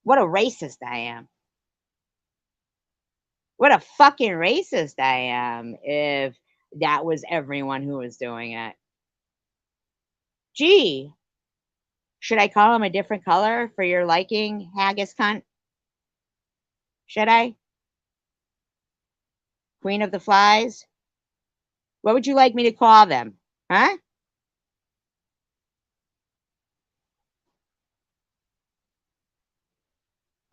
What a racist I am. What a fucking racist I am if that was everyone who was doing it. Gee, should I call him a different color for your liking, haggis cunt? Should I? Queen of the flies? What would you like me to call them? Huh?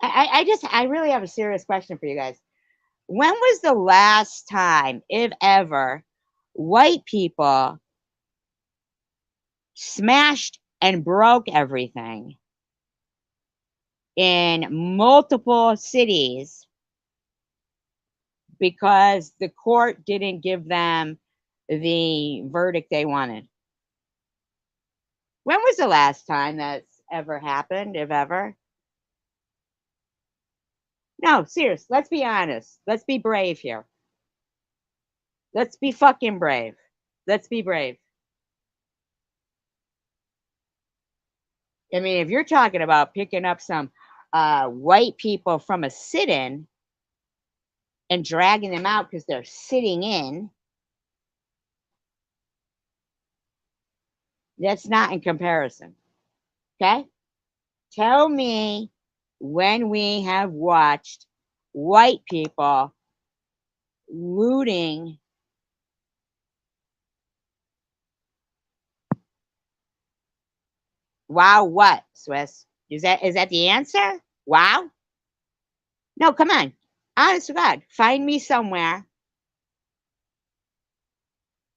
I really have a serious question for you guys. When was the last time, if ever, white people smashed and broke everything in multiple cities because the court didn't give them the verdict they wanted? When was the last time that's ever happened, if ever? No, serious. Let's be honest. Let's be brave here. Let's be fucking brave. Let's be brave. I mean, if you're talking about picking up some white people from a sit-in and dragging them out because they're sitting in, that's not in comparison. Okay? Tell me when we have watched white people looting. Wow, what, Swiss? Is that the answer? Wow? No, come on. Honest to God, find me somewhere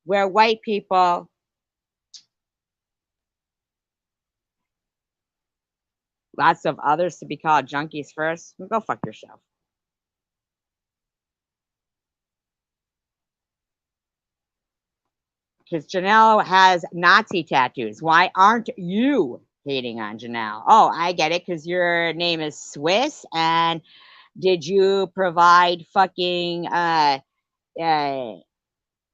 where white people lots of others to be called junkies first. Go fuck yourself. Because Janelle has Nazi tattoos. Why aren't you? hating on Janelle. Oh, I get it, because your name is Swiss, and did you provide fucking uh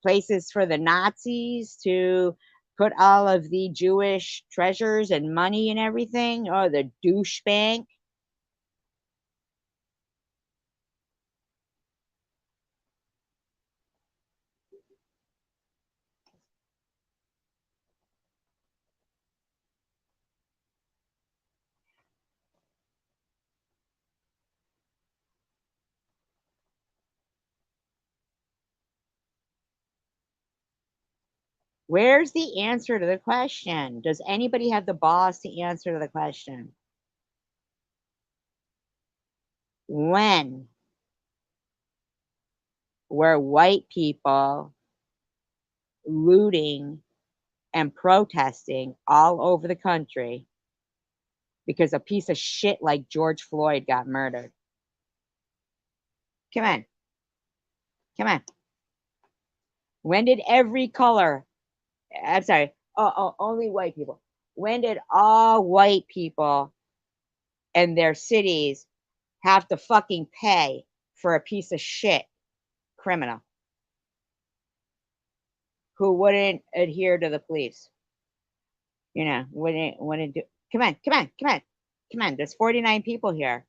places for the Nazis to put all of the Jewish treasures and money and everything? Oh, the douche bank. Where's the answer to the question? Does anybody have the balls to answer to the question? When were white people looting and protesting all over the country because a piece of shit like George Floyd got murdered? Come on. Come on. When did every color, I'm sorry, only white people. When did all white people and their cities have to fucking pay for a piece of shit criminal who wouldn't adhere to the police? You know, wouldn't do. Come on, come on, come on, come on. There's 49 people here.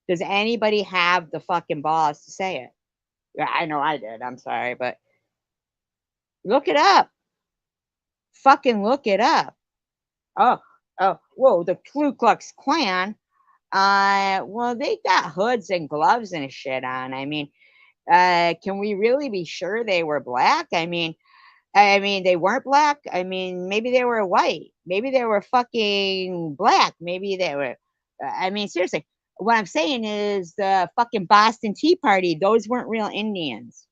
Does anybody have the fucking balls to say it? Yeah, I know I did. I'm sorry, but look it up. Fucking look it up. Oh, oh, whoa, the Ku Klux Klan. Well, they got hoods and gloves and shit on. I mean, can we really be sure they were black? I mean, they weren't black. I mean, maybe they were white. Maybe they were fucking black. Maybe they were. I mean, seriously, what I'm saying is the fucking Boston Tea Party. Those weren't real Indians.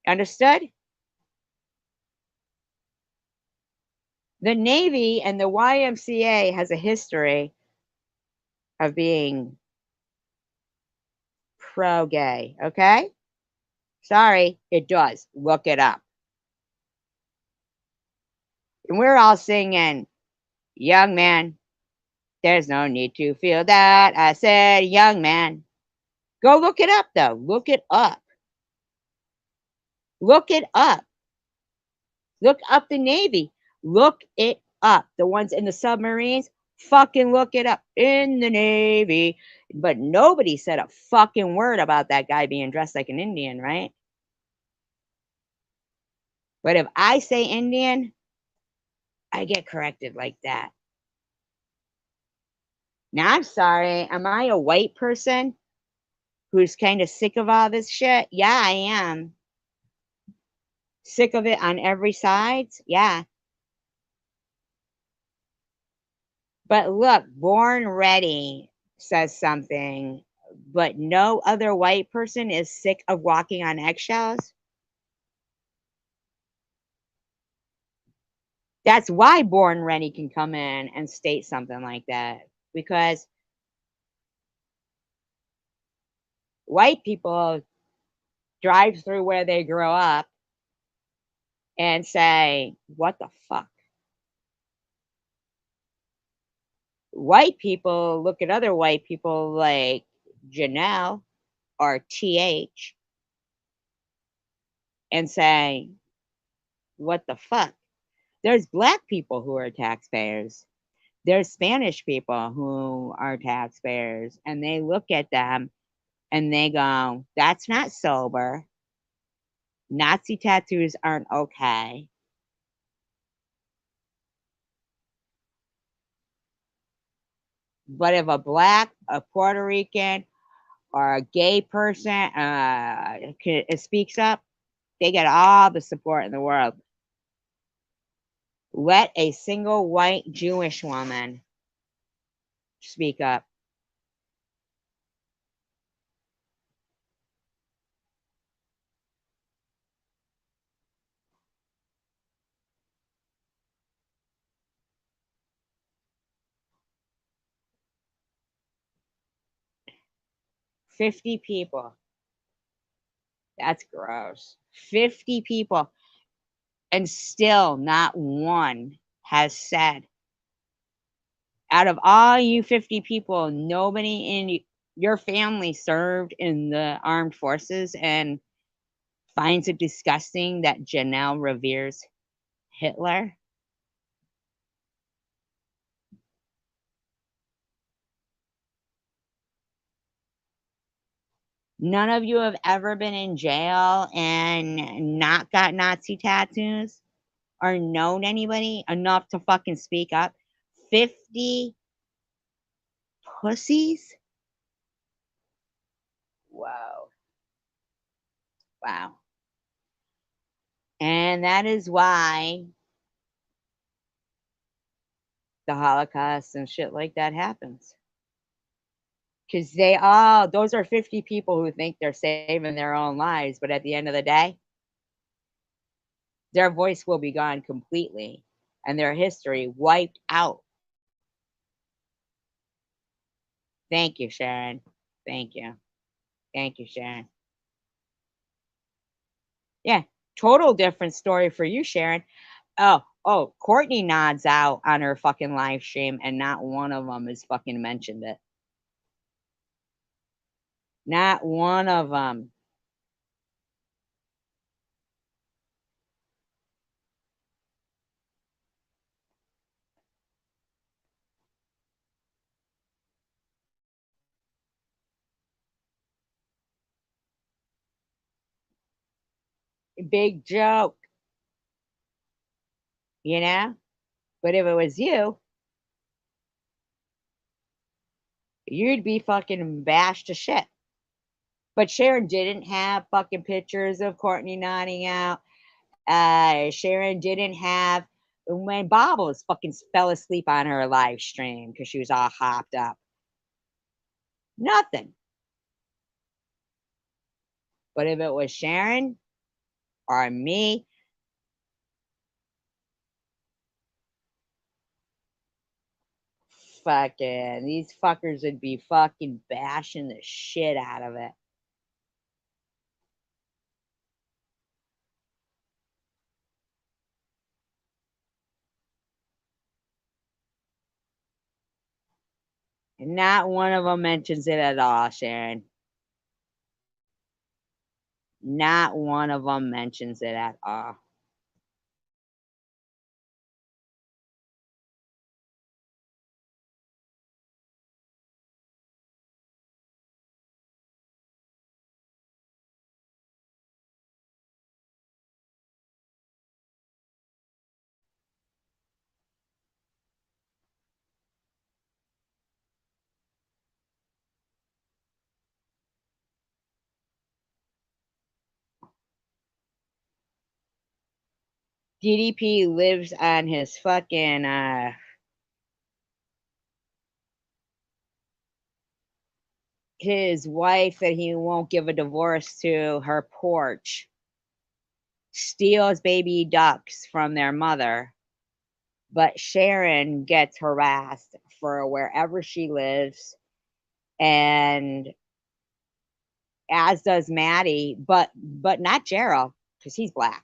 Understood? The Navy and the YMCA has a history of being pro gay. Okay? Sorry, it does. Look it up. And we're all singing, young man, there's no need to feel that. I said, young man. Go look it up, though. Look it up. Look it up. Look up the Navy. Look it up. The ones in the submarines, fucking look it up in the Navy. But nobody said a fucking word about that guy being dressed like an Indian, right? But if I say Indian, I get corrected like that. Now, I'm sorry. Am I a white person who's kind of sick of all this shit? Yeah, I am. Sick of it on every side? Yeah. But look, Born Ready says something, but no other white person is sick of walking on eggshells. That's why Born Ready can come in and state something like that. Because white people drive through where they grow up and say, what the fuck? White people look at other white people like Janelle or TH and say, what the fuck? There's black people who are taxpayers. There's Spanish people who are taxpayers, and they look at them and they go, that's not sober. Nazi tattoos aren't okay. But if a black, a Puerto Rican, or a gay person speaks up, they get all the support in the world. Let a single white Jewish woman speak up. 50 people. That's gross. 50 people. And still not one has said, out of all you 50 people, nobody in your family served in the armed forces and finds it disgusting that Janelle reveres Hitler? None of you have ever been in jail and not got Nazi tattoos or known anybody enough to fucking speak up? 50 pussies? Wow. Wow. And that is why the Holocaust and shit like that happens. Because those are 50 people who think they're saving their own lives, but at the end of the day, their voice will be gone completely and their history wiped out. Thank you, Sharon. Thank you. Thank you, Sharon. Yeah, total different story for you, Sharon. Oh, Courtney nods out on her fucking live stream, and not one of them has fucking mentioned it. Not one of them. Big joke, you know? But if it was you, you'd be fucking bashed to shit. But Sharon didn't have fucking pictures of Courtney nodding out. Sharon didn't have when Bobbles fucking fell asleep on her live stream because she was all hopped up. Nothing. But if it was Sharon or me, fucking these fuckers would be fucking bashing the shit out of it. And not one of them mentions it at all, Sharon. Not one of them mentions it at all. DDP lives on his fucking his wife that he won't give a divorce to, her porch, steals baby ducks from their mother, but Sharon gets harassed for wherever she lives, and as does Maddie, but not Gerald because he's black.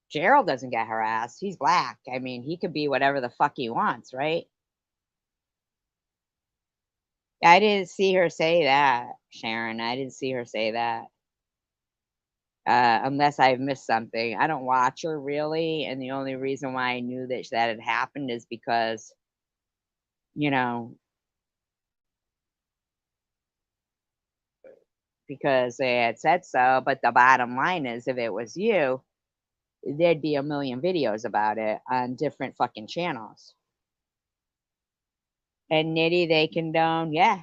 Gerald doesn't get harassed. He's black. I mean, he could be whatever the fuck he wants, right? I didn't see her say that, Sharon. I didn't see her say that. Unless I've missed something. I don't watch her really, and the only reason why I knew that had happened is because, you know, because they had said so. But the bottom line is, if it was you, there'd be a million videos about it on different fucking channels. And Nitty, they condone, yeah.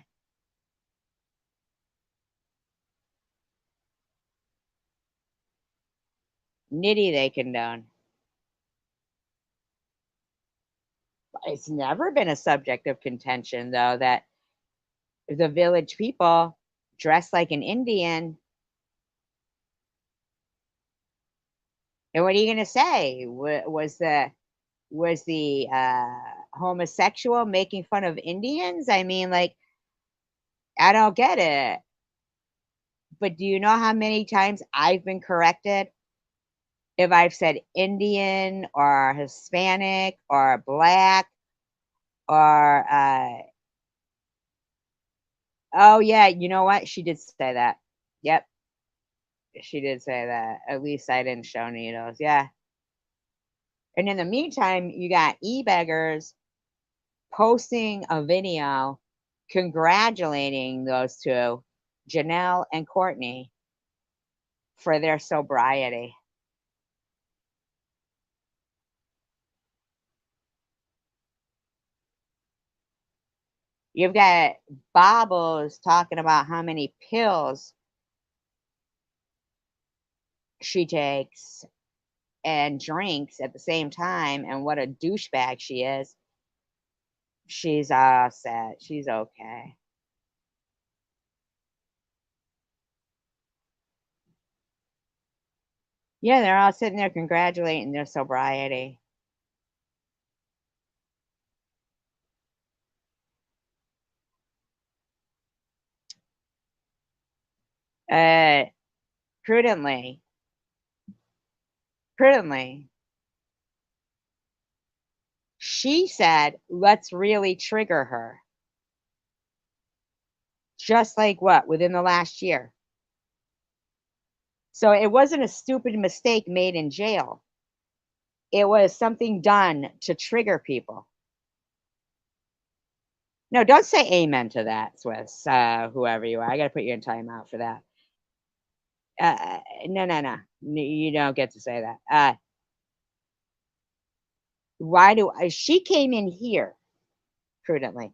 Nitty, they condone. It's never been a subject of contention, though, that the village people dressed like an Indian. And what are you going to say? Was the homosexual making fun of Indians? I mean, like, I don't get it. but do you know how many times I've been corrected if I've said Indian or Hispanic or black or, oh, yeah, you know what? She did say that. Yep, she did say that. At least I didn't show needles. Yeah. And in the meantime, you got e-beggars posting a video congratulating those two, Janelle and Courtney, for their sobriety. You've got Bobbles talking about how many pills she takes and drinks at the same time and what a douchebag she is. She's all set. She's okay. Yeah, they're all sitting there congratulating their sobriety. Uh, prudently, prudently, she said, let's really trigger her. Just like what? Within the last year. So it wasn't a stupid mistake made in jail. It was something done to trigger people. No, don't say amen to that, Swiss, whoever you are. I got to put you in timeout for that. No, no, no. You don't get to say that. Why do I? She came in here prudently.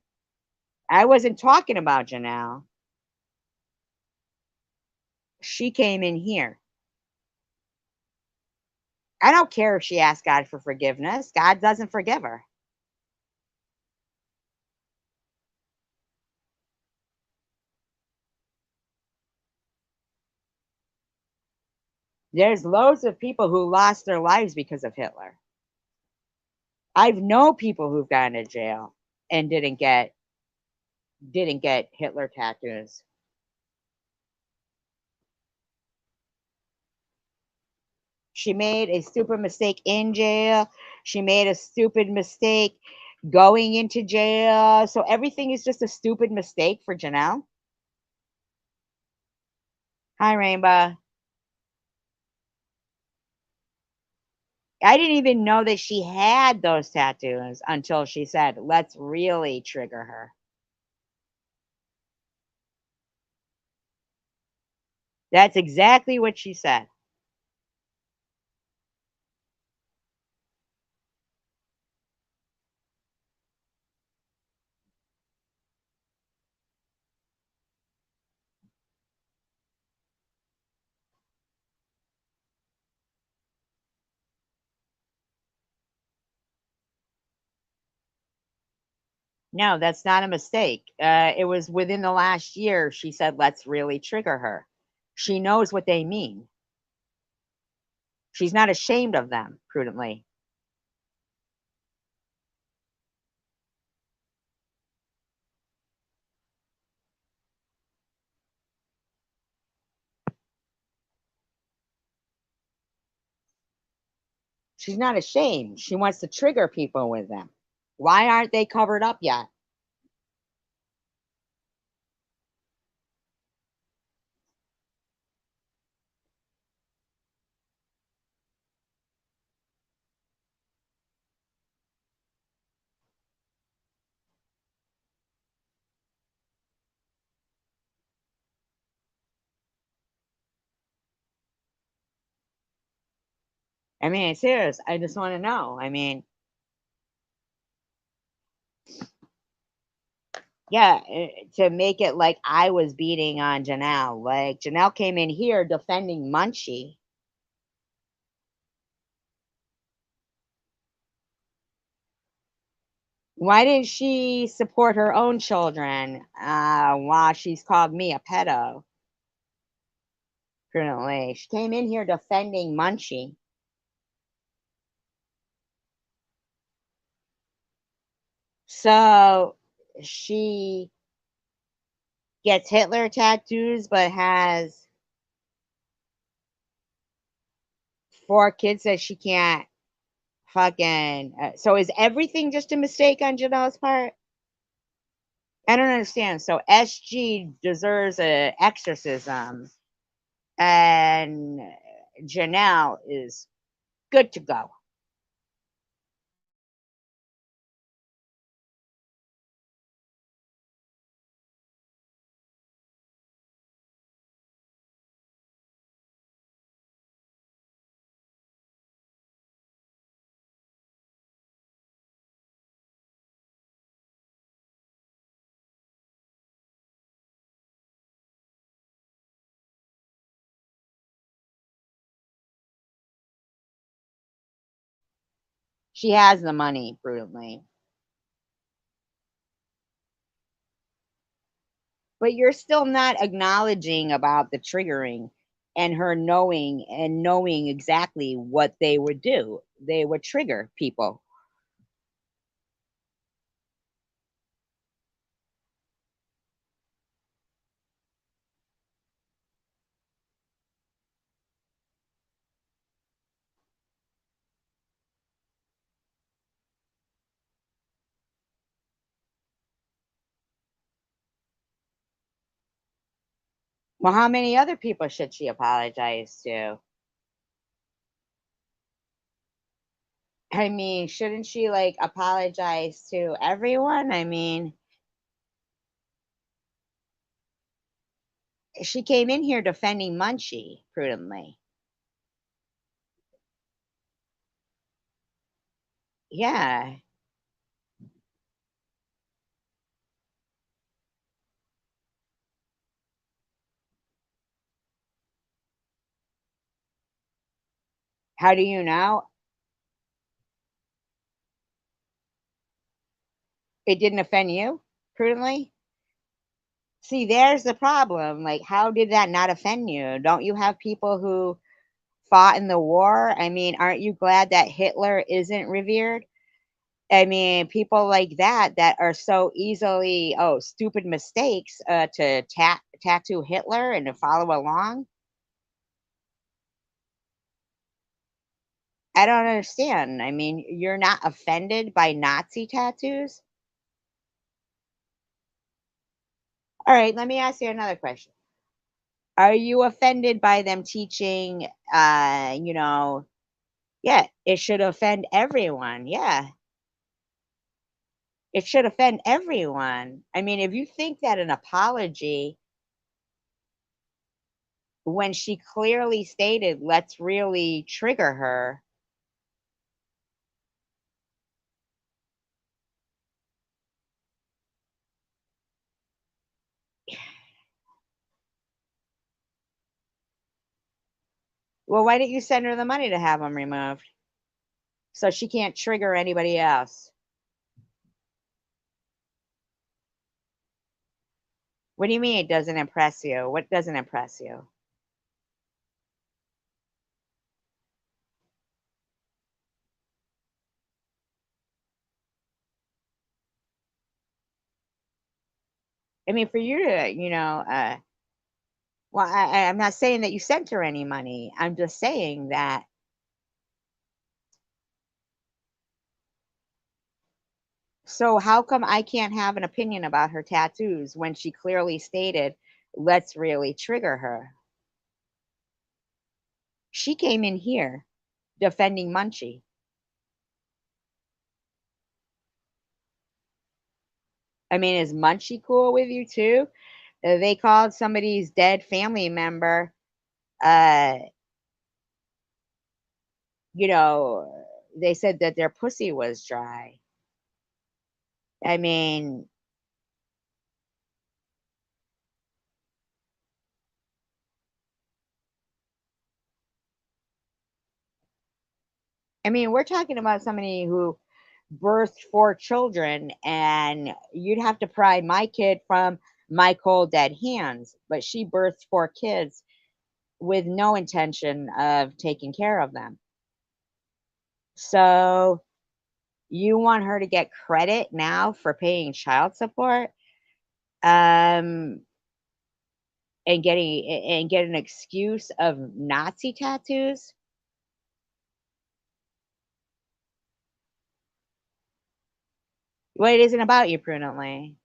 I wasn't talking about Janelle. She came in here. I don't care if she asked God for forgiveness. God doesn't forgive her. There's loads of people who lost their lives because of Hitler. I've known people who've gone to jail and didn't get Hitler tattoos. She made a stupid mistake in jail. She made a stupid mistake going into jail. So everything is just a stupid mistake for Janelle. Hi, Rainbow. I didn't even know that she had those tattoos until she said, let's really trigger her. That's exactly what she said. No, that's not a mistake. It was within the last year she said, let's really trigger her. She knows what they mean. She's not ashamed of them, prudently. She's not ashamed. She wants to trigger people with them. Why aren't they covered up yet? I mean, serious. I just want to know. I mean, yeah, to make it like I was beating on Janelle. Like Janelle came in here defending Munchie. Why didn't she support her own children while she's called me a pedo? Currently, she came in here defending Munchie. So she gets Hitler tattoos, but has 4 kids that she can't fucking so is everything just a mistake on Janelle's part? I don't understand. So SG deserves a exorcism, and Janelle is good to go. She has the money, prudently. But you're still not acknowledging about the triggering and her knowing exactly what they would do. They would trigger people. Well, how many other people should she apologize to? I mean, shouldn't she like apologize to everyone? I mean, she came in here defending Munchie prudently. Yeah. How do you know? It didn't offend you prudently? See, there's the problem. Like, how did that not offend you? Don't you have people who fought in the war? I mean, aren't you glad that Hitler isn't revered? I mean, people like that are so easily, oh, stupid mistakes to tattoo Hitler and to follow along. I don't understand. I mean, you're not offended by Nazi tattoos? All right, let me ask you another question. Are you offended by them teaching, yeah, it should offend everyone. Yeah, it should offend everyone. I mean, if you think that an apology, when she clearly stated, let's really trigger her, well, why didn't you send her the money to have them removed so she can't trigger anybody else? What do you mean it doesn't impress you? What doesn't impress you? I mean, for you to, well, I'm not saying that you sent her any money. I'm just saying that. So how come I can't have an opinion about her tattoos when she clearly stated, let's really trigger her? She came in here defending Munchie. I mean, is Munchie cool with you too? They called somebody's dead family member, uh, you know, they said that their pussy was dry. I mean, we're talking about somebody who birthed 4 children, and you'd have to pry my kid from my cold dead hands, but she birthed 4 kids with no intention of taking care of them. So, you want her to get credit now for paying child support, um, and get an excuse of Nazi tattoos? Well, it isn't about you, prudently.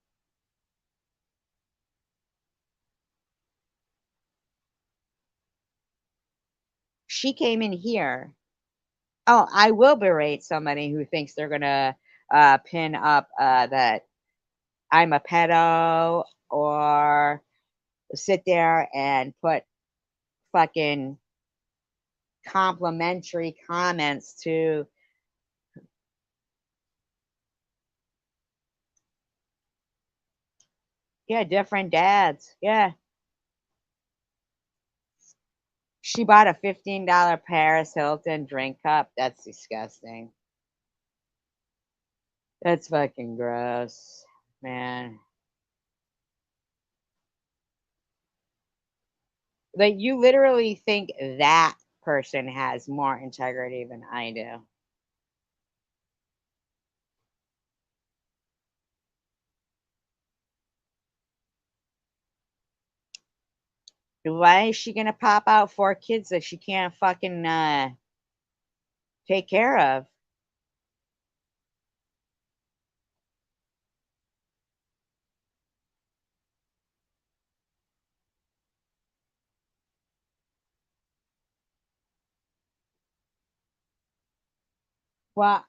She came in here. Oh, I will berate somebody who thinks they're gonna pin up that I'm a pedo, or sit there and put fucking complimentary comments to, yeah, different dads. Yeah. She bought a $15 Paris Hilton drink cup. That's disgusting. That's fucking gross, man. Like, you literally think that person has more integrity than I do. Why is she gonna pop out 4 kids that she can't fucking take care of? Well,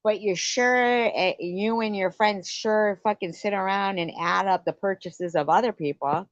but you're sure, you and your friends sure fucking sit around and add up the purchases of other people.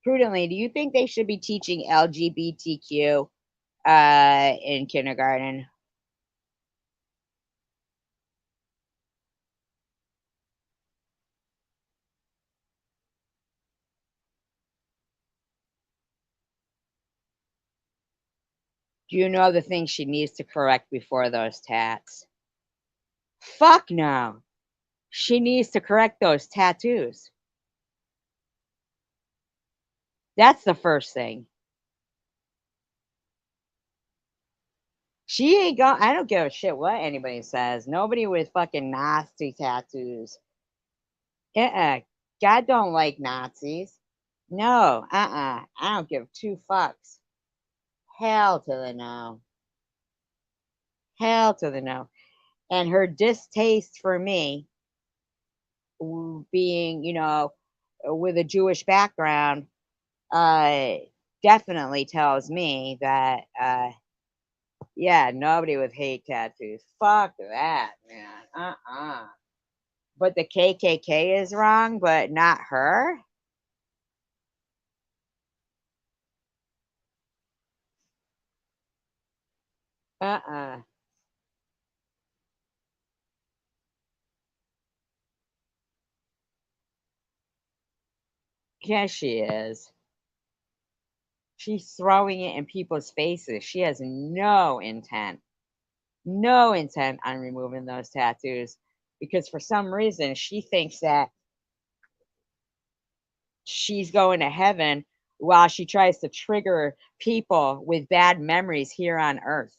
Prudently, do you think they should be teaching LGBTQ in kindergarten? Do you know the things she needs to correct before those tats? Fuck no. She needs to correct those tattoos. That's the first thing. She ain't going. I don't give a shit what anybody says. Nobody with fucking Nazi tattoos. God don't like Nazis. No. I don't give 2 fucks. Hell to the no. Hell to the no. And her distaste for me, being, with a Jewish background, uh, definitely tells me that, yeah, nobody with hate tattoos. Fuck that, man. But the KKK is wrong, but not her. Uh. Yes, she is. She's throwing it in people's faces. She has no intent on removing those tattoos, because for some reason she thinks that she's going to heaven while she tries to trigger people with bad memories here on earth.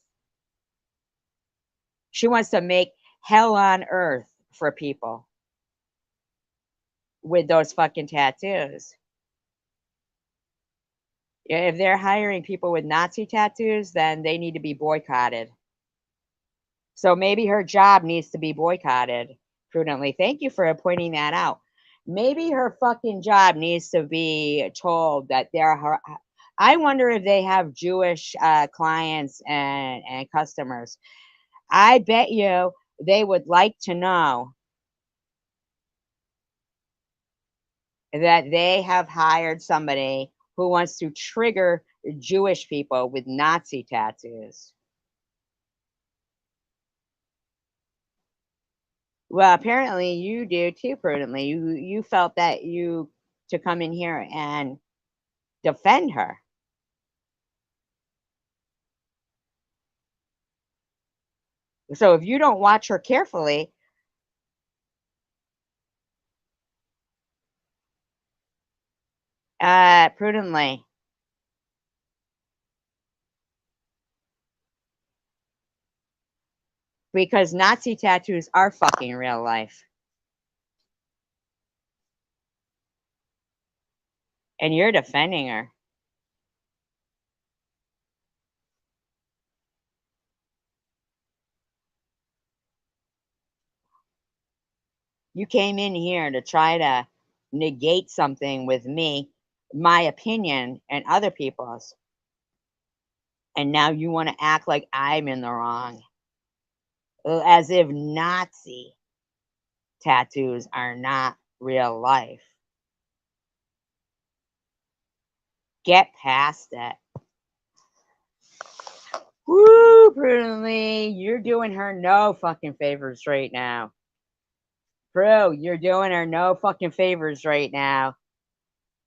She wants to make hell on earth for people with those fucking tattoos. If they're hiring people with Nazi tattoos, then they need to be boycotted. So maybe her job needs to be boycotted. Prudently. Thank you for pointing that out. Maybe her fucking job needs to be told that they're her. I wonder if they have Jewish clients and customers. I bet you they would like to know that they have hired somebody who wants to trigger Jewish people with Nazi tattoos. Well, apparently you do too, prudently. You felt that you to come in here and defend her. So if you don't watch her carefully, Prudently. Because Nazi tattoos are fucking real life. And you're defending her. You came in here to try to negate something with me, my opinion, and other people's. And now you want to act like I'm in the wrong. As if Nazi tattoos are not real life. Get past it. Woo, Prudently, you're doing her no fucking favors right now. Prue, you're doing her no fucking favors right now.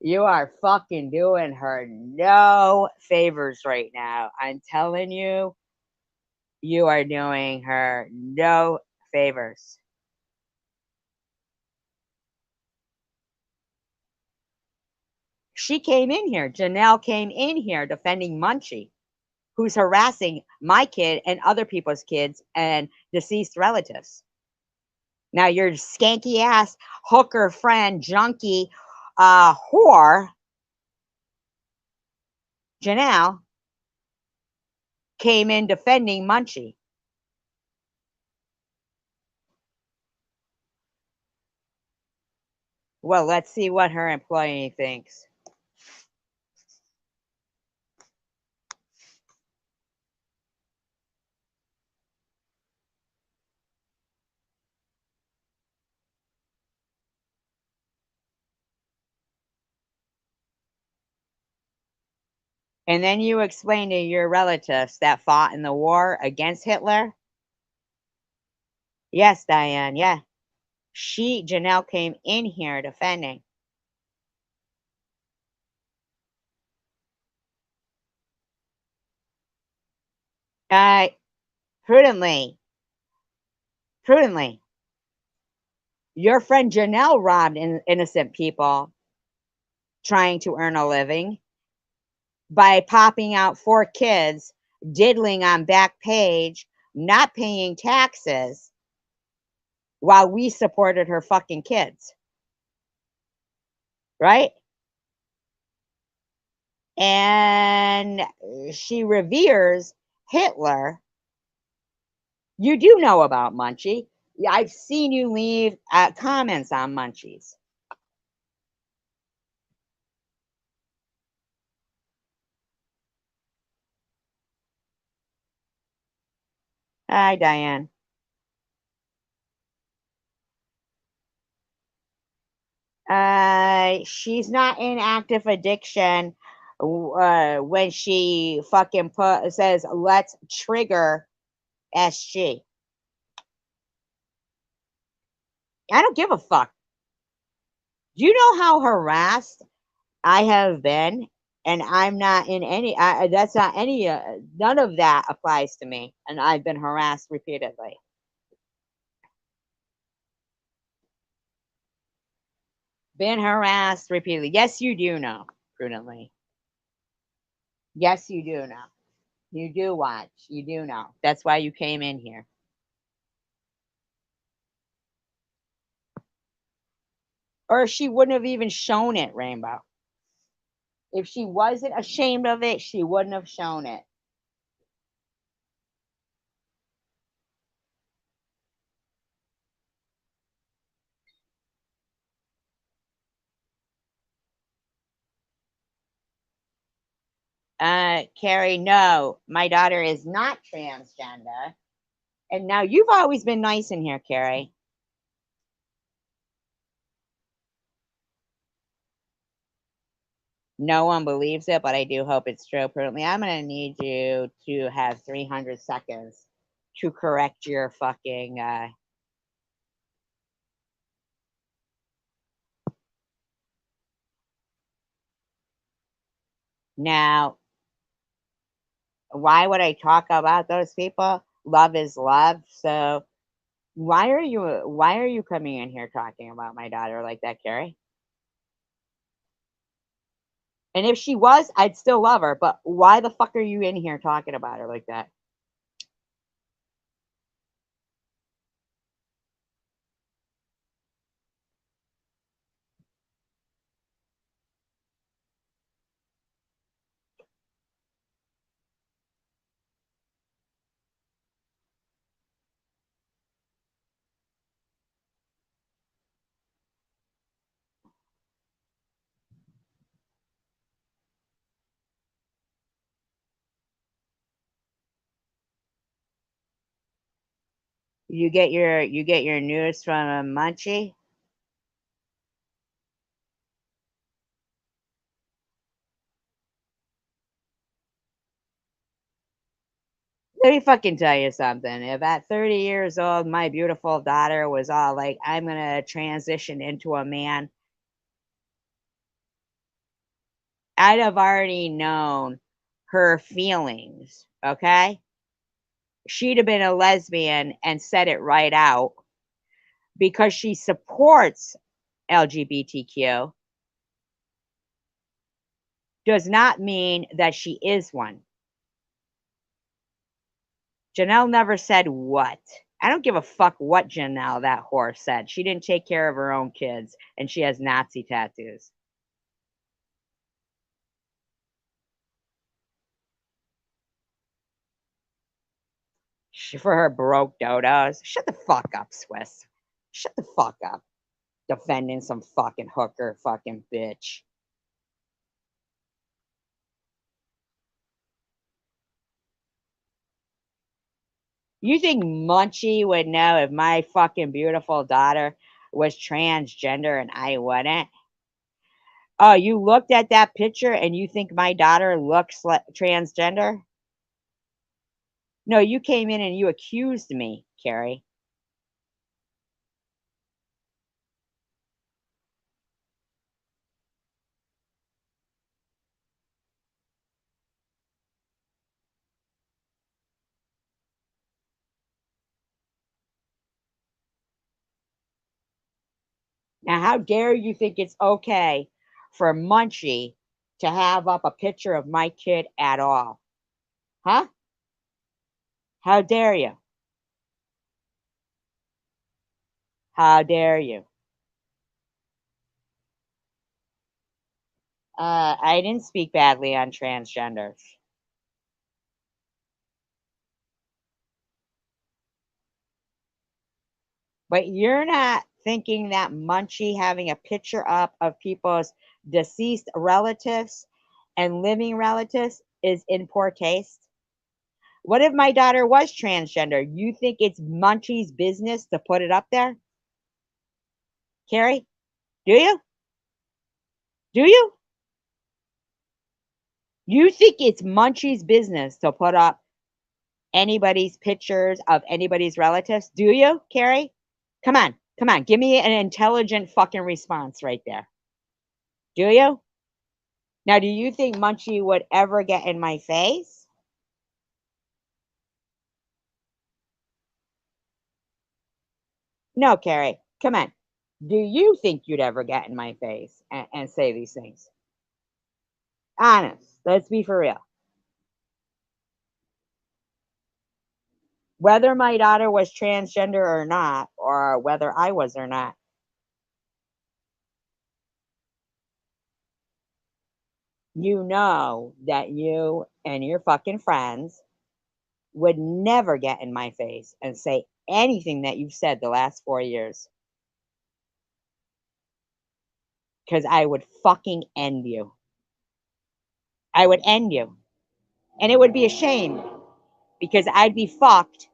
You are fucking doing her no favors right now. I'm telling you, you are doing her no favors. She came in here. Janelle came in here defending Munchie, who's harassing my kid and other people's kids and deceased relatives. Now your skanky ass hooker friend, junkie, whore, Janelle, came in defending Munchie. Well, let's see what her employee thinks. And then you explain to your relatives that fought in the war against Hitler. Yes, Diane, yeah. Janelle came in here defending. Uh, prudently, prudently. Your friend Janelle robbed innocent people trying to earn a living by popping out 4 kids, diddling on back page, not paying taxes while we supported her fucking kids. Right? And she reveres Hitler. You do know about Munchie. I've seen you leave comments on Munchies. Hi, Diane. She's not in active addiction when she fucking says, let's trigger SG. I don't give a fuck. Do you know how harassed I have been? And I'm not in any, that's not any, none of that applies to me. And I've been harassed repeatedly. Been harassed repeatedly. Yes, you do know, Prudently. Yes, you do know. You do watch. You do know. That's why you came in here. Or she wouldn't have even shown it, Rainbow. If she wasn't ashamed of it, she wouldn't have shown it. Carrie, no, my daughter is not transgender. And now you've always been nice in here, Carrie. No one believes it, but I do hope it's true. Apparently, I'm going to need you to have 300 seconds to correct your fucking. Now, why would I talk about those people? Love is love. So, why are you coming in here talking about my daughter like that, Carrie? And if she was, I'd still love her. But why the fuck are you in here talking about her like that? You get your news from a munchie? Let me fucking tell you something. If at 30 years old my beautiful daughter was all like, I'm gonna transition into a man, I'd have already known her feelings, okay? She'd have been a lesbian and said it right out because she supports LGBTQ does not mean that she is one. Janelle never said what. I don't give a fuck what Janelle, that whore, said. She didn't take care of her own kids and she has Nazi tattoos. For her broke dodos. Shut the fuck up, Swiss. Shut the fuck up. Defending some fucking hooker fucking bitch. You think Munchie would know if my fucking beautiful daughter was transgender and I wouldn't? Oh, you looked at that picture and you think my daughter looks like transgender? No, you came in and you accused me, Carrie. Now, how dare you think it's okay for Munchie to have up a picture of my kid at all? Huh? How dare you? How dare you? I didn't speak badly on transgenders. But you're not thinking that Munchie having a picture up of people's deceased relatives and living relatives is in poor taste? What if my daughter was transgender? You think it's Munchie's business to put it up there? Carrie, do you? Do you? You think it's Munchie's business to put up anybody's pictures of anybody's relatives? Do you, Carrie? Come on. Come on. Give me an intelligent fucking response right there. Do you? Now, do you think Munchie would ever get in my face? No, Carrie. Come on. Do you think you'd ever get in my face and say these things? Honest. Let's be for real. Whether my daughter was transgender or not, or whether I was or not, you know that you and your fucking friends would never get in my face and say anything that you've said the last 4 years because I would fucking end you. I would end you. And it would be a shame because I'd be fucked.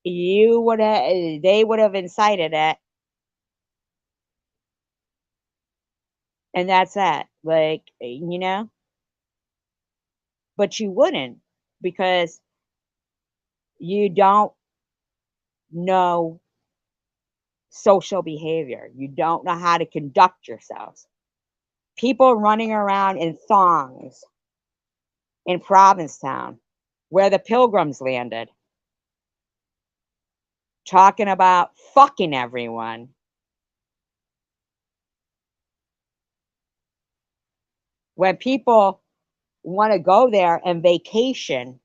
You would have, they would have incited it. And that's that. Like, but you wouldn't because you don't know social behavior. You don't know how to conduct yourselves. People running around in thongs in Provincetown where the pilgrims landed, talking about fucking everyone. when people want to go there and vacation,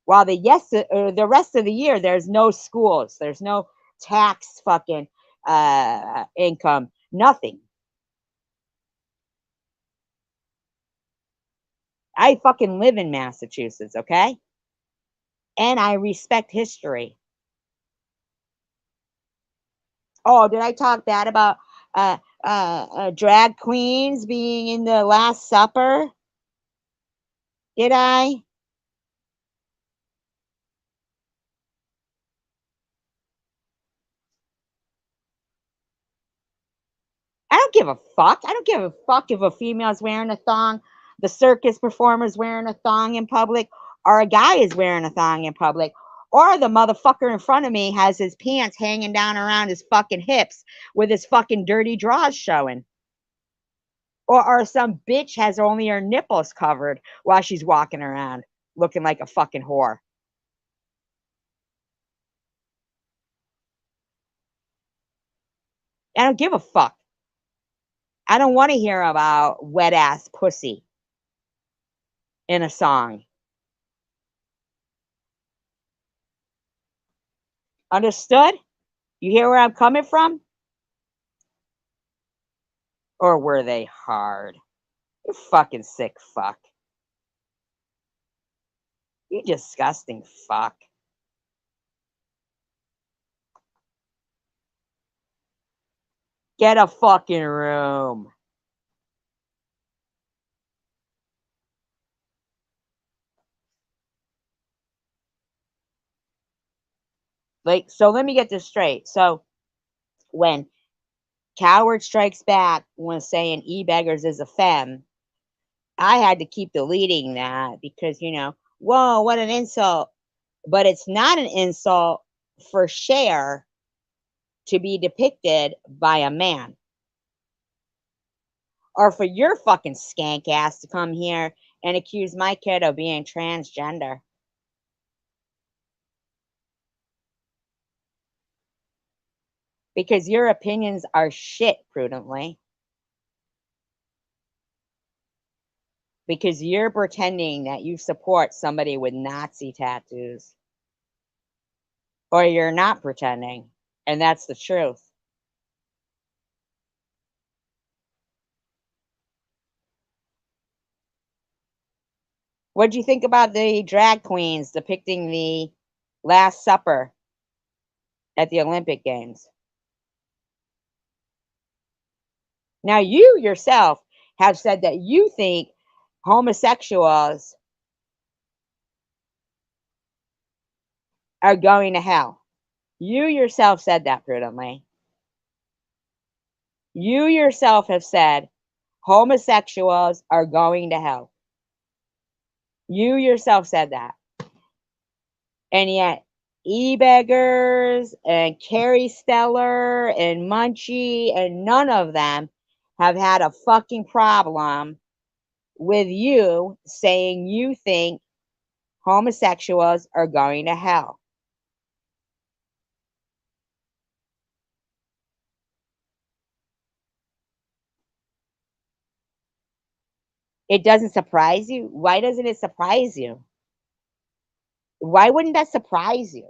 while the rest of the year there's no schools, there's no tax fucking income, nothing. I fucking live in Massachusetts, okay? And I respect history. Oh, did I talk bad about drag queens being in the Last Supper? Did I? I don't give a fuck. I don't give a fuck if a female's wearing a thong, the circus performer's wearing a thong in public, or a guy is wearing a thong in public, or the motherfucker in front of me has his pants hanging down around his fucking hips with his fucking dirty drawers showing. Or some bitch has only her nipples covered while she's walking around looking like a fucking whore. I don't give a fuck. I don't want to hear about wet ass pussy in a song. Understood? You hear where I'm coming from? Or were they hard? You fucking sick fuck. You disgusting fuck. Get a fucking room. Like, so let me get this straight. So when Coward Strikes Back was saying e-beggars is a femme, I had to keep deleting that because, whoa, what an insult. But it's not an insult for Cher to be depicted by a man. Or for your fucking skank ass to come here and accuse my kid of being transgender. Because your opinions are shit, prudently. Because you're pretending that you support somebody with Nazi tattoos. Or you're not pretending. And that's the truth. What do you think about the drag queens depicting the Last Supper at the Olympic Games? Now, you yourself have said that you think homosexuals are going to hell. You yourself said that, prudently. You yourself have said homosexuals are going to hell. You yourself said that. And yet, e-beggars and Carrie Stellar and Munchie and none of them have had a fucking problem with you saying you think homosexuals are going to hell. It doesn't surprise you? Why doesn't it surprise you? Why wouldn't that surprise you?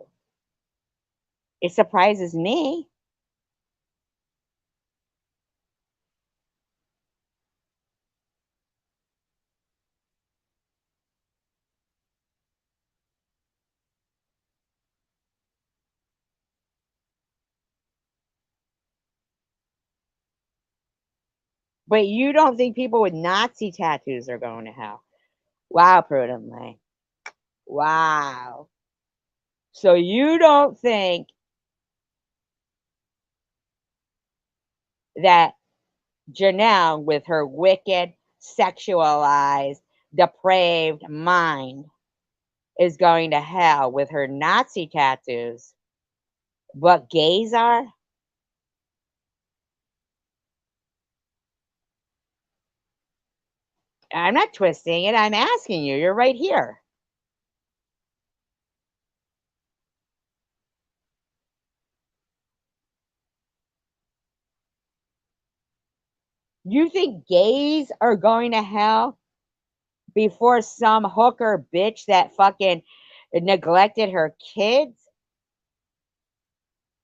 It surprises me. But you don't think people with Nazi tattoos are going to hell? Wow, prudently. Wow. So you don't think that Janelle, with her wicked, sexualized, depraved mind, is going to hell with her Nazi tattoos, but gays are? I'm not twisting it. I'm asking you. You're right here. You think gays are going to hell before some hooker bitch that fucking neglected her kids?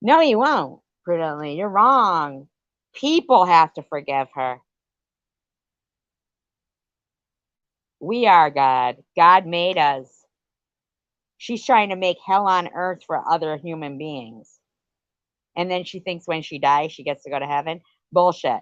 No, you won't, prudently. You're wrong. People have to forgive her. We are God. God made us. She's trying to make hell on earth for other human beings. And then she thinks when she dies, she gets to go to heaven. Bullshit.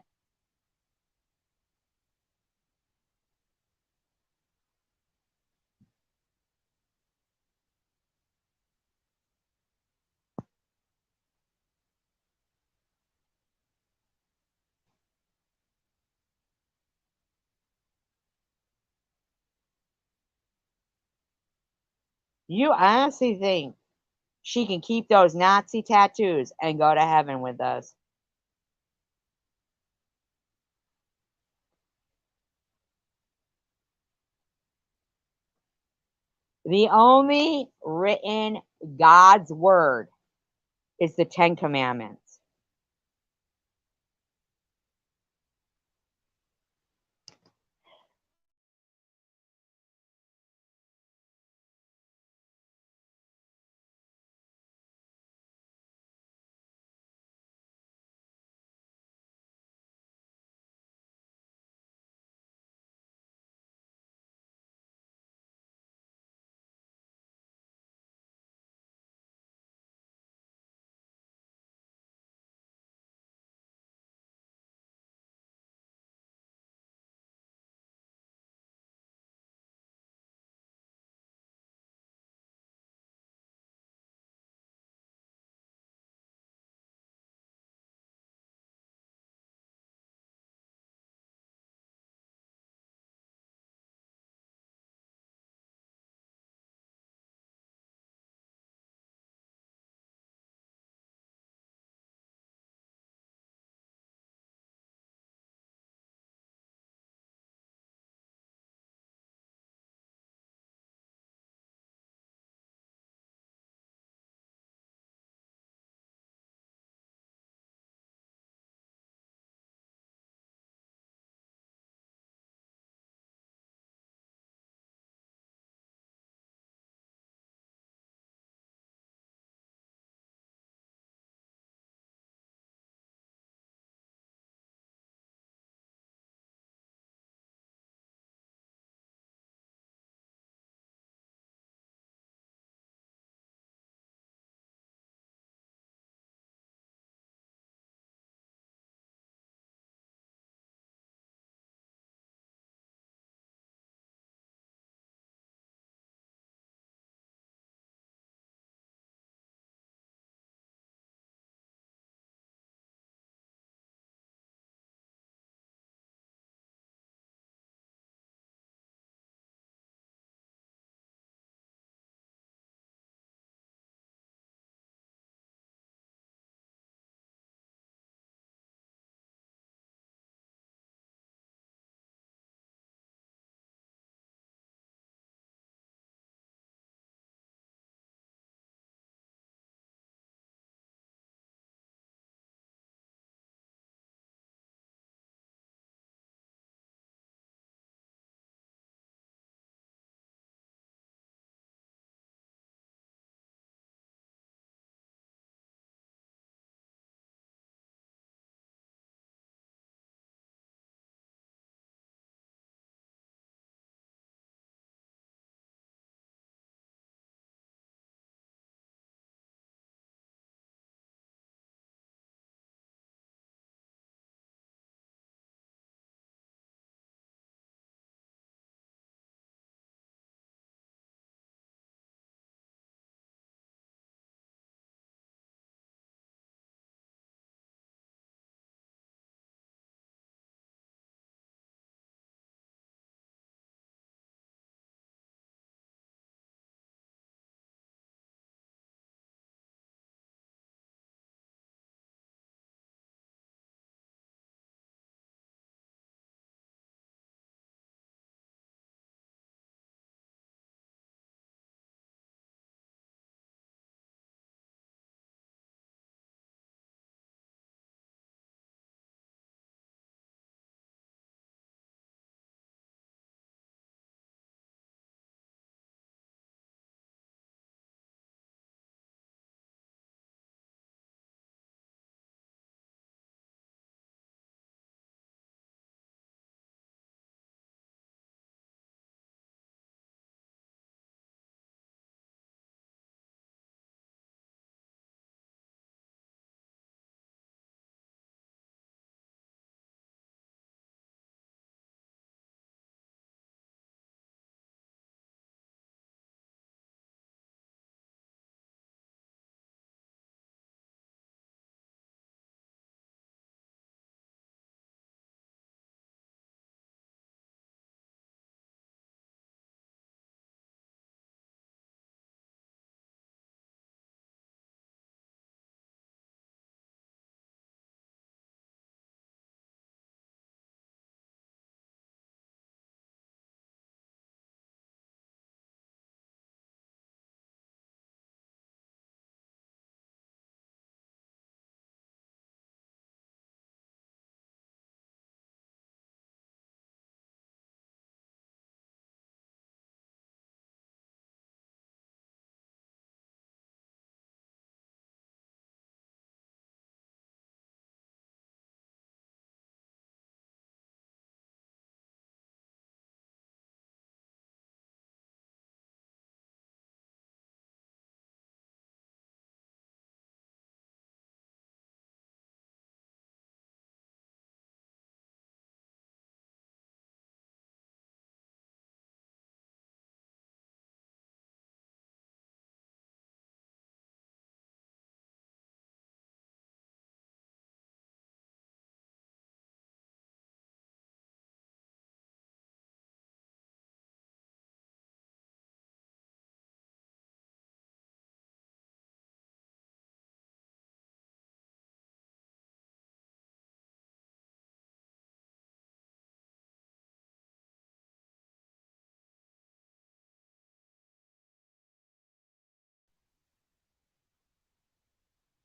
You honestly think she can keep those Nazi tattoos and go to heaven with us? The only written God's word is the Ten Commandments.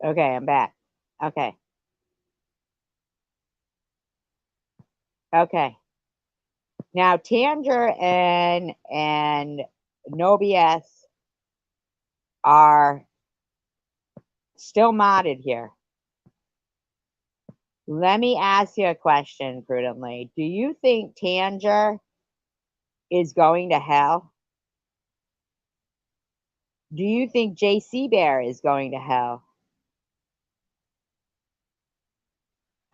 Okay, I'm back. Okay. Okay. Now Tanger and No BS are still modded here. Let me ask you a question prudently. Do you think Tanger is going to hell? Do you think JC Bear is going to hell?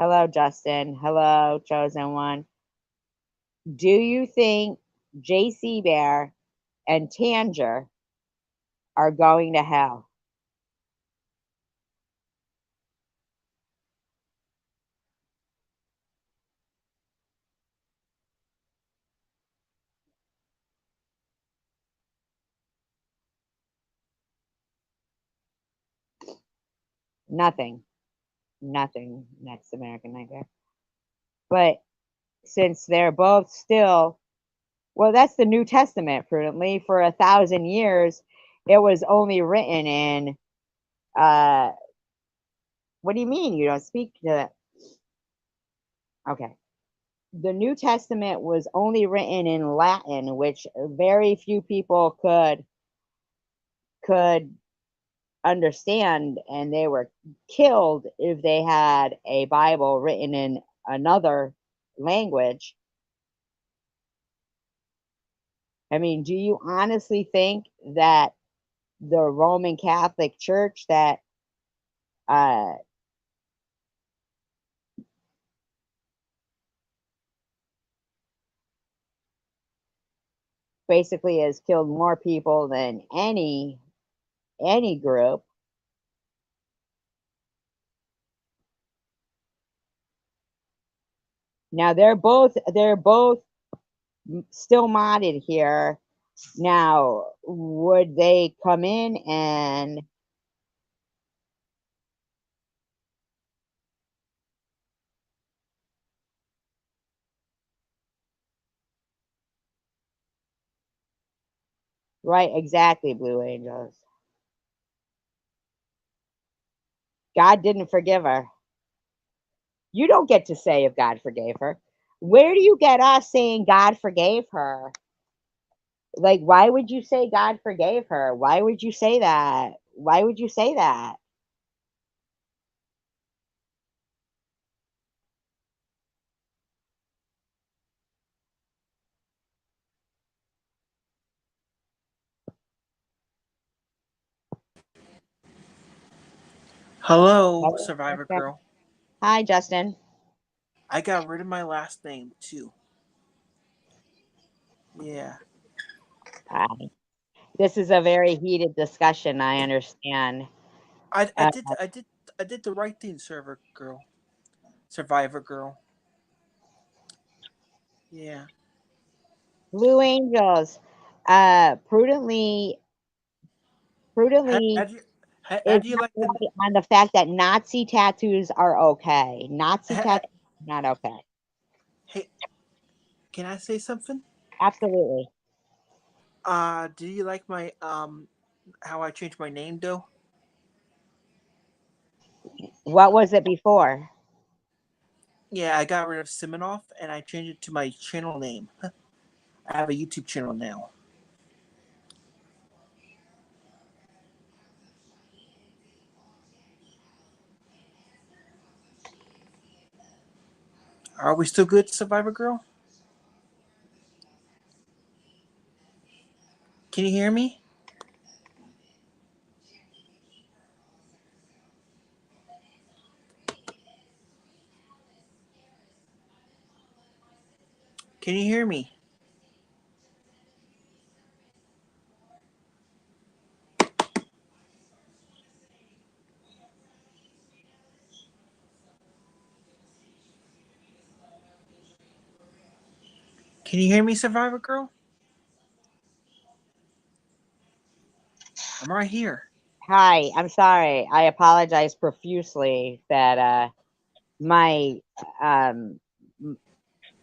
Hello, Justin. Hello, Chosen One. Do you think JC Bear and Tanger are going to hell? Nothing. Nothing next American Nightmare. But since they're both still, well, that's the New Testament, prudently. For 1,000 years, it was only written in, uh, what do you mean you don't speak to that? Okay. The New Testament was only written in Latin, which very few people could understand, and they were killed if they had a Bible written in another language. I mean, do you honestly think that the Roman Catholic Church that uh, basically has killed more people than any group? Now they're both still modded here. Now, would they come in and right? Exactly, Blue Angels. God didn't forgive her. You don't get to say if God forgave her. Where do you get us saying God forgave her? Like, why would you say God forgave her? Why would you say that? Why would you say that? Hello, Hello? Survivor Girl. Hi, Justin. I got rid of my last name too. Yeah. Hi. This is a very heated discussion. I understand. I, I Uh, did I did I did the right thing, Server Girl. Survivor Girl. Yeah. Blue Angels. Prudently, How, prudently how do you how is do you not like the right on the fact that Nazi tattoos are okay. Nazi how, tattoos are not okay. hey, can I say something? Absolutely. Do you like my how I changed my name though? What was it before? Yeah, I got rid of Siminoff and I changed it to my channel name. I have a YouTube channel now. Are we still good, Survivor Girl? Can you hear me? Can you hear me? Can you hear me, Survivor Girl? I'm right here. Hi, I'm sorry. I apologize profusely that my um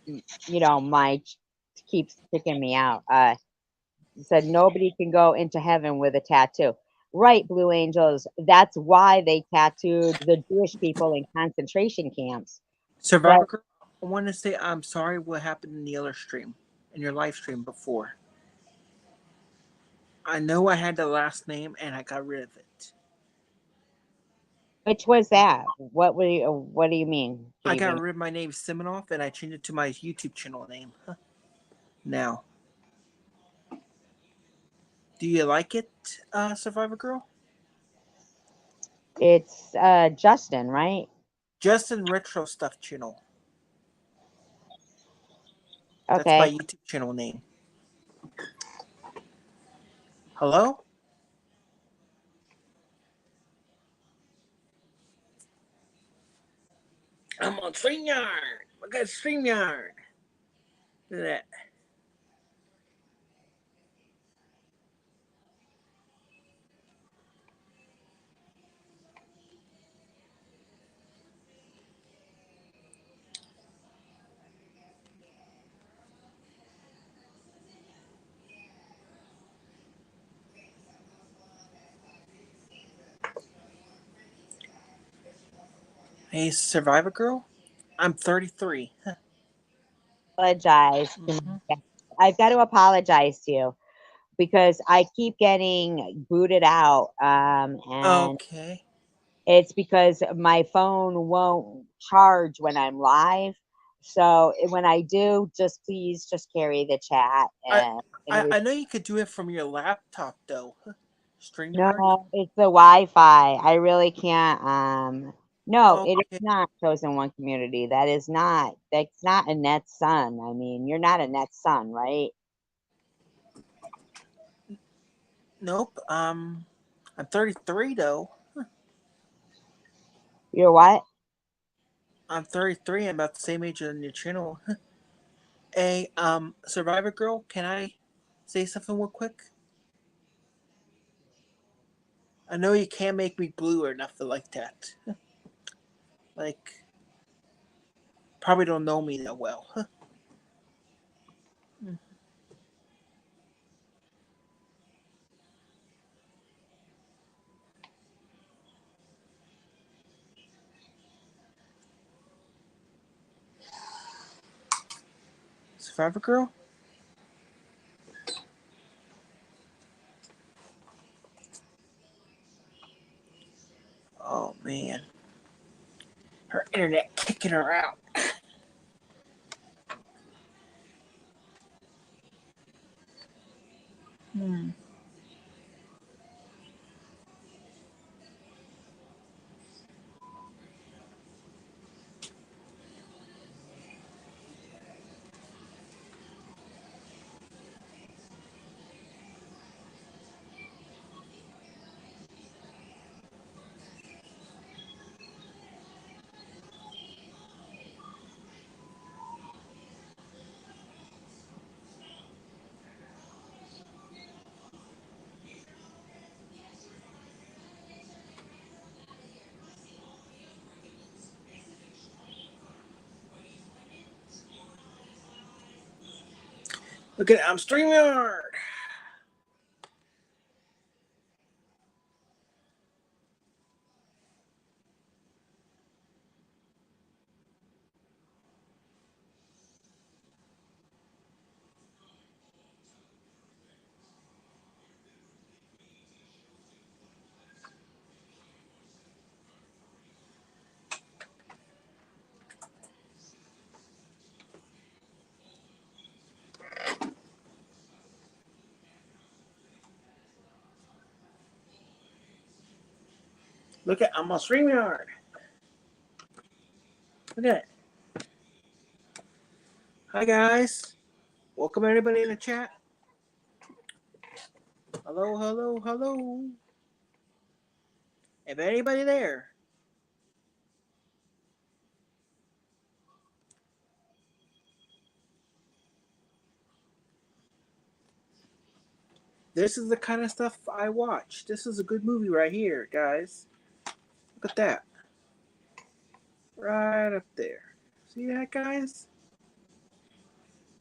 my keeps kicking me out. Said nobody can go into heaven with a tattoo. Right, Blue Angels. That's why they tattooed the Jewish people in concentration camps. But Survivor Girl, I want to say I'm sorry what happened in the other stream, in your live stream before. I know I had the last name and I got rid of it. which was that? What do you mean? Can I you got bring rid of my name Siminoff and I changed it to my YouTube channel name. Now, do you like it, Survivor Girl? it's Justin, right? Justin Retro Stuff Channel. That's my Okay. YouTube channel name. Hello? I'm on StreamYard. Look at StreamYard. Look at that. Hey, Survivor Girl? I'm 33. Apologize to Mm-hmm. I've got to apologize to you because I keep getting booted out, and Okay. it's because my phone won't charge when I'm live. So when I do, just please just carry the chat I, and I know you could do it from your laptop though. StreamYard? no, it's the Wi-Fi. I really can't. No, it is Okay. not chosen one community. That's not a net son. I mean, you're not a net son, right? Nope. I'm 33 though. You're what? I'm 33. I'm about the same age on your channel. Hey, Survivor Girl, can I say something real quick? I know you can't make me blue or nothing like that. Like, probably don't know me that well. Survivor Girl? Oh man, her internet kicking her out. Hmm. Look at I'm StreamYard. Look at I'm on StreamYard. Look at it. Hi guys. Welcome everybody in the chat. Hello, hello, hello. If anybody there. This is the kind of stuff I watch. This is a good movie right here, guys. Look at that. Right up there. See that, guys?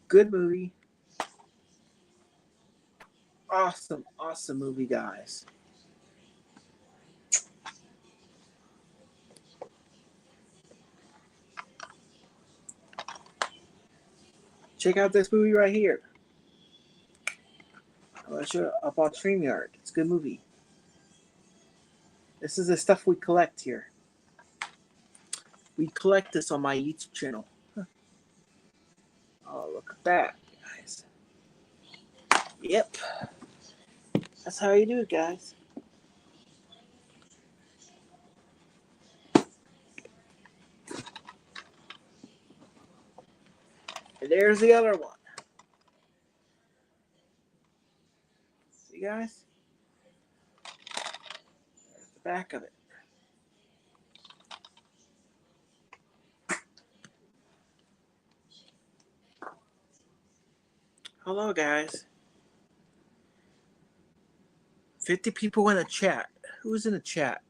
Good movie. Awesome, awesome movie, guys. Check out this movie right here. I'm gonna show you up on StreamYard. It's a good movie. This is the stuff we collect here. We collect this on my YouTube channel. Oh, look at that, guys. Yep. That's how you do it, guys. And there's the other one. See, guys? There's the back of it. Hello, guys. 50 people in the chat. Who's in the chat?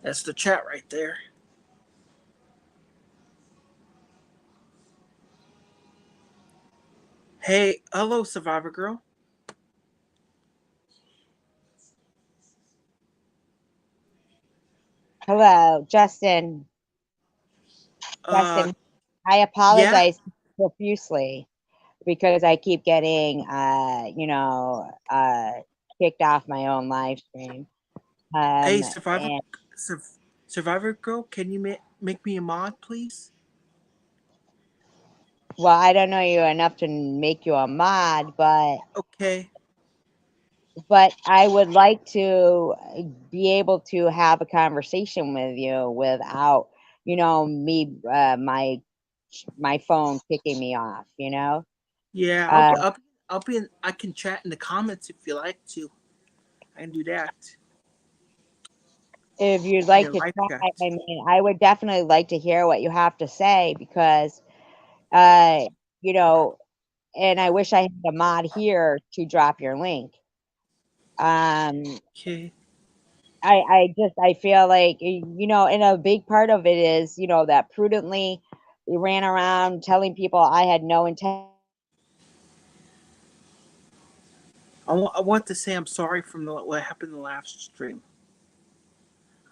That's the chat right there. Hey, hello, Survivor Girl. Hello, Justin. Uh, Justin, I yeah. apologize profusely because I keep getting, kicked off my own live stream. Hey, Survivor, And Survivor Girl, can you make me a mod, please? well, I don't know you enough to make you a mod, Okay. but I would like to be able to have a conversation with you without, me, my phone kicking me off. Yeah, Uh, I'll be in. I can chat in the comments if you like to. I can do that. if you'd Be like a to live try, I chat. mean, I would definitely like to hear what you have to say because, uh, you know, and I wish I had a mod here to drop your link. Um, Okay. I feel like, and a big part of it is, that prudently we ran around telling people I had no intent. I want to say I'm sorry from what happened in the last stream.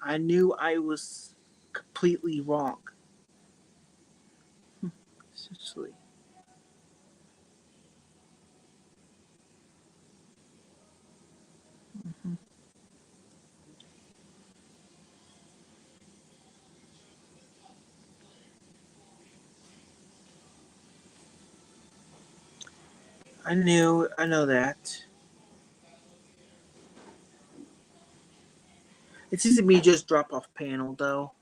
I knew I was completely wrong. Seriously. Mhm. I know that. It's easy to me just drop off panel though,